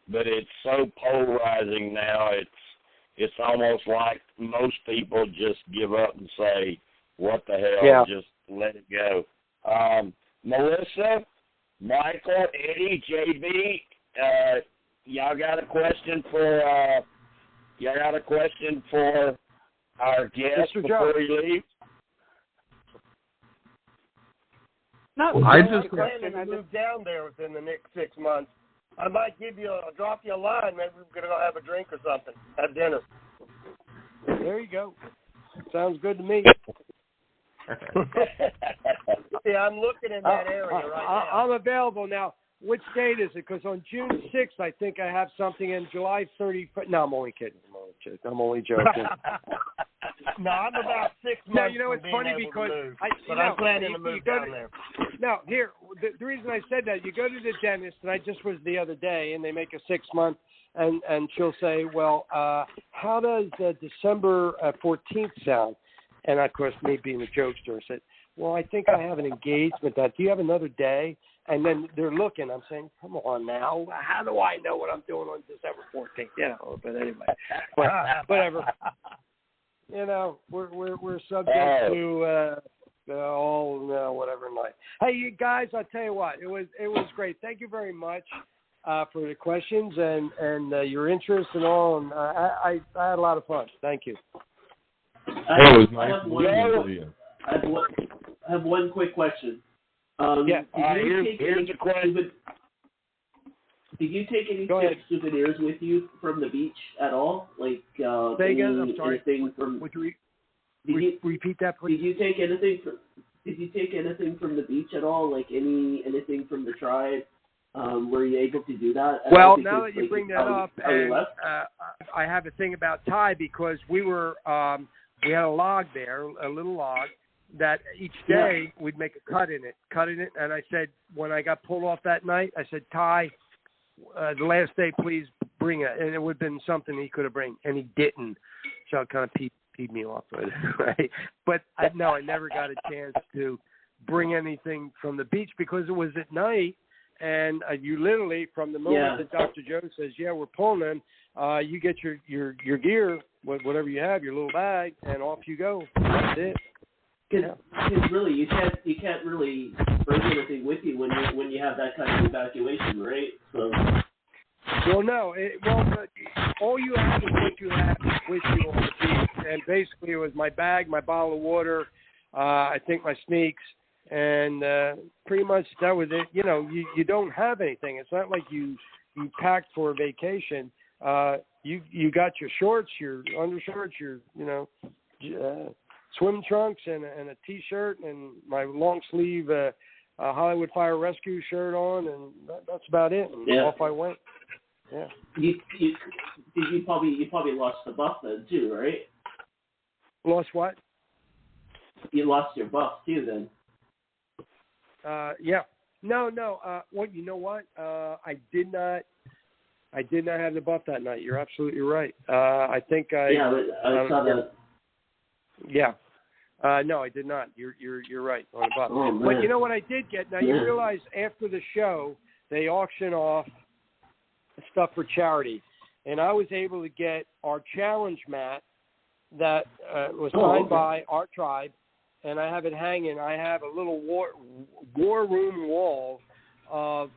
Speaker 1: but it's so polarizing now. It's almost like most people just give up and say, "What the hell? Just let it go." Melissa, Michael, Eddie, JB, y'all got a question for our guest before we leave?
Speaker 8: No, I'm planning to move down there within the next 6 months. I might drop you a line. Maybe we're gonna go have a drink or something. Have dinner.
Speaker 4: There you go. Sounds good to me.
Speaker 8: Yeah, I'm looking in that area right now.
Speaker 4: I'm available now. Which date is it? Because on June 6th, I think I have something, in July 31st. No, I'm only kidding. I'm only joking.
Speaker 8: No, I'm about 6 months.
Speaker 4: No, it's funny because
Speaker 8: I'm planning to move down there.
Speaker 4: No, here, the reason I said that, you go to the dentist, and I just was the other day, and they make a 6-month, and she'll say, well, how does December 14th sound? And, of course, me being a jokester, I said, well, I think I have an engagement. Do you have another day? And then they're looking. I'm saying, come on now. How do I know what I'm doing on December 14th? But anyway, whatever. We're subject to whatever in life. Hey, you guys, I'll tell you what. It was great. Thank you very much for the questions and your interest and all. And I had a lot of fun. Thank you.
Speaker 5: It was nice to meet you.
Speaker 7: I have one quick question.
Speaker 1: Here's the question.
Speaker 7: Did you take any souvenirs with you from the beach at all? Like
Speaker 4: say again, I'm sorry.
Speaker 7: Anything from?
Speaker 4: Repeat that, please.
Speaker 7: Did you take anything from the beach at all? Like anything from the tribe? Were you able to do that?
Speaker 4: Well, now that you bring that up, I have a thing about Ty because we had a log there, a little log, that each day we'd make a cut in it. And I said, when I got pulled off that night, I said, Ty, the last day, please bring it. And it would have been something he could have bring, and he didn't. So it kind of peed me off with it, right? But I never got a chance to bring anything from the beach because it was at night, and you literally, from the moment that Dr. Joe says, "Yeah, we're pulling them," you get your gear, whatever you have, your little bag, and off you go. That's it.
Speaker 7: Because really, you can't really bring anything with you when you have that kind of evacuation, right? So.
Speaker 4: Well, no. All you have is what you have with you on the beach, and basically it was my bag, my bottle of water, I think my sneaks, and pretty much that was it. You know, you don't have anything. It's not like you packed for a vacation. You got your shorts, your undershorts, your swim trunks, and a T-shirt, and my long sleeve Hollywood Fire Rescue shirt on, and that's about it. And off I went. Yeah.
Speaker 7: You probably lost the buff then too, right?
Speaker 4: Lost what?
Speaker 7: You lost your buff too then.
Speaker 4: Yeah. No. Well, you know what? I did not have the buff that night. You're absolutely right. I think I.
Speaker 7: Yeah, I saw that.
Speaker 4: Yeah. No, I did not. You're right on the buff.
Speaker 7: Oh, man.
Speaker 4: But you know what I did get? Now you realize after the show they auction off stuff for charity, and I was able to get our challenge mat that was signed by our tribe, and I have it hanging. I have a little war room wall of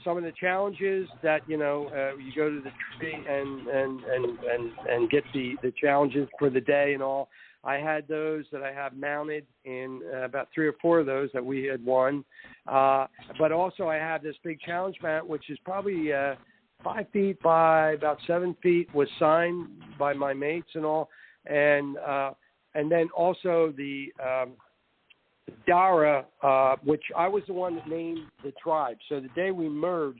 Speaker 4: some of the challenges that you go to the tree and get the challenges for the day and all. I had those that I have mounted in about 3 or 4 of those that we had won, but also I have this big challenge mat, which is probably 5 feet by about 7 feet, was signed by my mates and all, and then also the Dara, which I was the one that named the tribe. So the day we merged,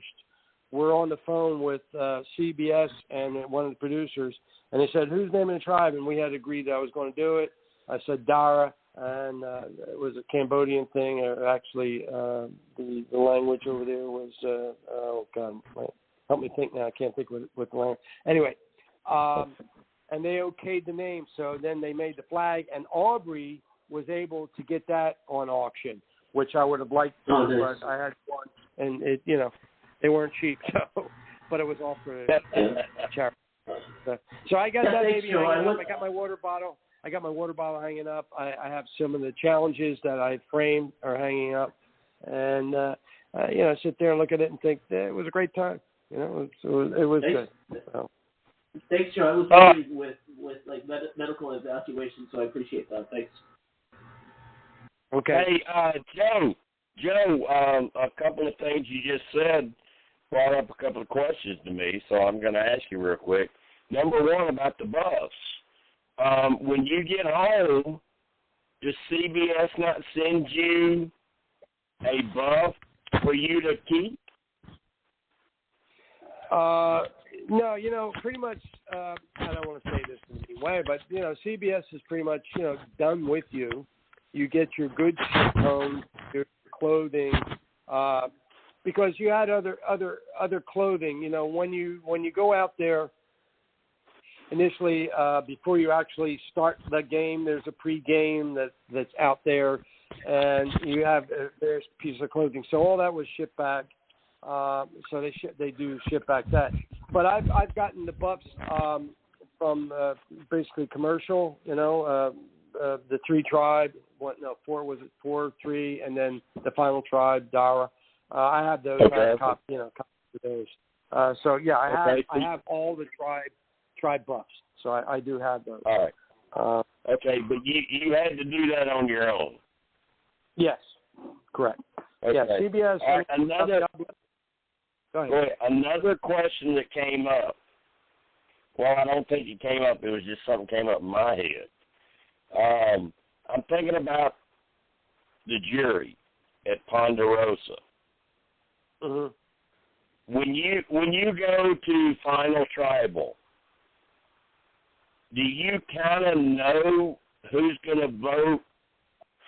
Speaker 4: we're on the phone with CBS and one of the producers, and they said, "Who's naming the tribe?" And we had agreed that I was going to do it. I said Dara, and it was a Cambodian thing. Actually, the language over there was oh God. Help me think now. I can't think what the language. Anyway, and they okayed the name. So then they made the flag, and Aubrey was able to get that on auction, which I would have liked to, but I had one, and they weren't cheap. So, but it was all for charity. So I got that baby hanging up. I got my water bottle. Hanging up. I have some of the challenges that I framed are hanging up, and sit there and look at it and think it was a great time. It was good. So.
Speaker 7: Thanks, Joe. I was worried with like medical evacuation, so I appreciate that. Thanks.
Speaker 4: Okay.
Speaker 1: Hey, Joe, a couple of things you just said brought up a couple of questions to me, so I'm going to ask you real quick. Number one, about the buffs. When you get home, does CBS not send you a buff for you to keep?
Speaker 4: No, pretty much, I don't want to say this in any way, but, CBS is pretty much, done with you. You get your goods shipped home, your clothing, because you had other clothing. When you go out there initially, before you actually start the game, there's a pre-game that's out there, and you have various pieces of clothing. So all that was shipped back. So they do ship back that. But I've gotten the buffs from basically commercial. The 3 tribe. 4 was it 4, 3, and then the final tribe, Dara. I have those.
Speaker 1: Okay.
Speaker 4: I have copies of those. So yeah, I have all the tribe buffs. So I do have those.
Speaker 1: All right. Okay, but you had to do that on your own.
Speaker 4: Yes, correct.
Speaker 1: Okay.
Speaker 4: Yeah, CBS. Go ahead.
Speaker 1: Another question that came up. Well, I don't think it came up. It was just something came up in my head. I'm thinking about the jury at Ponderosa.
Speaker 4: Mm-hmm.
Speaker 1: When you go to Final Tribal, do you kind of know who's going to vote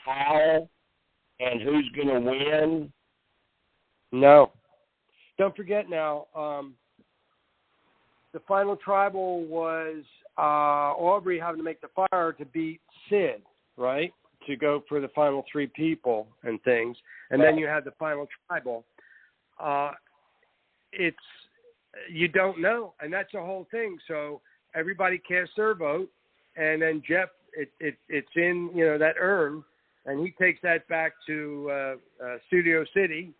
Speaker 1: how and who's going to win?
Speaker 4: No. Don't forget now, the Final Tribal was Aubrey having to make the fire to beat Sid, right? To go for the final 3 people and things. And then you had the Final Tribal. it's you don't know, and that's the whole thing. So everybody casts their vote, and then Jeff, it's in that urn, and he takes that back to Studio City,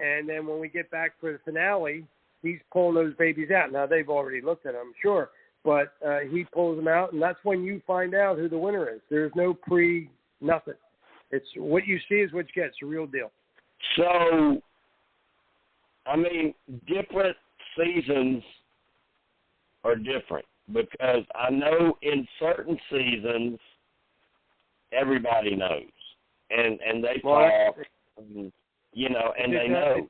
Speaker 4: and then when we get back for the finale, he's pulling those babies out. Now they've already looked at them, I'm sure, but he pulls them out, and that's when you find out who the winner is. There's no nothing. It's what you see is what you get. It's a real deal.
Speaker 1: So, I mean, different seasons are different because I know in certain seasons everybody knows, and they talk, and they know.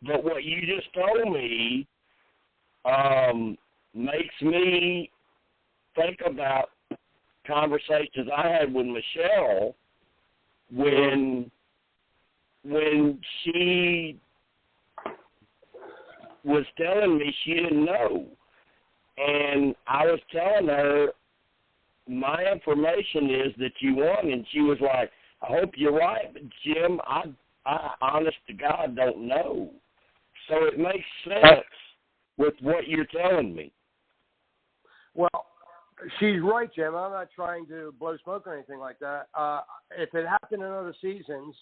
Speaker 1: But what you just told me makes me think about conversations I had with Michelle when she was telling me she didn't know. And I was telling her, my information is that you won. And she was like, I hope you're right, but Jim, I honest to God don't know. So it makes sense with what you're telling me.
Speaker 4: Well, she's right, Jim. I'm not trying to blow smoke or anything like that. If it happened in other seasons,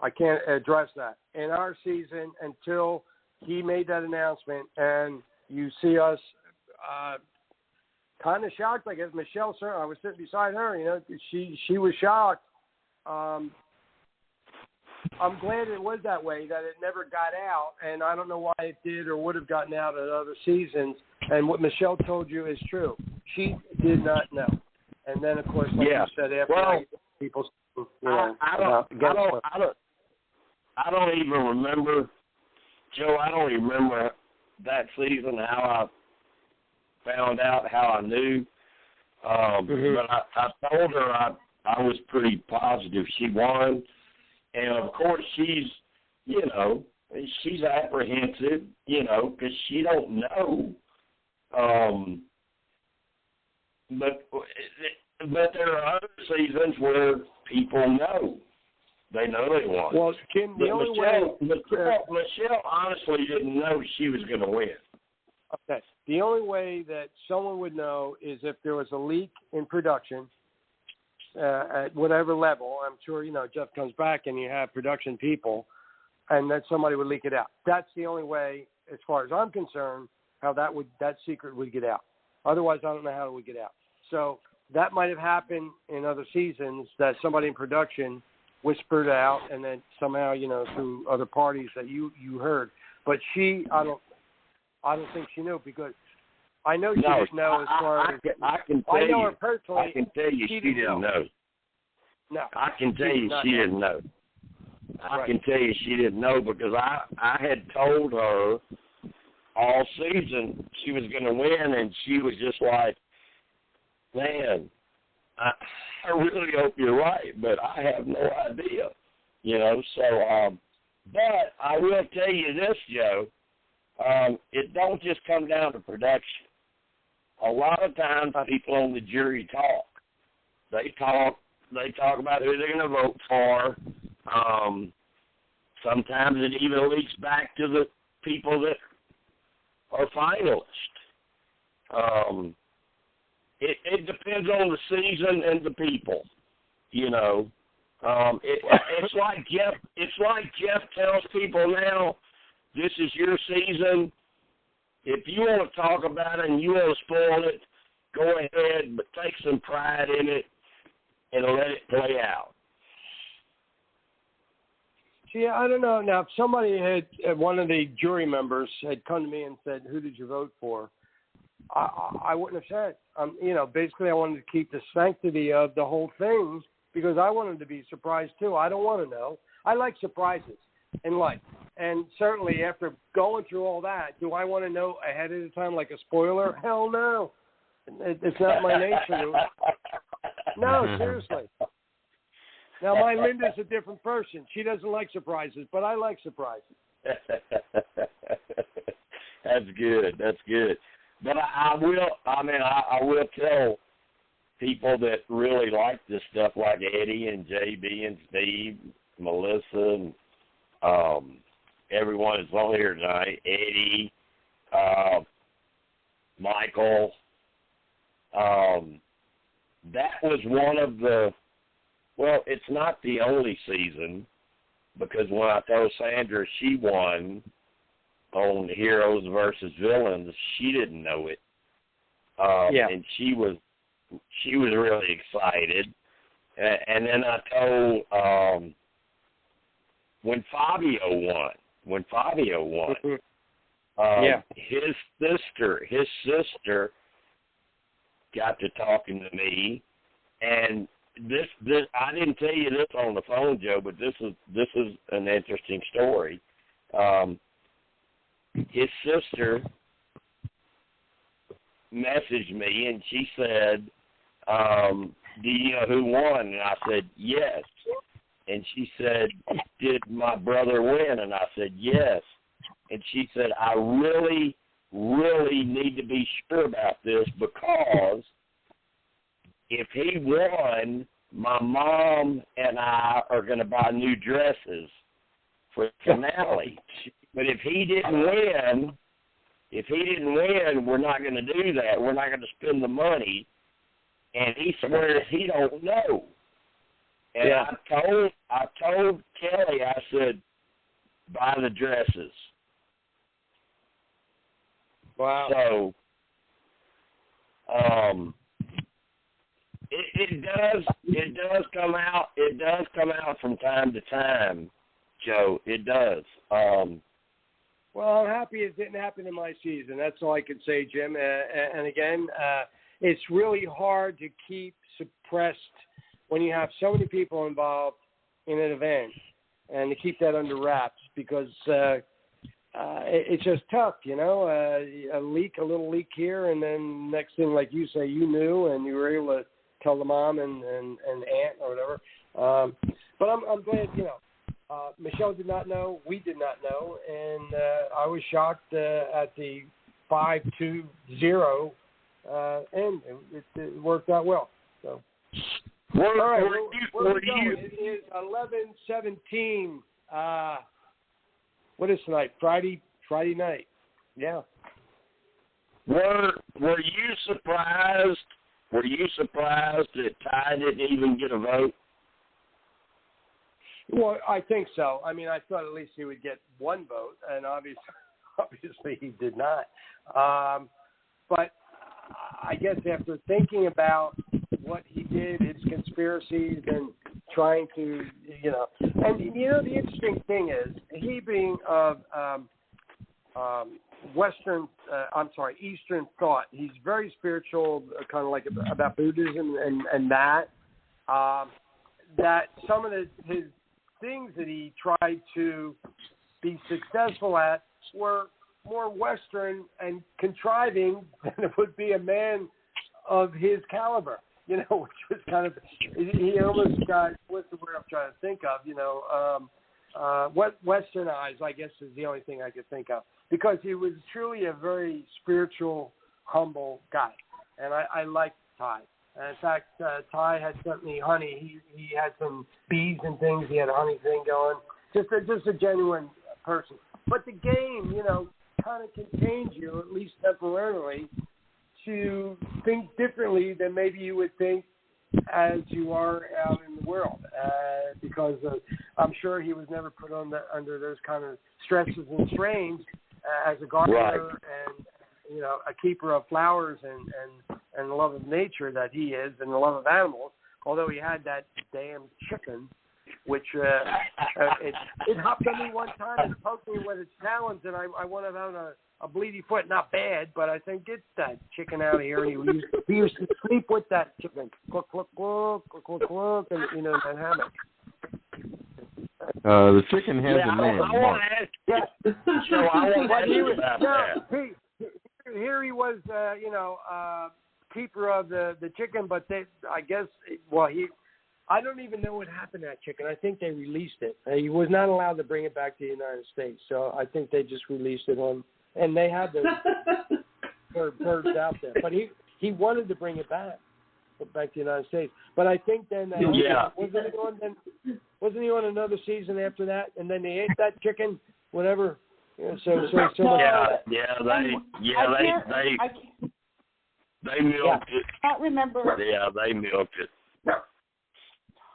Speaker 4: I can't address that. In our season, until he made that announcement, and you see us kind of shocked, I guess. Michelle, sir, I was sitting beside her. She was shocked. I'm glad it was that way, that it never got out, and I don't know why it did or would have gotten out at other seasons. And what Michelle told you is true. She did not know. And then, of course, like you said, after people,
Speaker 1: I don't even remember, Joe. I don't even remember that season how I found out, how I knew. But I told her I was pretty positive she won. And, of course, she's apprehensive, because she don't know. But there are other seasons where people know. They know they won.
Speaker 4: Well, Kim,
Speaker 1: Michelle honestly didn't know she was going to win.
Speaker 4: Okay. The only way that someone would know is if there was a leak in production at whatever level. I'm sure, Jeff comes back and you have production people, and then somebody would leak it out. That's the only way, as far as I'm concerned, how that secret would get out. Otherwise, I don't know how it would get out. So that might have happened in other seasons, that somebody in production whispered out, and then somehow, through other parties that you heard. But I don't think she knew, because I know she didn't know as far as I know her personally.
Speaker 1: I can tell you she didn't know.
Speaker 4: No,
Speaker 1: I can tell you she didn't know. I can tell you she didn't know, because I had told her all season she was going to win, and she was just like, man, I really hope you're right, but I have no idea, So, but I will tell you this, Joe, it don't just come down to production. A lot of times people on the jury talk. They talk about who they're going to vote for. Sometimes it even leaks back to the people that are finalists. It depends on the season and the people, It's like Jeff. It's like Jeff tells people now, this is your season. If you want to talk about it and you want to spoil it, go ahead, but take some pride in it and let it play out.
Speaker 4: See, I don't know. Now, if somebody one of the jury members had come to me and said, who did you vote for? I wouldn't have said. Basically I wanted to keep the sanctity of the whole thing, because I wanted to be surprised too. I don't want to know. I like surprises in life. And certainly after going through all that, do I want to know ahead of the time like a spoiler? Hell no. It's not my nature. No, seriously. Now, my Linda's a different person. She doesn't like surprises, but I like surprises.
Speaker 1: That's good. But I will tell people that really like this stuff, like Eddie and JB and Steve, Melissa, and everyone that's on here tonight, Eddie, Michael. That was one of the, well, it's not the only season, because when I told Sandra she won on Heroes versus Villains, she didn't know it. And she was really excited. And then I told when Fabio won, his sister got to talking to me, and this I didn't tell you this on the phone, Joe, but this is an interesting story. His sister messaged me, and she said, do you know who won? And I said, yes. And she said, did my brother win? And I said, yes. And she said, I really, really need to be sure about this, because if he won, my mom and I are going to buy new dresses for the finale. But if he didn't win, we're not going to do that. We're not going to spend the money. And he swears he don't know. And I told Kelly, I said, buy the dresses.
Speaker 4: Wow.
Speaker 1: So, it does come out. It does come out from time to time, Joe. It does.
Speaker 4: Well, I'm happy it didn't happen in my season. That's all I can say, Jim. And again, it's really hard to keep suppressed when you have so many people involved in an event, and to keep that under wraps, because it's just tough, you know. A little leak here, and then next thing, like you say, you knew, and you were able to tell the mom and aunt or whatever. But I'm glad, you know. Michelle did not know. We did not know, and I was shocked at the 5-2-0 end. It worked out well. So. All right, where we going? It is 11:17. What is tonight? Friday night. Yeah.
Speaker 1: Were you surprised? Were you surprised that Ty didn't even get a vote?
Speaker 4: Well, I think so. I mean, I thought at least he would get one vote, and obviously he did not. But I guess after thinking about what he did, his conspiracies, and trying to, you know, and you know, the interesting thing is, he being of Eastern thought, he's very spiritual, kind of like about Buddhism and that some of his things that he tried to be successful at were more Western and contriving than it would be a man of his caliber, you know, which was kind of, he almost got, what's the word I'm trying to think of, you know, westernized, I guess, is the only thing I could think of, because he was truly a very spiritual, humble guy, and I liked Ty. And in fact, Ty had sent me honey. He had some bees and things. He had a honey thing going. Just a genuine person. But the game, you know, kind of can change you, at least temporarily, to think differently than maybe you would think as you are out in the world. Because I'm sure he was never put under those kind of stresses and strains as a gardener, right, and, you know, a keeper of flowers and the love of nature that he is, and the love of animals. Although he had that damn chicken, which it hopped on me one time and poked me with its talons, and I would have had a bleedy foot. Not bad, but I think, get that chicken out of here. And he used to sleep with that chicken, cluck, cluck, cluck, cluck, cluck, cluck, and, you know, in that hammock.
Speaker 5: The chicken has a name.
Speaker 1: I want to ask. Yeah. So I want to ask you about that.
Speaker 4: Here he was, you know, keeper of the chicken, but I guess, I don't even know what happened to that chicken. I think they released it. He was not allowed to bring it back to the United States, so I think they just released it and they had the birds out there. But he wanted to bring it back. back to the United States. But I think then wasn't he on another season after that? And then they ate that chicken, whatever. Yeah, they
Speaker 1: milked it.
Speaker 3: I can't remember.
Speaker 1: Yeah, they milked it.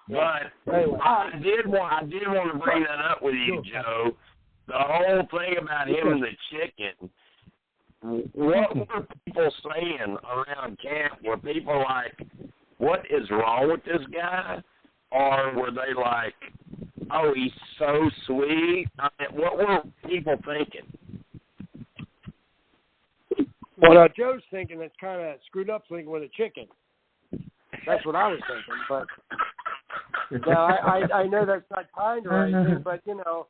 Speaker 1: But
Speaker 3: Anyway.
Speaker 1: I did want to bring that up with you, Joe. The whole thing about him and the chicken. What were people saying around camp? Were people like, "What is wrong with this guy?" Or were they like, "Oh, he's so sweet"? I mean, what were people thinking?
Speaker 4: Well, now Joe's thinking it's kind of screwed up thinking with a chicken. That's what I was thinking. But now I know that's not kind or anything, but you know,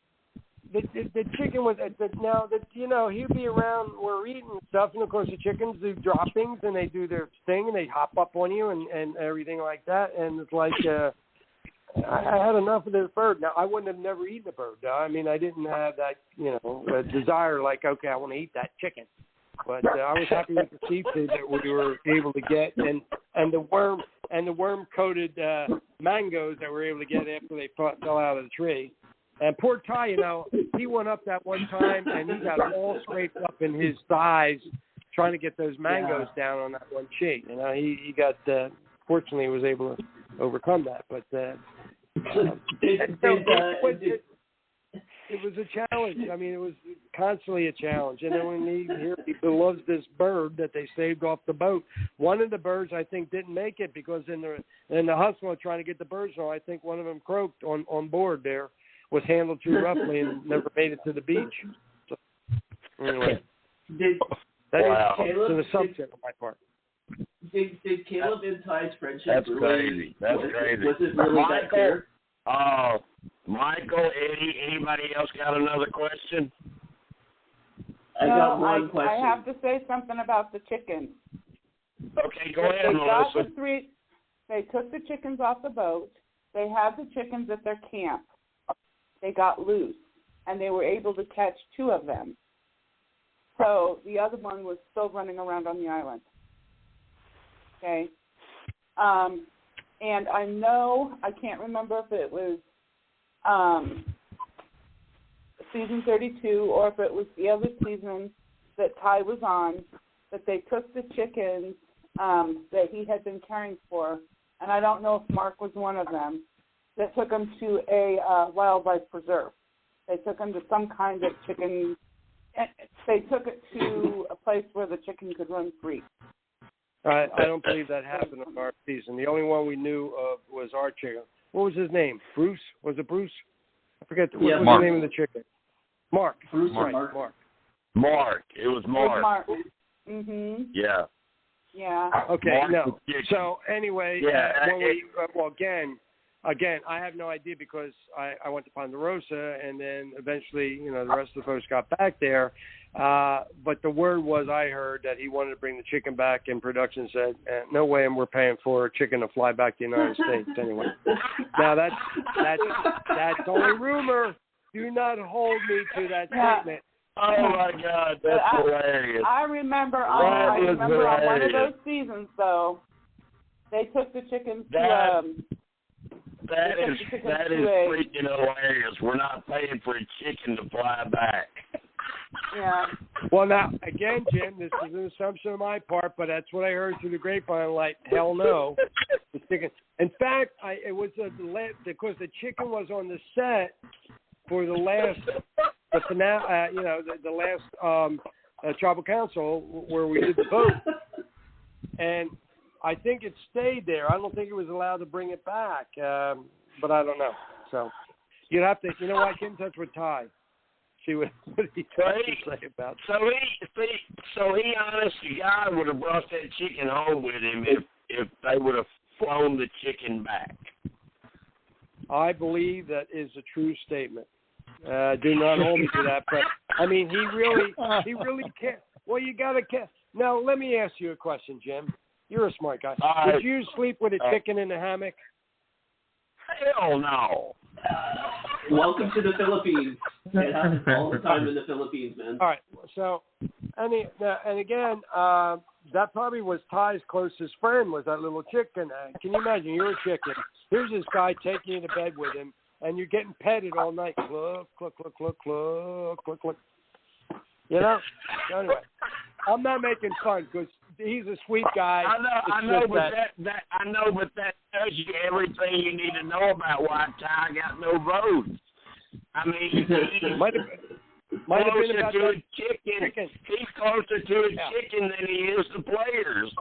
Speaker 4: the chicken was now that you know he'd be around we're eating and stuff, and of course the chickens do droppings and they do their thing and they hop up on you and everything like that, and it's like I had enough of this bird. Now I wouldn't have never eaten a bird. I mean I didn't have that desire like okay I want to eat that chicken. But I was happy with the seafood that we were able to get, and the worm coated mangoes that we were able to get after they fell out of the tree. And poor Ty, you know, he went up that one time and he got all scraped up in his thighs trying to get those mangoes down on that one cheek. You know, he got fortunately was able to overcome that, but it was a challenge. I mean, it was constantly a challenge. And then when he loves this bird that they saved off the boat. One of the birds, I think, didn't make it because in the hustle of trying to get the birds on, I think one of them croaked on board there, was handled too roughly and never made it to the beach. So, anyway, that's an assumption on my part.
Speaker 7: Did Caleb and Ty's friendship
Speaker 1: That's
Speaker 7: really,
Speaker 1: crazy. That's crazy.
Speaker 7: Was it really that fair?
Speaker 1: Michael, Eddie, anybody else got another question?
Speaker 7: I got one question.
Speaker 3: I have to say something about the chickens.
Speaker 1: Okay, go ahead, Melissa.
Speaker 3: They took the chickens off the boat. They had the chickens at their camp. They got loose, and they were able to catch 2 of them. So the other one was still running around on the island. Okay. And I know, I can't remember if it was season 32 or if it was the other season that Ty was on, that they took the chickens that he had been caring for, and I don't know if Mark was one of them, that took him to a wildlife preserve. They took him to some kind of chicken, they took it to a place where the chicken could run free.
Speaker 4: I don't believe that happened on our season. The only one we knew of was our chicken. What was his name? Bruce? Was it Bruce? I forget. What was the name of the chicken? Mark.
Speaker 7: Bruce
Speaker 4: right,
Speaker 7: Mark.
Speaker 1: Mark. It was Mark.
Speaker 3: Mm-hmm.
Speaker 1: Yeah.
Speaker 3: Yeah.
Speaker 4: Okay.
Speaker 1: Mark.
Speaker 4: No. So anyway, again, I have no idea because I went to Ponderosa and then eventually, the rest of the folks got back there. But the word was I heard that he wanted to bring the chicken back, and production said, no way we're paying for a chicken to fly back to the United States anyway. Now, that's only rumor. Do not hold me to that statement.
Speaker 1: Oh, my God. That's hilarious.
Speaker 3: I remember on one of those seasons, though, they took the chickens to...
Speaker 1: That is freaking hilarious. We're not paying for a chicken to fly back.
Speaker 3: Yeah.
Speaker 4: Well, now, again, Jim, this is an assumption on my part, but that's what I heard through the grapevine. Like, hell no. The chicken. In fact, it was because the chicken was on the set for the finale, the last tribal council where we did the vote, and I think it stayed there. I don't think it was allowed to bring it back, but I don't know. So you'd have to, get in touch with Ty. See what he has to say about it.
Speaker 1: So he honest to God would have brought that chicken home with him if they would have flown the chicken back.
Speaker 4: I believe that is a true statement. Do not hold me to that, but I mean, he really can't. Well, you got to. Now, let me ask you a question, Jim. You're a smart guy. Would you sleep with a chicken in the hammock?
Speaker 1: Hell no.
Speaker 7: Welcome to the Philippines. It happens all the time in the Philippines, man.
Speaker 4: All right. So, and again, that probably was Ty's closest friend, was that little chicken. Can you imagine? You're a chicken. Here's this guy taking you to bed with him, and you're getting petted all night. Cluck, cluck, cluck, cluck, cluck, cluck, cluck. You know? Anyway, I'm not making fun because he's a sweet guy.
Speaker 1: I know, but that tells you everything you need to know about why Ty got no votes. I mean,
Speaker 4: might have been about
Speaker 1: to
Speaker 4: that
Speaker 1: a chicken.
Speaker 4: chicken.
Speaker 1: He's closer to a chicken than he is to players.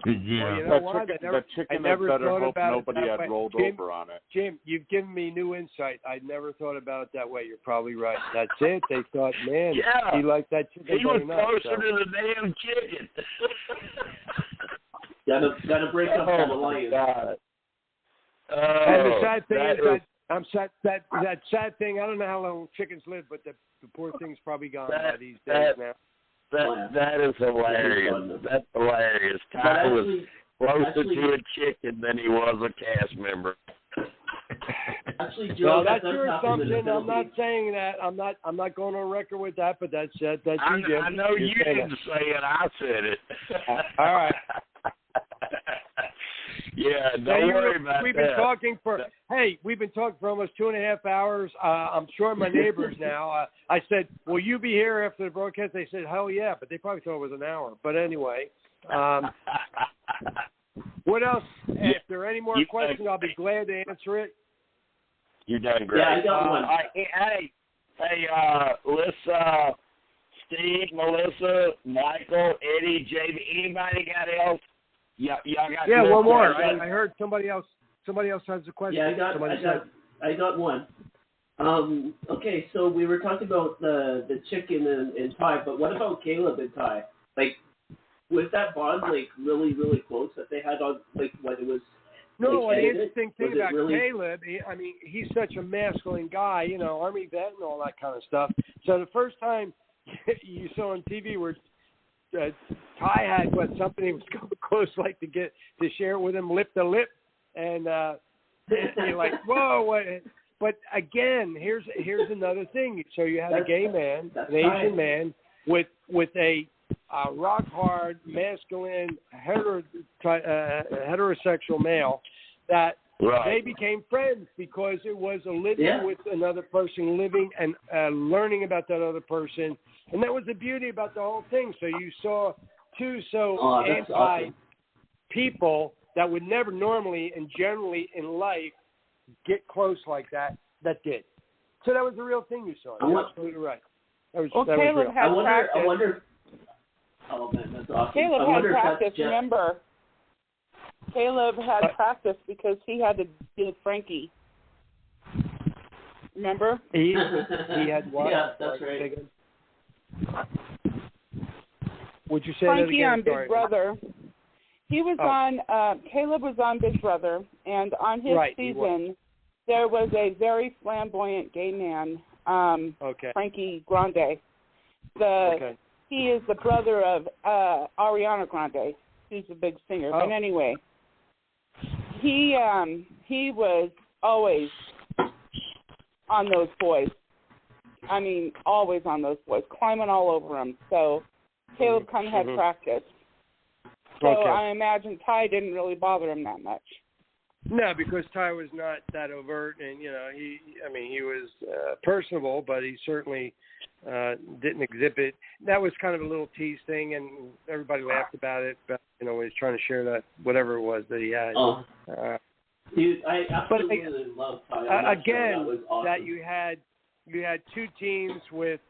Speaker 5: Yeah.
Speaker 4: Well, you know
Speaker 2: That
Speaker 4: what?
Speaker 2: chicken
Speaker 4: I never
Speaker 2: had better
Speaker 4: thought
Speaker 2: hope
Speaker 4: about
Speaker 2: nobody
Speaker 4: it that
Speaker 2: had
Speaker 4: way.
Speaker 2: rolled
Speaker 4: Jim,
Speaker 2: over on it.
Speaker 4: Jim, you've given me new insight. I never thought about it that way. You're probably right. That's it. They thought, man, he liked that chicken.
Speaker 1: He was
Speaker 4: better
Speaker 1: closer to the damn chicken.
Speaker 7: Gotta break up all the lions.
Speaker 1: God.
Speaker 4: And the sad thing is that sad thing. I don't know how long chickens live, but the poor thing's probably gone by these days now.
Speaker 1: That is hilarious. That's hilarious. Ty was closer to a chicken than he was a cast member.
Speaker 7: Actually, Joe,
Speaker 4: well, that's your assumption. I'm not saying that. I'm not going on record with that. But that's you, Jim.
Speaker 1: I know you didn't say it. I said it.
Speaker 4: All right.
Speaker 1: Yeah, don't worry about
Speaker 4: we've
Speaker 1: that.
Speaker 4: We've been talking for almost 2.5 hours. I'm sure my neighbors now. I said, will you be here after the broadcast? They said, hell yeah, but they probably thought it was an hour. But anyway, what else? If there are any more questions, I'll be glad to answer it.
Speaker 1: You're done great.
Speaker 7: Yeah, I got one.
Speaker 1: Hey, let's, Steve, Melissa, Michael, Eddie, JB, anybody got else? Y'all got
Speaker 4: one more. I heard somebody else has a question.
Speaker 7: Yeah, I got one. Okay, so we were talking about the chicken and Ty, but what about Caleb and Ty? Like, was that bond like really, really close that they had on when it was?
Speaker 4: No,
Speaker 7: like,
Speaker 4: an interesting thing about
Speaker 7: really...
Speaker 4: Caleb, he's such a masculine guy, Army vet and all that kind of stuff. So the first time you saw on TV where Ty had something he was close like to share with him, lip to lip, and you're like, whoa, what? But again, here's another thing. So you had a gay man, an Asian man, with a rock hard, masculine, heterosexual male that they became friends because it was a living with another person, living and learning about that other person. And that was the beauty about the whole thing. So you saw two anti people that would never normally and generally in life get close like that did. So that was the real thing you saw. You're absolutely right. That was real.
Speaker 3: Had practice.
Speaker 7: I wonder. Oh man, that's awesome.
Speaker 3: Caleb had practice. Remember, Caleb had practice because he had to deal with Frankie. Remember?
Speaker 4: He had what?
Speaker 7: Yeah, that's right.
Speaker 4: Would you say
Speaker 3: Frankie
Speaker 4: that again?
Speaker 3: on Big Brother. He was on. Caleb was on Big Brother, and on his season, there was a very flamboyant gay man, Frankie Grande. He is the brother of Ariana Grande, who's a big singer. But anyway, he was always on those boys. I mean, always on those boys, climbing all over them. So Caleb kind of had practice. So I imagine Ty didn't really bother him that much.
Speaker 4: No, because Ty was not that overt, and he was personable, but he certainly didn't exhibit. That was kind of a little tease thing, and everybody laughed about it. But he was trying to share that whatever it was that he had.
Speaker 7: Dude, I absolutely love Ty.
Speaker 4: Again,
Speaker 7: that was awesome.
Speaker 4: That you had two teams with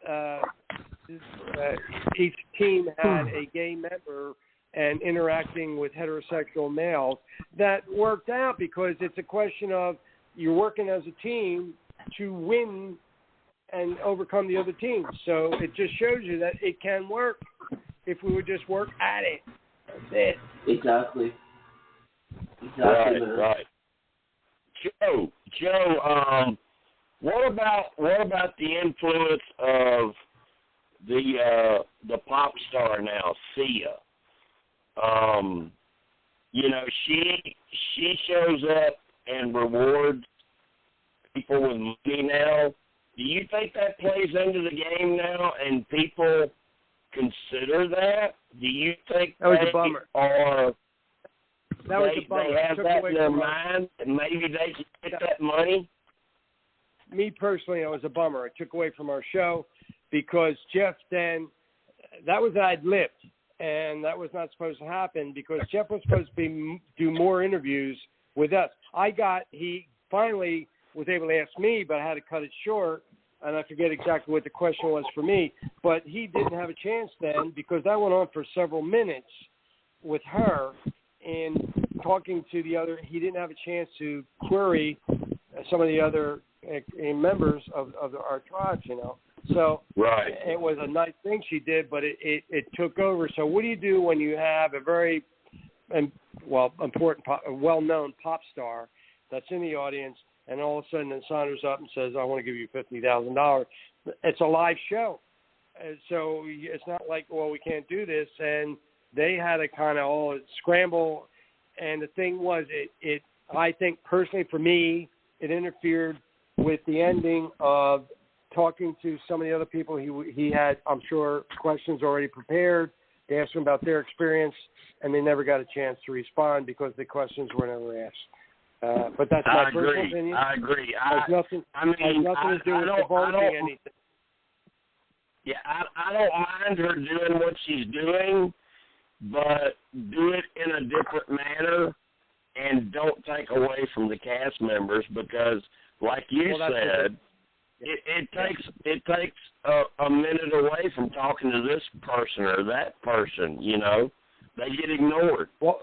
Speaker 4: each team had a gay member and interacting with heterosexual males. That worked out because it's a question of you're working as a team to win and overcome the other team. So it just shows you that it can work if we would just work at it. That's it.
Speaker 7: Exactly.
Speaker 1: Right. Joe, what about the influence of the pop star now, Sia? She shows up and rewards people with money now. Do you think that plays into the game now, and people consider that? Do you think
Speaker 4: that was a bummer? That was a bummer.
Speaker 1: They have that in their mind, and maybe they can get that money?
Speaker 4: Me personally, it was a bummer. It took away from our show because Jeff then, that was ad-libbed, and that was not supposed to happen because Jeff was supposed to do more interviews with us. He finally was able to ask me, but I had to cut it short, and I forget exactly what the question was for me. But he didn't have a chance then because that went on for several minutes with her and talking to the other. He didn't have a chance to query some of the other members of our tribes, you know. So
Speaker 1: right.
Speaker 4: It was a nice thing she did, but it took over. So what do you do when you have a very important, well-known pop star that's in the audience, and all of a sudden Sanders up and says, "I want to give you $50,000." It's a live show, so it's not like, well, we can't do this. And they had to kind of all scramble. And the thing was, I think personally for me, it interfered with the ending of talking to some of the other people. He had, I'm sure, questions already prepared. They asked him about their experience, and they never got a chance to respond because the questions were never asked. But that's my personal opinion.
Speaker 1: I agree.
Speaker 4: It has nothing to do with divulging anything.
Speaker 1: Yeah, I don't mind her doing what she's doing, but do it in a different manner and don't take away from the cast members because, like you said, it takes a minute away from talking to this person or that person, you know. They get ignored.
Speaker 4: Well,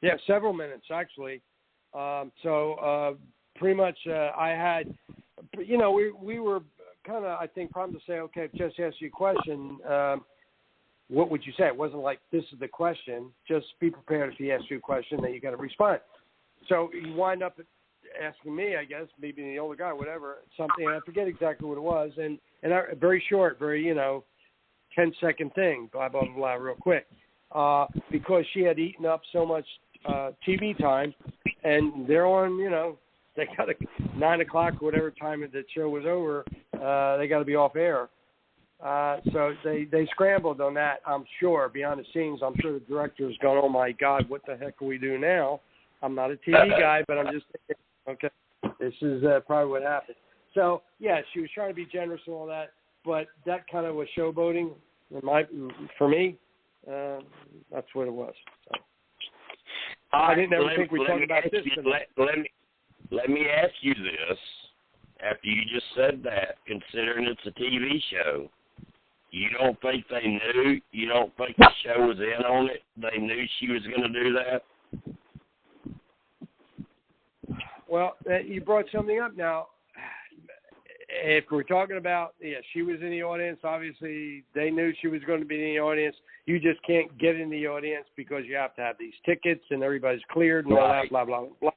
Speaker 4: yeah, several minutes, actually. Pretty much I had, you know, we were kind of, I think, probably to say, okay, just ask you a question. What would you say? It wasn't like, this is the question. Just be prepared if he asks you a question that you got to respond. So you wind up asking me, I guess, maybe the older guy, whatever, something. I forget exactly what it was. And very short, very, 10-second thing, blah, blah, blah, real quick. Because she had eaten up so much TV time, and they're on, they got 9 o'clock, whatever time the show was over, they got to be off air. So they scrambled on that, I'm sure. Behind the scenes, I'm sure the director's going, oh, my God, what the heck can we do now? I'm not a TV guy, but I'm just thinking, okay, this is probably what happened. So, yeah, she was trying to be generous and all that, but that kind of was showboating for me. That's what it was. So. I didn't ever think we'd talk about this.
Speaker 1: Let me ask you this. After you just said that, considering it's a TV show, you don't think they knew? You don't think the show was in on it? They knew she was going to do that?
Speaker 4: Well, you brought something up now. If we're talking about, she was in the audience. Obviously, they knew she was going to be in the audience. You just can't get in the audience because you have to have these tickets and everybody's cleared and all that, blah, blah, blah.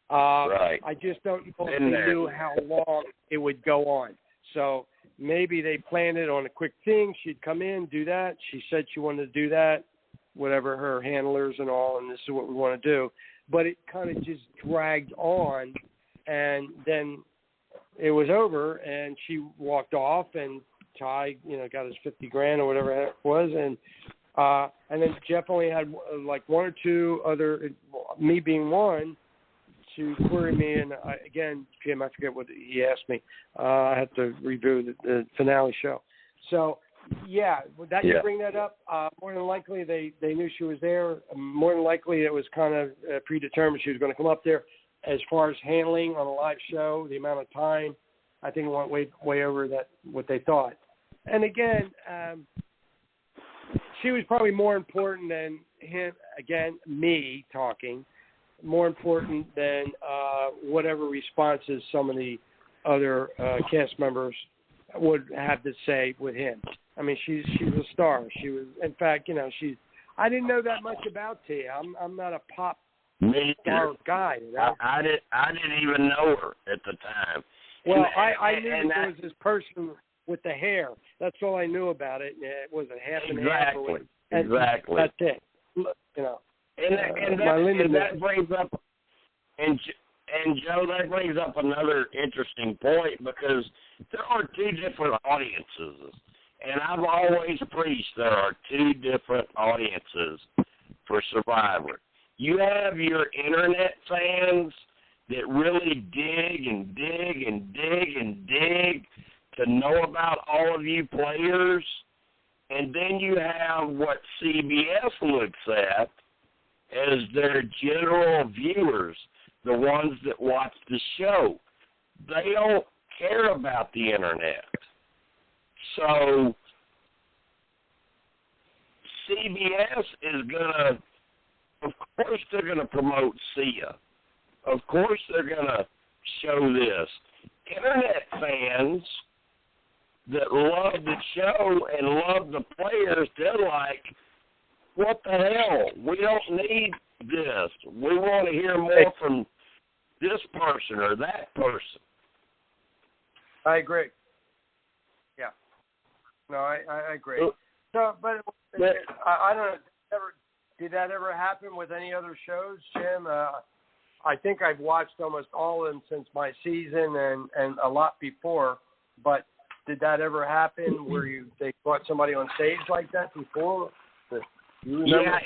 Speaker 1: Right.
Speaker 4: I just don't know if they knew how long it would go on. So maybe they planned it on a quick thing. She'd come in, do that. She said she wanted to do that, whatever, her handlers and all, and this is what we want to do. But it kind of just dragged on, and then it was over, and she walked off, and Ty, got his $50,000 or whatever it was, and then Jeff only had like one or two other, me being one, to query me, and again, Jim, I forget what he asked me. I have to review the finale show. So, you bring that up. More than likely, they knew she was there. More than likely, it was kind of predetermined she was going to come up there. As far as handling on a live show, the amount of time, I think it went way over what they thought. And again, she was probably more important than him. Again, me talking. More important than whatever responses some of the other cast members would have to say with him. I mean, she's a star. She was, in fact, I didn't know that much about Tia. I'm not a pop star guy.
Speaker 1: I didn't even know her at the time.
Speaker 4: Well, I knew that there was this person with the hair. That's all I knew about it. It was a half and half.
Speaker 1: Exactly.
Speaker 4: That's it.
Speaker 1: And that brings up, and Joe, that brings up another interesting point because there are two different audiences, and I've always preached there are two different audiences for Survivor. You have your internet fans that really dig and dig and dig and dig to know about all of you players, and then you have what CBS looks at as their general viewers, the ones that watch the show. They don't care about the internet. So CBS is going to, of course they're going to promote Sia. Of course they're going to show this. Internet fans that love the show and love the players, they're like, what the hell? We don't need this. We want to hear more from this person or that person.
Speaker 4: I agree. Yeah. No, I agree. So, but I don't know. Did that ever happen with any other shows, Jim? I think I've watched almost all of them since my season and a lot before. But did that ever happen where they brought somebody on stage like that before?
Speaker 1: Yeah,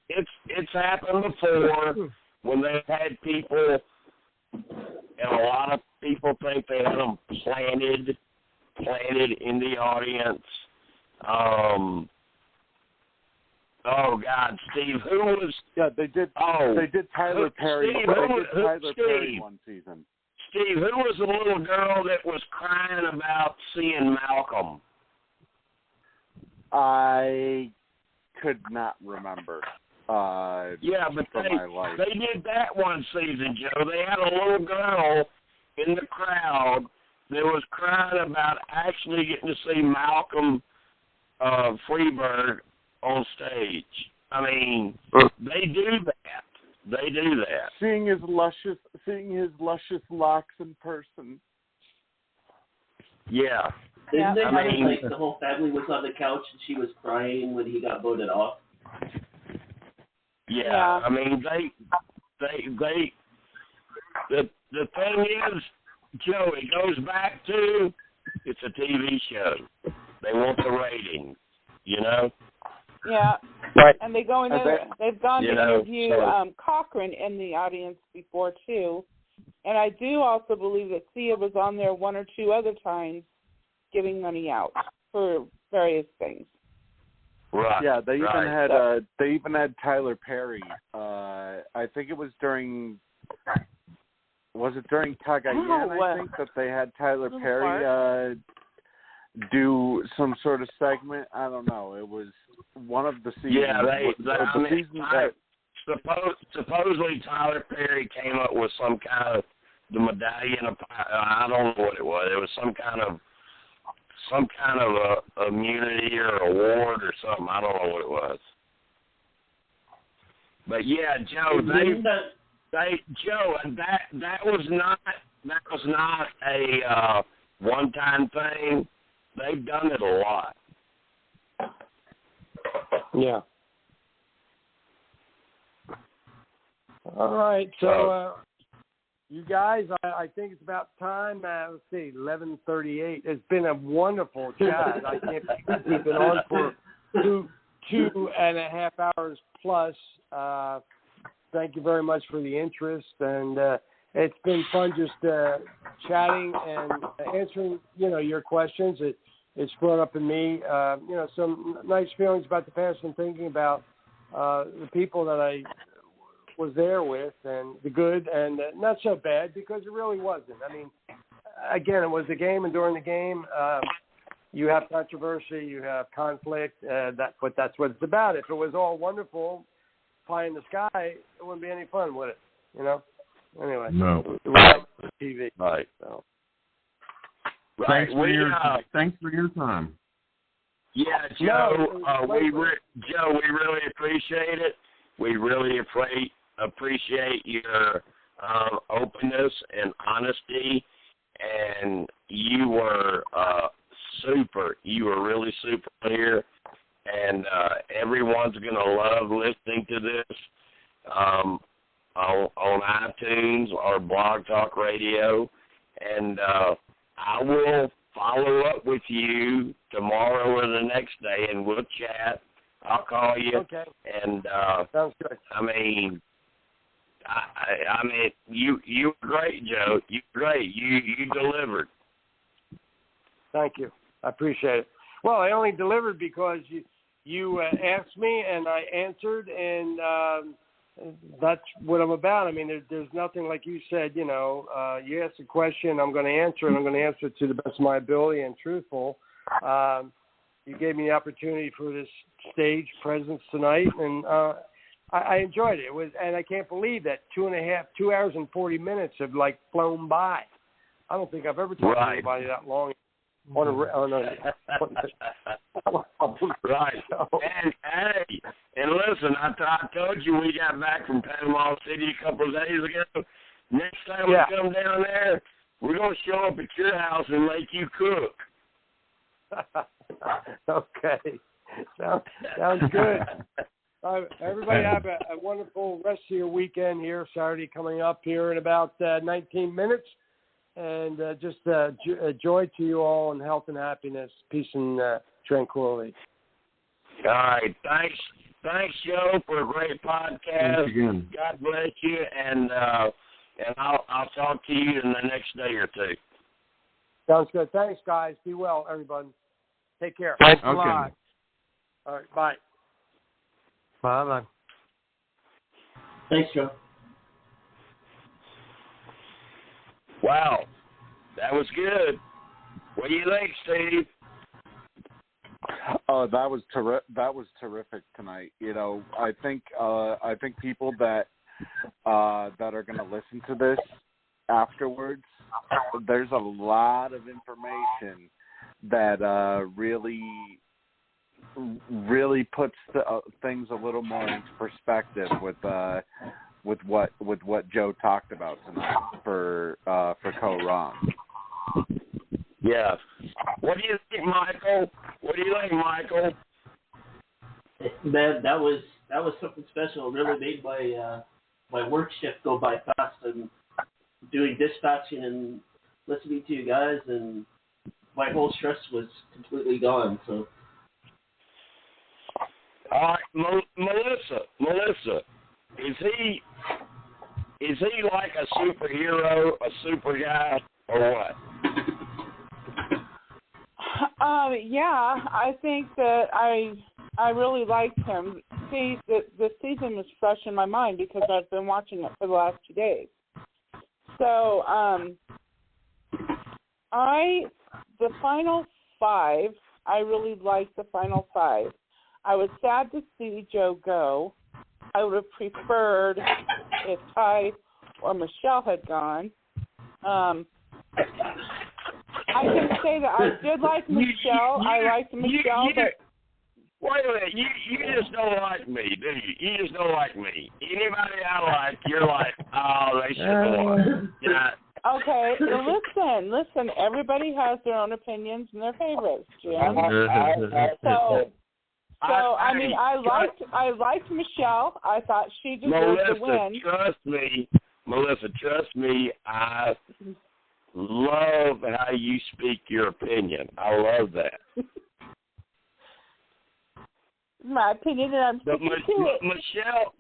Speaker 1: it's happened before when they've had people, and a lot of people think they had them planted in the audience. Oh God, Steve, who was?
Speaker 2: Yeah, they did. They did Tyler Perry.
Speaker 1: Steve,
Speaker 2: Perry one season.
Speaker 1: Steve, who was the little girl that was crying about seeing Malcolm?
Speaker 2: I could not remember.
Speaker 1: Yeah, but they did that one season, Joe. They had a little girl in the crowd that was crying about actually getting to see Malcolm Freeberg on stage. I mean, they do that. They do that.
Speaker 2: Seeing his luscious locks in person.
Speaker 1: Yeah.
Speaker 7: Didn't they have it like the whole family was on the couch and she was crying when he got voted off?
Speaker 1: Yeah. I mean, the thing is, Joe, it goes back to it's a TV show. They want the ratings, you know?
Speaker 3: Yeah.
Speaker 4: Right.
Speaker 3: And they go in there, they've gone to interview Cochran in the audience before, too. And I do also believe that Sia was on there one or two other times giving money out for various things.
Speaker 1: Right.
Speaker 2: Yeah, they even had Tyler Perry. I think it was during Cagayan, I think, that they had Tyler Perry do some sort of segment. I don't know. It was one of the seasons.
Speaker 1: Yeah, supposedly Tyler Perry came up with some kind of the medallion of, I don't know what it was. It was some kind of immunity or award or something. I don't know what it was. But yeah, Joe, Joe, and that was not a one-time thing. They've done it a lot.
Speaker 4: Yeah. All right. So, you guys, I think it's about time. Let's see, 11:38. It's been a wonderful chat. I can't believe we've been on for two and a half hours plus. Thank you very much for the interest, and it's been fun just chatting and answering, your questions. It's brought up in me, some nice feelings about the past and thinking about the people that I was there with, and the good and not so bad, because it really wasn't. I mean, again, it was a game, and during the game, you have controversy, you have conflict, but that's what it's about. If it was all wonderful, pie in the sky, it wouldn't be any fun, would it? Anyway,
Speaker 5: no.
Speaker 4: It was TV.
Speaker 1: Right.
Speaker 4: So.
Speaker 5: Thanks for your time.
Speaker 1: Yeah, Joe. We really appreciate it. We really appreciate your openness and honesty, and you were super. You were really super here, and everyone's gonna love listening to this on iTunes or Blog Talk Radio, and I will follow up with you tomorrow or the next day, and we'll chat. I'll call you.
Speaker 4: Okay.
Speaker 1: And
Speaker 4: sounds good.
Speaker 1: I mean, you were great, Joe. You were great. You delivered.
Speaker 4: Thank you. I appreciate it. Well, I only delivered because you asked me and I answered, and that's what I'm about. I mean, there's nothing, like you said, you you ask a question, I'm going to answer it. I'm going to answer it to the best of my ability and truthful. You gave me the opportunity for this stage presence tonight, and I enjoyed it. It was, and I can't believe that 2 hours and 40 minutes have like flown by. I don't think I've ever talked to anybody that long on a
Speaker 1: right. And listen, I told you we got back from Panama City a couple of days ago. Next time we come down there, we're gonna show up at your house and make you cook.
Speaker 4: Okay. Sounds good. Everybody have a wonderful rest of your weekend here. Saturday coming up here in about 19 minutes. And just joy to you all, and health and happiness, peace and tranquility.
Speaker 1: All right. Thanks, Joe, for a great podcast.
Speaker 5: Thanks again.
Speaker 1: God bless you, and I'll talk to you in the next day or two.
Speaker 4: Sounds good. Thanks, guys. Be well, everyone. Take care.
Speaker 8: Thanks a lot.
Speaker 4: All right. Bye.
Speaker 8: Bye-bye.
Speaker 7: Thanks, Joe.
Speaker 1: Wow, that was good. What do you think, Steve?
Speaker 2: Oh, that was terrific tonight. I think people that are going to listen to this afterwards, there's a lot of information that really puts things a little more into perspective with what Joe talked about tonight for Koh Rong.
Speaker 1: Yeah. What do you think, Michael?
Speaker 7: Man, that was something special. It really made my work shift go by fast, and doing dispatching and listening to you guys, and my whole stress was completely gone. So.
Speaker 1: All right, Melissa, is he like a superhero, a super guy, or what?
Speaker 3: Yeah, I think that I really liked him. See, the season was fresh in my mind because I've been watching it for the last 2 days. So, the final 5, I really liked the final 5. I was sad to see Joe go. I would have preferred if Ty or Michelle had gone. I can say that I did like Michelle. I liked Michelle, but...
Speaker 1: Wait a minute. You just don't like me, do you? You just don't like me. Anybody I like, you're like, oh, they should have won. Yeah.
Speaker 3: Okay, listen. Everybody has their own opinions and their favorites, Jim. So I mean, I liked Michelle. I thought she deserved the win.
Speaker 1: Melissa, trust me. I love how you speak your opinion. I love that.
Speaker 3: My opinion, and I'm sticking to it.
Speaker 1: Michelle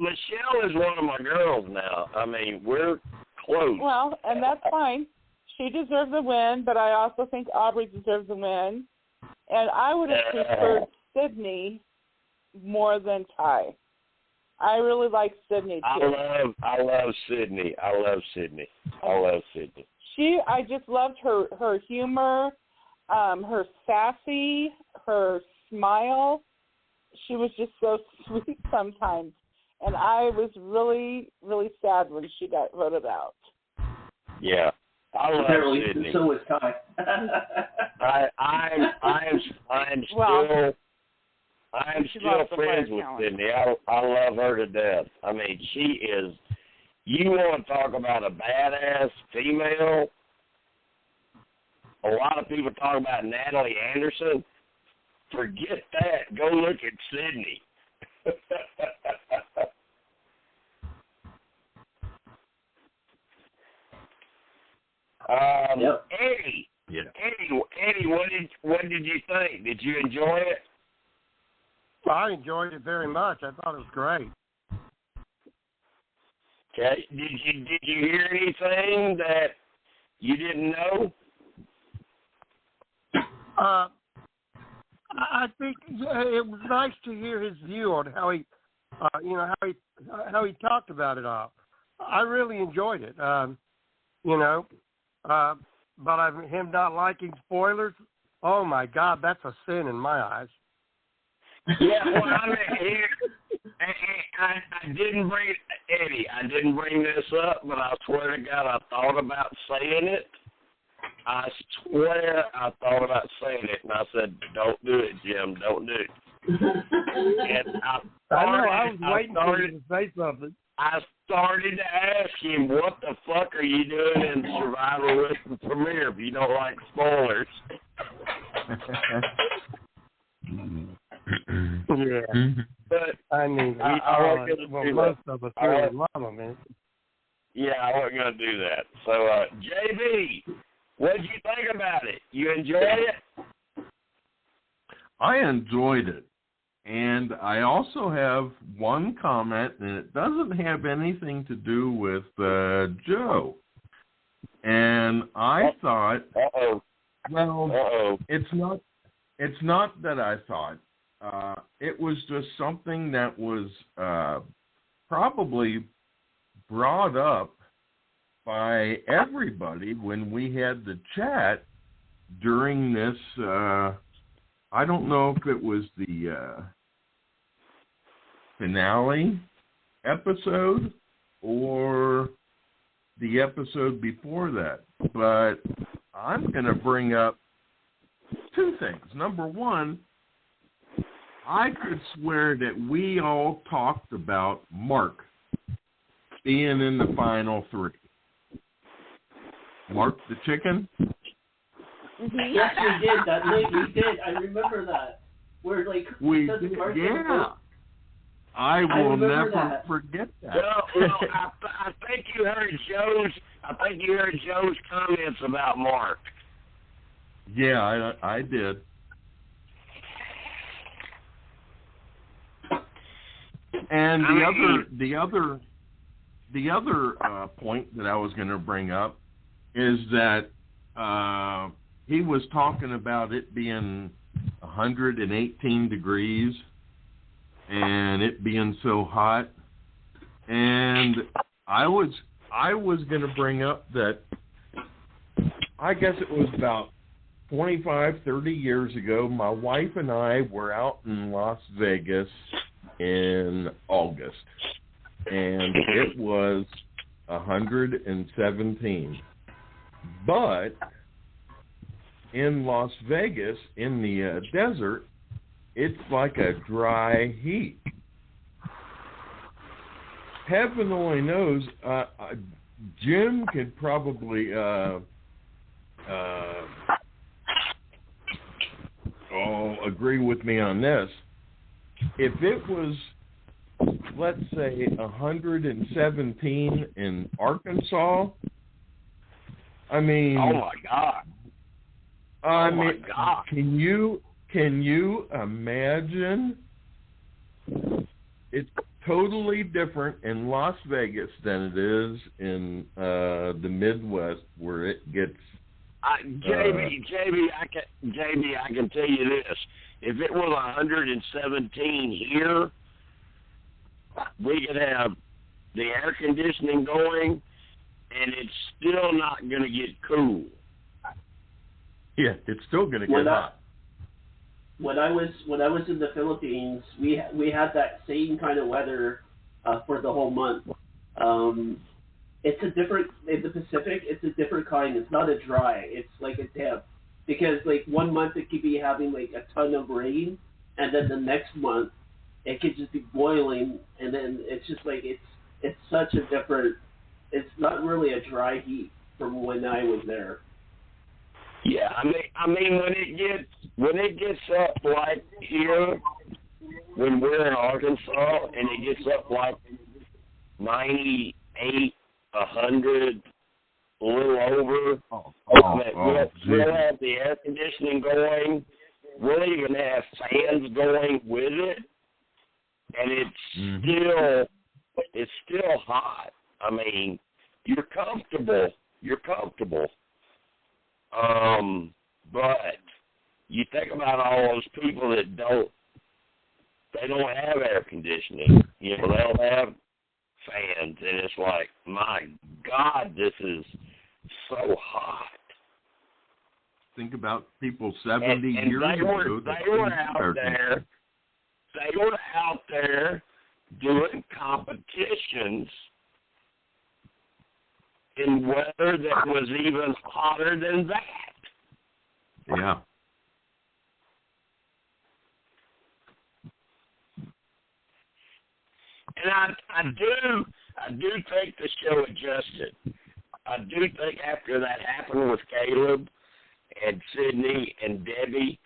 Speaker 1: is one of my girls now. I mean, we're close.
Speaker 3: Well, and that's fine. She deserves the win, but I also think Aubrey deserves the win. And I would have preferred Sydney more than Ty. I really like Sydney too.
Speaker 1: I love Sydney.
Speaker 3: I just loved her humor, her sassy, her smile. She was just so sweet sometimes. And I was really, really sad when she got voted out.
Speaker 1: Yeah. I love Sydney.
Speaker 7: So was Ty.
Speaker 1: I'm still friends with Sydney. I love her to death. I mean, she is. You want to talk about a badass female? A lot of people talk about Natalie Anderson. Forget that. Go look at Sydney. Eddie.
Speaker 5: Yeah.
Speaker 1: Eddie, what did you think? Did you enjoy it?
Speaker 8: I enjoyed it very much. I thought it was great.
Speaker 1: Okay. Did you hear anything that you didn't know?
Speaker 8: I think it was nice to hear his view on how he, how he talked about it all. I really enjoyed it. But him not liking spoilers, oh my God, that's a sin in my eyes.
Speaker 1: Yeah, well, I mean, I didn't bring Eddie. I didn't bring this up, but I swear to God, I thought about saying it. I swear I thought about saying it, and I said, "Don't do it, Jim. Don't do it." And
Speaker 8: I was waiting for you to say something.
Speaker 1: I started to ask him, "What the fuck are you doing in Survivor with the premiere if you don't like spoilers?"
Speaker 8: Yeah, but I mean, most of us really love them, man.
Speaker 1: Yeah, I wasn't gonna do that. So, JB, what did you think about it? You enjoyed it?
Speaker 5: I enjoyed it, and I also have one comment, and it doesn't have anything to do with Joe. And I thought, it's not that I thought. It was just something that was probably brought up by everybody when we had the chat during this. I don't know if it was the finale episode or the episode before that, but I'm going to bring up two things. Number one, I could swear that we all talked about Mark being in the final three. Mark the chicken?
Speaker 7: Mm-hmm. Yes, we did. That night we did. I remember that.
Speaker 5: We did, yeah. I will never forget that.
Speaker 1: Well, I think you heard Joe's comments about Mark.
Speaker 5: Yeah, I did. And the other point that I was going to bring up is that he was talking about it being 118 degrees and it being so hot, and I was going to bring up that I guess it was about 25, 30 years ago, my wife and I were out in Las Vegas in August, and it was 117. But in Las Vegas, in the desert, it's like a dry heat. Heaven only knows, Jim could probably agree with me on this. If it was, let's say, 117 in Arkansas, I mean,
Speaker 1: oh my God!
Speaker 5: My God! Can you imagine? It's totally different in Las Vegas than it is in the Midwest, where it gets.
Speaker 1: JB, I can tell you this: if it was 117 here, we could have the air conditioning going, and it's still not going to get cool.
Speaker 5: Yeah, it's still going to get hot.
Speaker 7: When I was in the Philippines, we had that same kind of weather for the whole month. It's a different, in the Pacific, it's a different kind. It's not a dry, it's like a damp. Because like 1 month it could be having like a ton of rain, and then the next month it could just be boiling, and then it's just like it's such a different. It's not really a dry heat from when I was there.
Speaker 1: Yeah, I mean when it gets up like here, when we're in Arkansas, and it gets up like 98, 100, a little over. We'll have the air conditioning going. We'll even have fans going with it, and it's still hot. I mean, you're comfortable. But you think about all those people that don't have air conditioning. You know, they don't have fans, and it's like, my God, this is so hot.
Speaker 5: Think about people 70 years ago.
Speaker 1: They were out there doing competitions in weather that was even hotter than that.
Speaker 5: Yeah.
Speaker 1: And I do think the show adjusted. I do think after that happened with Caleb and Sydney and Debbie,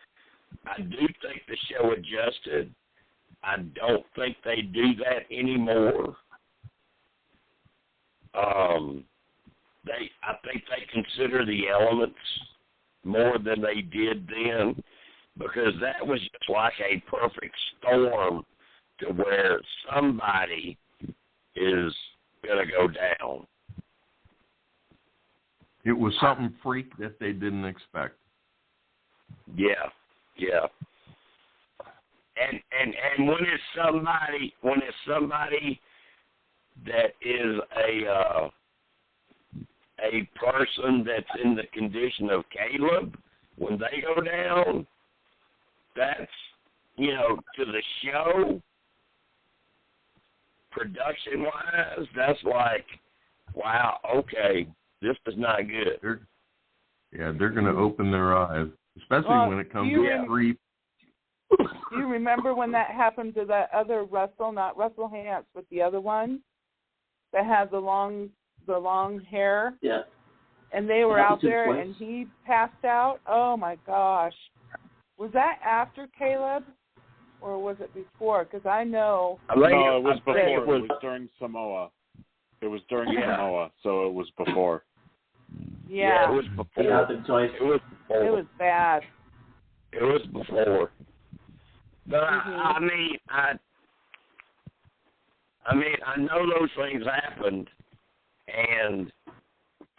Speaker 1: I do think the show adjusted. I don't think they do that anymore. I think they consider the elements more than they did then, because that was just like a perfect storm to where somebody is going to go down.
Speaker 5: It was something freak that they didn't expect.
Speaker 1: Yeah. And when it's somebody that is a person that's in the condition of Caleb, when they go down, that's, you know, to the show, production-wise, that's like, wow, okay, this is not good.
Speaker 5: They're going to open their eyes, especially when it comes to three.
Speaker 3: Do you remember when that happened to that other Russell, not Russell Hance, but the other one that had the long hair?
Speaker 7: Yeah.
Speaker 3: And they were out there, and he passed out. Oh my gosh, was that after Caleb, or was it before? Because I know.
Speaker 2: No, it was before. It was during Samoa. It was during Samoa, so it was before.
Speaker 3: Yeah,
Speaker 1: it was before.
Speaker 3: It was bad.
Speaker 1: It was before. But I know those things happened, and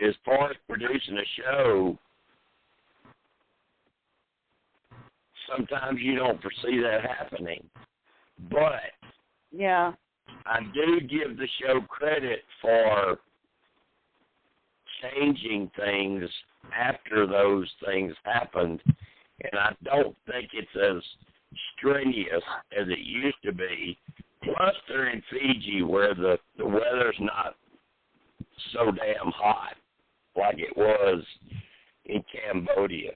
Speaker 1: as far as producing a show, sometimes you don't foresee that happening. But
Speaker 3: yeah,
Speaker 1: I do give the show credit for changing things after those things happened, and I don't think it's as strenuous as it used to be. Plus, they're in Fiji, where the weather's not so damn hot like it was in Cambodia.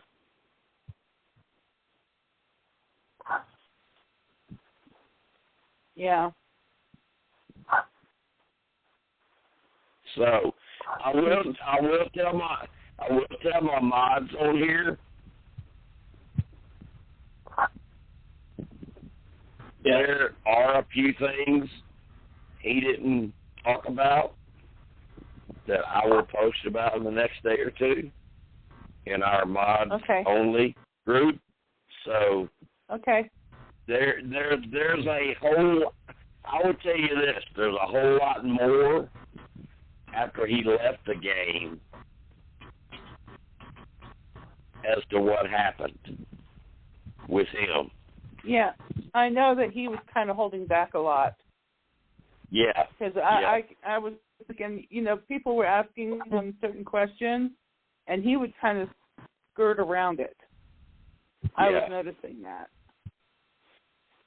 Speaker 3: Yeah.
Speaker 1: So I will tell my mods on here. There are a few things he didn't talk about that I will post about in the next day or two in our mods only group. So there's a whole. I will tell you this: there's a whole lot more after he left the game as to what happened with him.
Speaker 3: Yeah, I know that he was kind of holding back a lot.
Speaker 1: Yeah.
Speaker 3: Because I was thinking, you know, people were asking him certain questions, and he would kind of skirt around it. I was noticing that.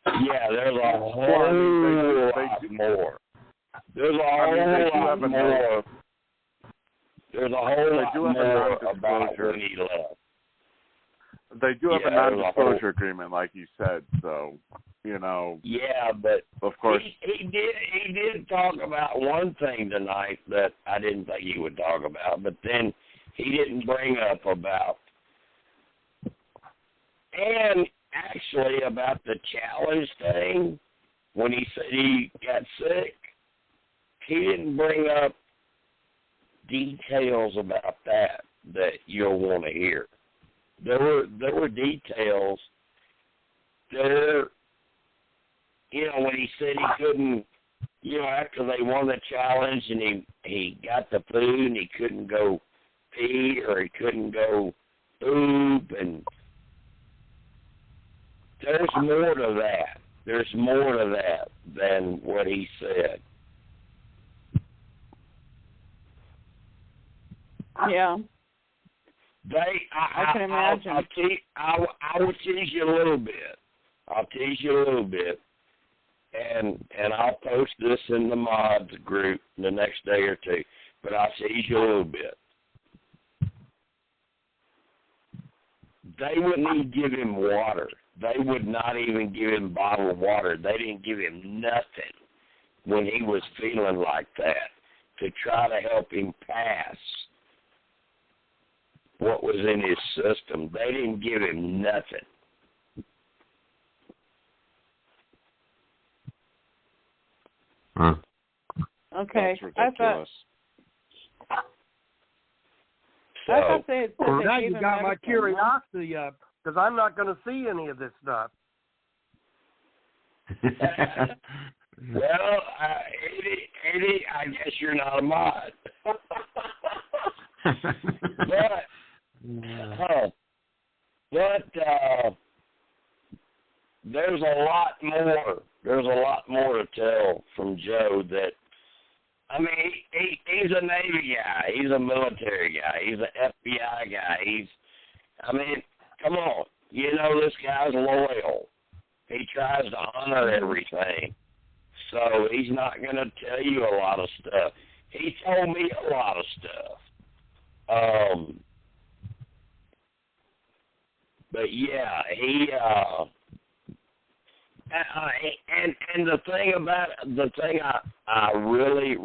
Speaker 1: Yeah, there's a whole lot more. There's a whole lot more. There's a whole lot more about when he left.
Speaker 2: They do have a non-disclosure agreement, like you said, so, you know.
Speaker 1: Yeah, but
Speaker 2: of course
Speaker 1: he did talk about one thing tonight that I didn't think he would talk about, but then he didn't bring up about, and actually about the challenge thing, when he said he got sick, he didn't bring up details about that you'll want to hear. There were details there. You know, when he said he couldn't, you know, after they won the challenge and he got the food and he couldn't go pee or he couldn't go poop, and there's more to that. There's more to that than what he said.
Speaker 3: Yeah.
Speaker 1: I
Speaker 3: can imagine.
Speaker 1: I will tease you a little bit. I'll tease you a little bit, and I'll post this in the mods group the next day or two. But I'll tease you a little bit. They wouldn't even give him water. They would not even give him bottled water. They didn't give him nothing when he was feeling like that to try to help him pass what was in his system. They didn't give him nothing.
Speaker 5: Huh.
Speaker 3: Okay.
Speaker 2: That's ridiculous.
Speaker 3: I thought they had said
Speaker 8: Well,
Speaker 3: they
Speaker 8: now
Speaker 3: gave
Speaker 8: you
Speaker 3: him
Speaker 8: got my
Speaker 3: everything.
Speaker 8: curiosity up, because I'm not going to see any of this stuff.
Speaker 1: Well, Eddie, I guess you're not a mod. But there's a lot more. There's a lot more to tell from Joe. That, I mean, he's a Navy guy. He's a military guy. He's an FBI guy. I mean, come on. You know this guy's loyal. He tries to honor everything. So he's not going to tell you a lot of stuff. He told me a lot of stuff. But yeah, he and the thing I really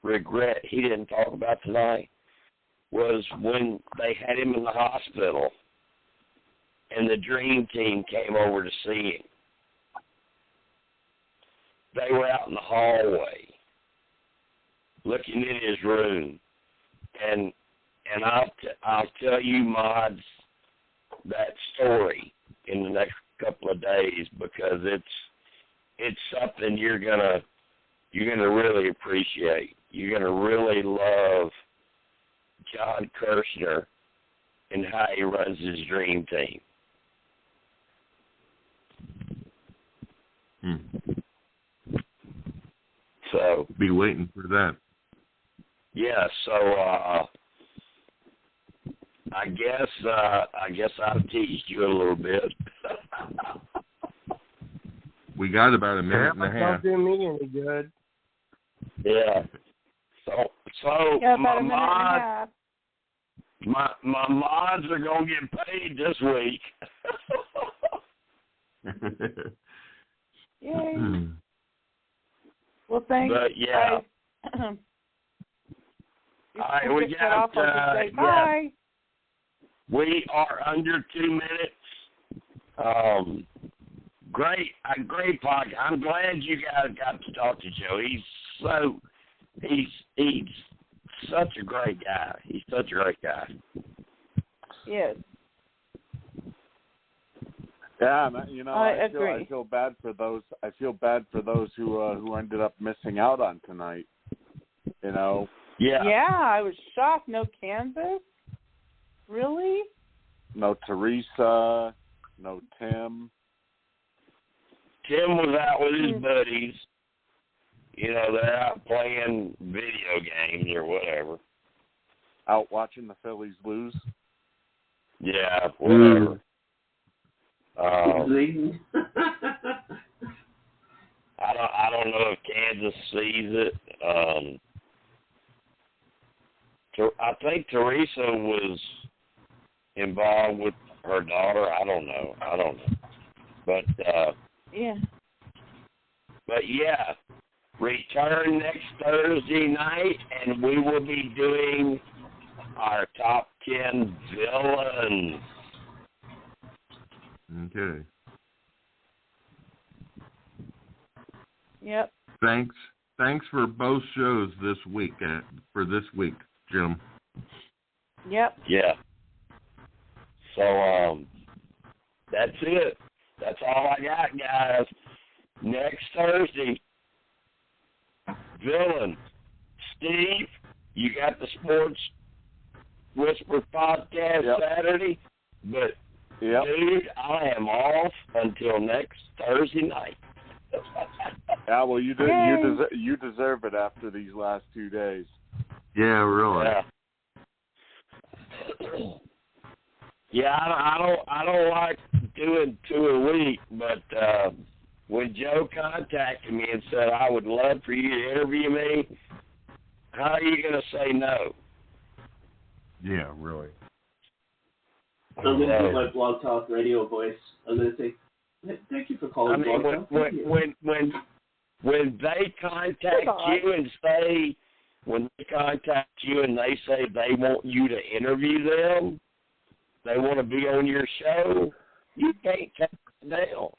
Speaker 1: regret he didn't talk about tonight was when they had him in the hospital and the dream team came over to see him. They were out in the hallway looking in his room, and I'll tell you, mods, that story in the next couple of days, because it's something you're gonna really appreciate. You're gonna really love John Kirshner and how he runs his dream team. So
Speaker 5: be waiting for that.
Speaker 1: Yeah, so I guess I've teased you a little bit.
Speaker 5: We got about a minute and a half.
Speaker 8: That don't do me any good.
Speaker 1: Yeah. So
Speaker 3: Yeah,
Speaker 1: my
Speaker 3: about a minute and a half.
Speaker 1: My mods are gonna get paid this week.
Speaker 3: Yay. Well, thanks.
Speaker 1: But yeah. All right, we got
Speaker 3: bye.
Speaker 1: We are under 2 minutes. Great podcast. I'm glad you guys got to talk to Joe. He's such a great guy. He's such a great guy.
Speaker 3: Yes.
Speaker 2: Yeah, you know, I
Speaker 3: agree.
Speaker 2: feel bad for those. I feel bad for those who ended up missing out on tonight. You know.
Speaker 1: Yeah.
Speaker 3: Yeah, I was shocked. No Kansas. Really?
Speaker 2: No Teresa. No Tim.
Speaker 1: Tim was out with his buddies. You know, they're out playing video games or whatever.
Speaker 2: Out watching the Phillies lose.
Speaker 1: Yeah, whatever. I don't know if Kansas sees it. I think Teresa was involved with her daughter. I don't know. But
Speaker 3: yeah.
Speaker 1: But yeah, return next Thursday night, and we will be doing our top 10 villains.
Speaker 5: Okay.
Speaker 3: Yep.
Speaker 5: Thanks thanks for both shows this week, for this week, Jim.
Speaker 3: Yep.
Speaker 1: Yeah. So, that's it. That's all I got, guys. Next Thursday, Villain, Steve, you got the Sports Whisper podcast Saturday, but dude, I am off until next Thursday night.
Speaker 2: Yeah, well, you deserve it after these last 2 days.
Speaker 5: Yeah, really.
Speaker 1: Yeah, I don't like doing 2 a week, but when Joe contacted me and said I would love for you to interview me, how are you going to say no?
Speaker 5: Yeah, really.
Speaker 7: I'm going to do my Blog Talk Radio voice. I'm going to say, thank you for calling Blog Talk.
Speaker 1: When they contact you and say, when they contact you and they say they want you to interview them, they want to be on your show, you can't take it down.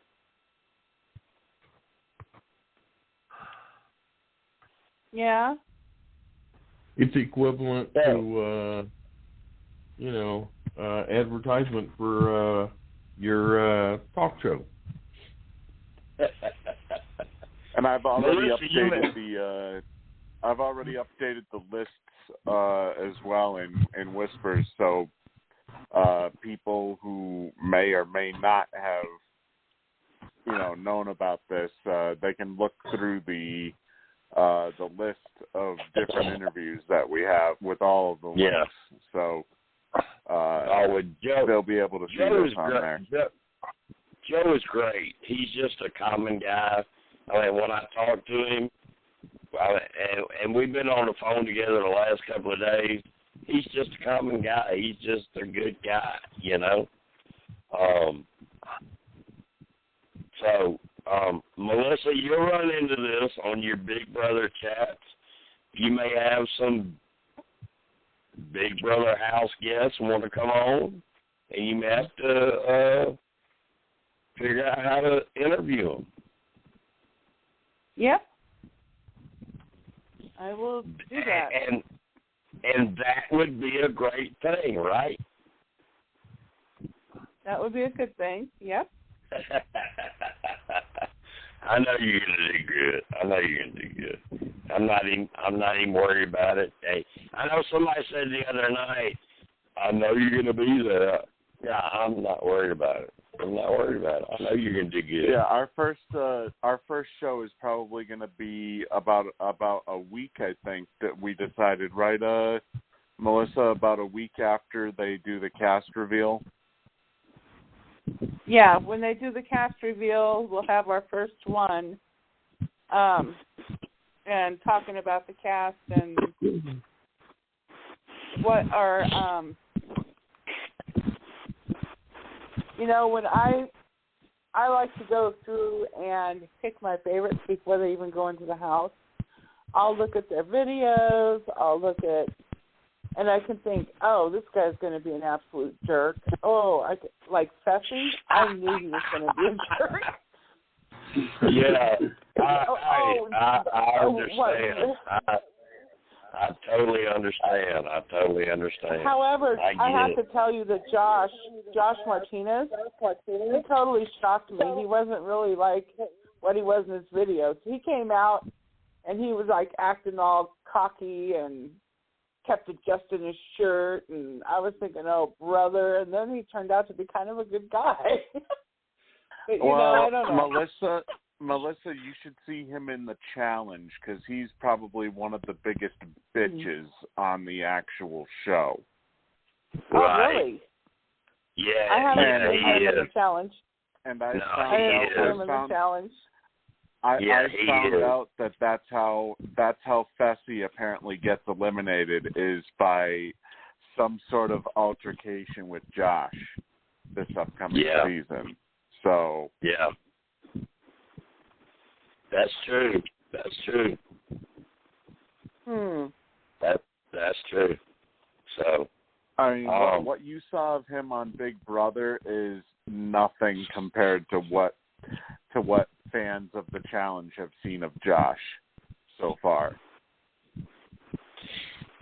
Speaker 3: Yeah.
Speaker 5: It's equivalent to, advertisement for your talk show.
Speaker 2: And I've already updated the lists as well in Whispers, so people who may or may not have known about this, they can look through the list of different interviews that we have with all of the links. So they'll be able to see this on there.
Speaker 1: Joe is great. He's just a common guy. I mean, when I talk to him, and we've been on the phone together the last couple of days, he's just a common guy. He's just a good guy, Melissa, you'll run into this on your Big Brother chats. You may have some Big Brother house guests want to come on, and you may have to figure out how to interview them.
Speaker 3: Yep. I will do that.
Speaker 1: And that would be a great thing, right?
Speaker 3: That would be a good thing. Yep.
Speaker 1: I know you're gonna do good. I'm not even worried about it. Hey, I know somebody said the other night, I know you're gonna be there. Yeah, I'm not worried about it. I know you're gonna do good.
Speaker 2: Yeah, our first show is probably gonna be about a week, I think, that we decided, right, Melissa, about a week after they do the cast reveal.
Speaker 3: Yeah, when they do the cast reveal, we'll have our first one, and talking about the cast and what our, when I like to go through and pick my favorites before they even go into the house. I'll look at their videos. And I can think, oh, this guy's going to be an absolute jerk. Oh, like Fessy, I knew he was going to be a jerk.
Speaker 1: Yeah, I understand. I totally understand.
Speaker 3: However, I have to tell you that Josh Martinez, he totally shocked me. He wasn't really like what he was in his videos. He came out and he was like acting all cocky and kept adjusting his shirt, and I was thinking, oh, brother, and then he turned out to be kind of a good guy. But, I don't know.
Speaker 2: Melissa, you should see him in the challenge, because he's probably one of the biggest bitches on the actual show.
Speaker 3: Oh, really?
Speaker 1: Yeah,
Speaker 3: I haven't seen him in the challenge.
Speaker 2: And I found out that that's how Fessy apparently gets eliminated, is by some sort of altercation with Josh this upcoming season. So
Speaker 1: that's true. That's true. That's true. So
Speaker 2: I mean, what you saw of him on Big Brother is nothing compared to what fans of the challenge have seen of Josh. so far.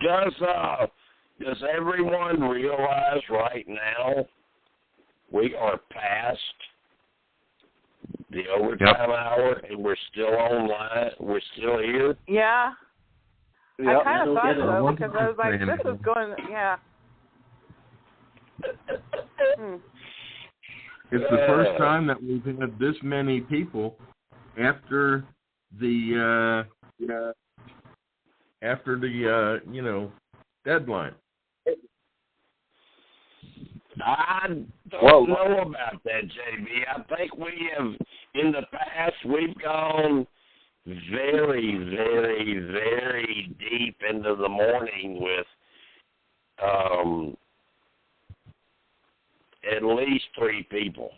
Speaker 1: Does everyone realize right now we are past the overtime hour and we're still online? We're still here?
Speaker 3: Yeah.
Speaker 2: Yep.
Speaker 3: I kind of thought so because I was like,
Speaker 5: Understandable.
Speaker 3: this is going, yeah.
Speaker 5: It's the first time that we've had this many people after the deadline.
Speaker 1: I don't know about that, JB. I think we have, in the past, we've gone very, very, very deep into the morning with at least 3 people.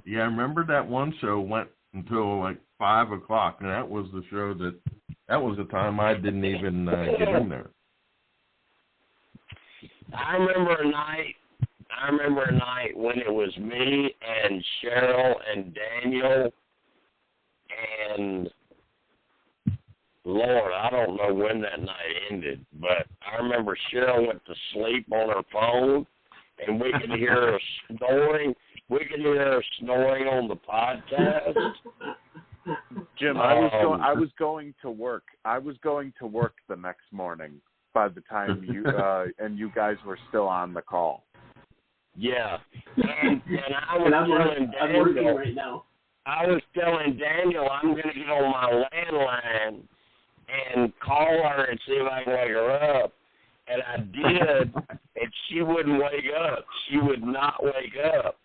Speaker 5: Yeah, I remember that one show went until like 5 o'clock, and that was the show that was the time I didn't even get in there.
Speaker 1: I remember a night when it was me and Cheryl and Daniel and Lord, I don't know when that night ended, but I remember Cheryl went to sleep on her phone, and we could hear her snoring. We could hear her snoring on the podcast.
Speaker 2: Jim, I was going to work. I was going to work the next morning by the time you and you guys were still on the call.
Speaker 1: Yeah, and I was telling
Speaker 7: I'm working
Speaker 1: Daniel
Speaker 7: right now.
Speaker 1: I was telling Daniel I'm going to get on my landline and call her and see if I can wake her up. And I did, and she wouldn't wake up. She would not wake up.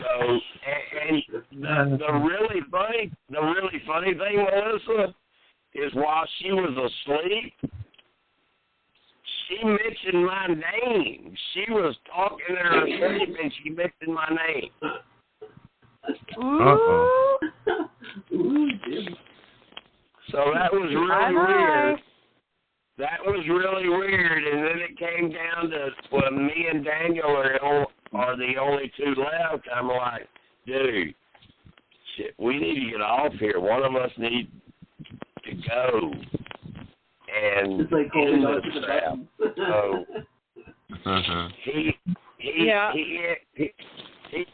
Speaker 1: So, and the really funny thing, Melissa, is while she was asleep, she mentioned my name. She was talking in her sleep, and she mentioned my name.
Speaker 5: Uh-oh.
Speaker 7: Ooh, Jim.
Speaker 1: So that was really weird. That was really weird, and then it came down to when me and Daniel are the only 2 left. I'm like, dude, shit, we need to get off here. One of us needs to go and
Speaker 7: It's like holding on to the
Speaker 1: trap. So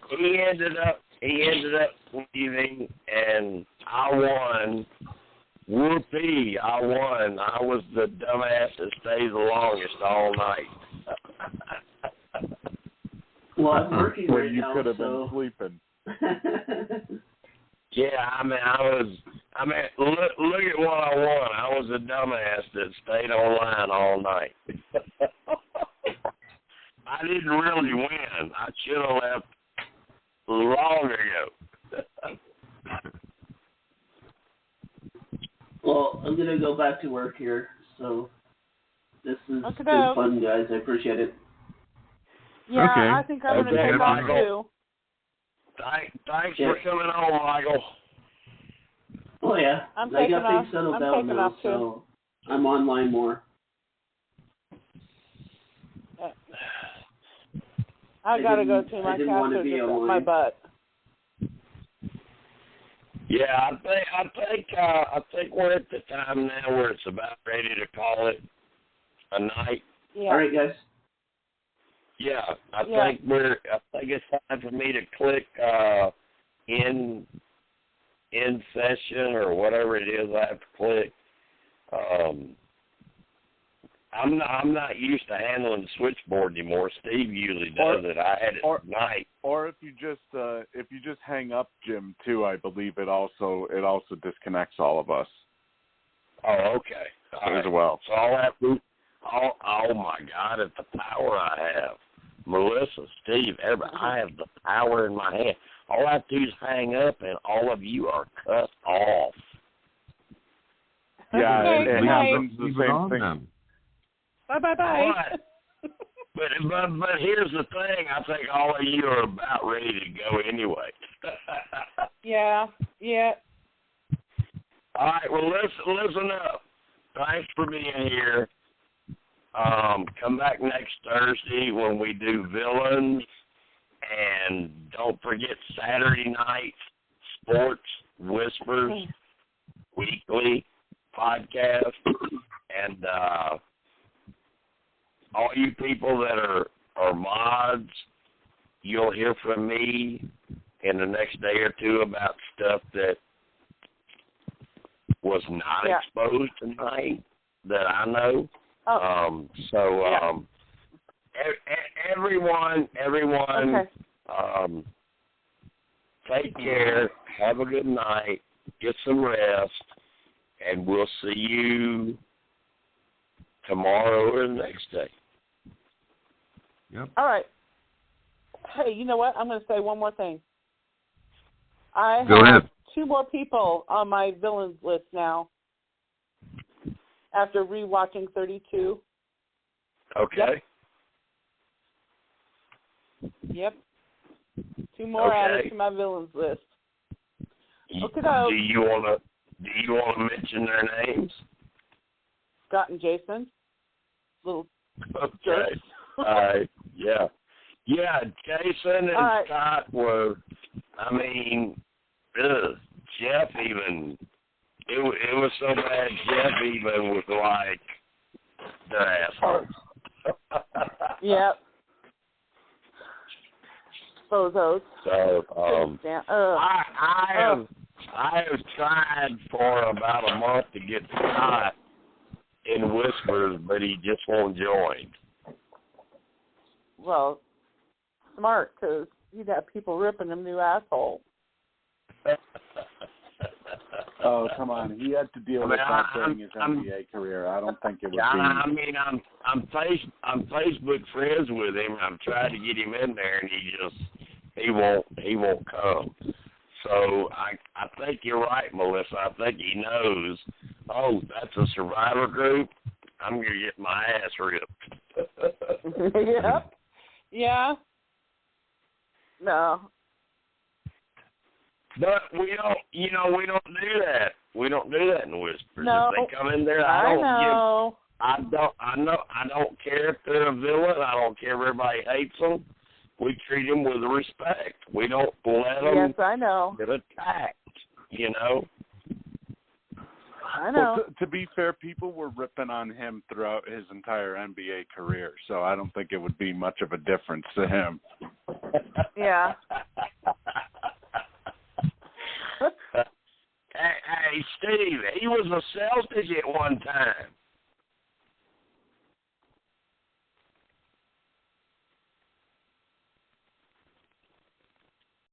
Speaker 1: he ended up leaving, and I won. Whoopee, I won. I was the dumbass that stays the longest all night.
Speaker 7: Well, I'm working
Speaker 2: When
Speaker 7: right
Speaker 2: you
Speaker 7: now,
Speaker 2: could have
Speaker 7: so...
Speaker 2: been sleeping.
Speaker 1: Yeah, look at what I won. I was the dumbass that stayed online all night. I didn't really win. I should have left long ago.
Speaker 7: Well, I'm going to go back to work here, so this has
Speaker 3: Okay,
Speaker 7: been fun, guys. I appreciate it.
Speaker 3: Yeah,
Speaker 5: Okay.
Speaker 3: I think I'm going to
Speaker 1: Okay,
Speaker 3: take off
Speaker 1: Michael.
Speaker 3: too.
Speaker 1: Thanks for coming on, Michael.
Speaker 7: Oh, yeah.
Speaker 3: I'm
Speaker 7: I
Speaker 3: taking
Speaker 7: got
Speaker 3: off.
Speaker 7: things settled
Speaker 3: I'm
Speaker 7: down
Speaker 3: taking
Speaker 7: now,
Speaker 3: off, too.
Speaker 7: so I'm online more.
Speaker 3: I got to go to my
Speaker 7: didn't want to
Speaker 3: castle
Speaker 7: be
Speaker 3: just up
Speaker 7: online.
Speaker 3: my butt.
Speaker 1: Yeah, I think we're at the time now where it's about ready to call it a night.
Speaker 3: Yeah.
Speaker 7: All right, guys.
Speaker 1: Yeah, I think it's time for me to click in session or whatever it is I have to click. I'm not used to handling the switchboard anymore. Steve usually does it. I had it at night.
Speaker 2: Or if you just hang up, Jim, too, I believe it also disconnects all of us.
Speaker 1: Oh, okay. All
Speaker 2: as
Speaker 1: right.
Speaker 2: well.
Speaker 1: So I'll have to. Oh my God! At the power I have, Melissa, Steve, everybody, I have the power in my hand. All I have to do is hang up, and all of you are cut off.
Speaker 2: Yeah,
Speaker 3: Okay,
Speaker 2: it
Speaker 3: good night.
Speaker 2: happens the same thing.
Speaker 3: Bye.
Speaker 1: But here's the thing. I think all of you are about ready to go anyway.
Speaker 3: Yeah.
Speaker 1: All right. Well, listen up. Thanks for being here. Come back next Thursday when we do villains, and don't forget Saturday night sports whispers. weekly podcast. And all you people that are mods, you'll hear from me in the next day or two about stuff that was not exposed tonight that I know. Everyone, take care, have a good night, get some rest, and we'll see you tomorrow or the next day.
Speaker 5: Yep.
Speaker 3: All right. Hey, you know what? I'm going to say one more thing. I
Speaker 5: Go
Speaker 3: have
Speaker 5: ahead.
Speaker 3: 2 more people on my villains list now after rewatching 32.
Speaker 1: Okay.
Speaker 3: Yep. 2 more added to my villains list. Okay,
Speaker 1: do you want to mention their names?
Speaker 3: Scott and Jason. Little jerks.
Speaker 1: Yeah. Yeah, Jason and Scott were, I mean, Jeff even, it was so bad Jeff even was like, they're assholes.
Speaker 3: Yep. Bozos.
Speaker 1: So, I have tried for about a month to get Scott in Whispers, but he just won't join.
Speaker 3: Well, smart, because you got people ripping him new asshole.
Speaker 2: Oh, come on. He had to deal with that during his NBA career. I don't think it would be.
Speaker 1: I mean, I'm Facebook friends with him. I'm trying to get him in there, and he won't come. So I think you're right, Melissa. I think he knows. Oh, that's a survivor group. I'm gonna get my ass ripped.
Speaker 3: Yep. Yeah. No.
Speaker 1: But we don't do that. We don't do that in Whispers.
Speaker 3: No.
Speaker 1: If they come in there,
Speaker 3: I
Speaker 1: don't care if they're a villain. I don't care if everybody hates them. We treat them with respect. We don't let them get attacked, you know.
Speaker 3: I know.
Speaker 2: Well, to be fair, people were ripping on him throughout his entire NBA career, so I don't think it would be much of a difference to him.
Speaker 3: Yeah.
Speaker 1: Hey, Steve, he was a Celtic at one time.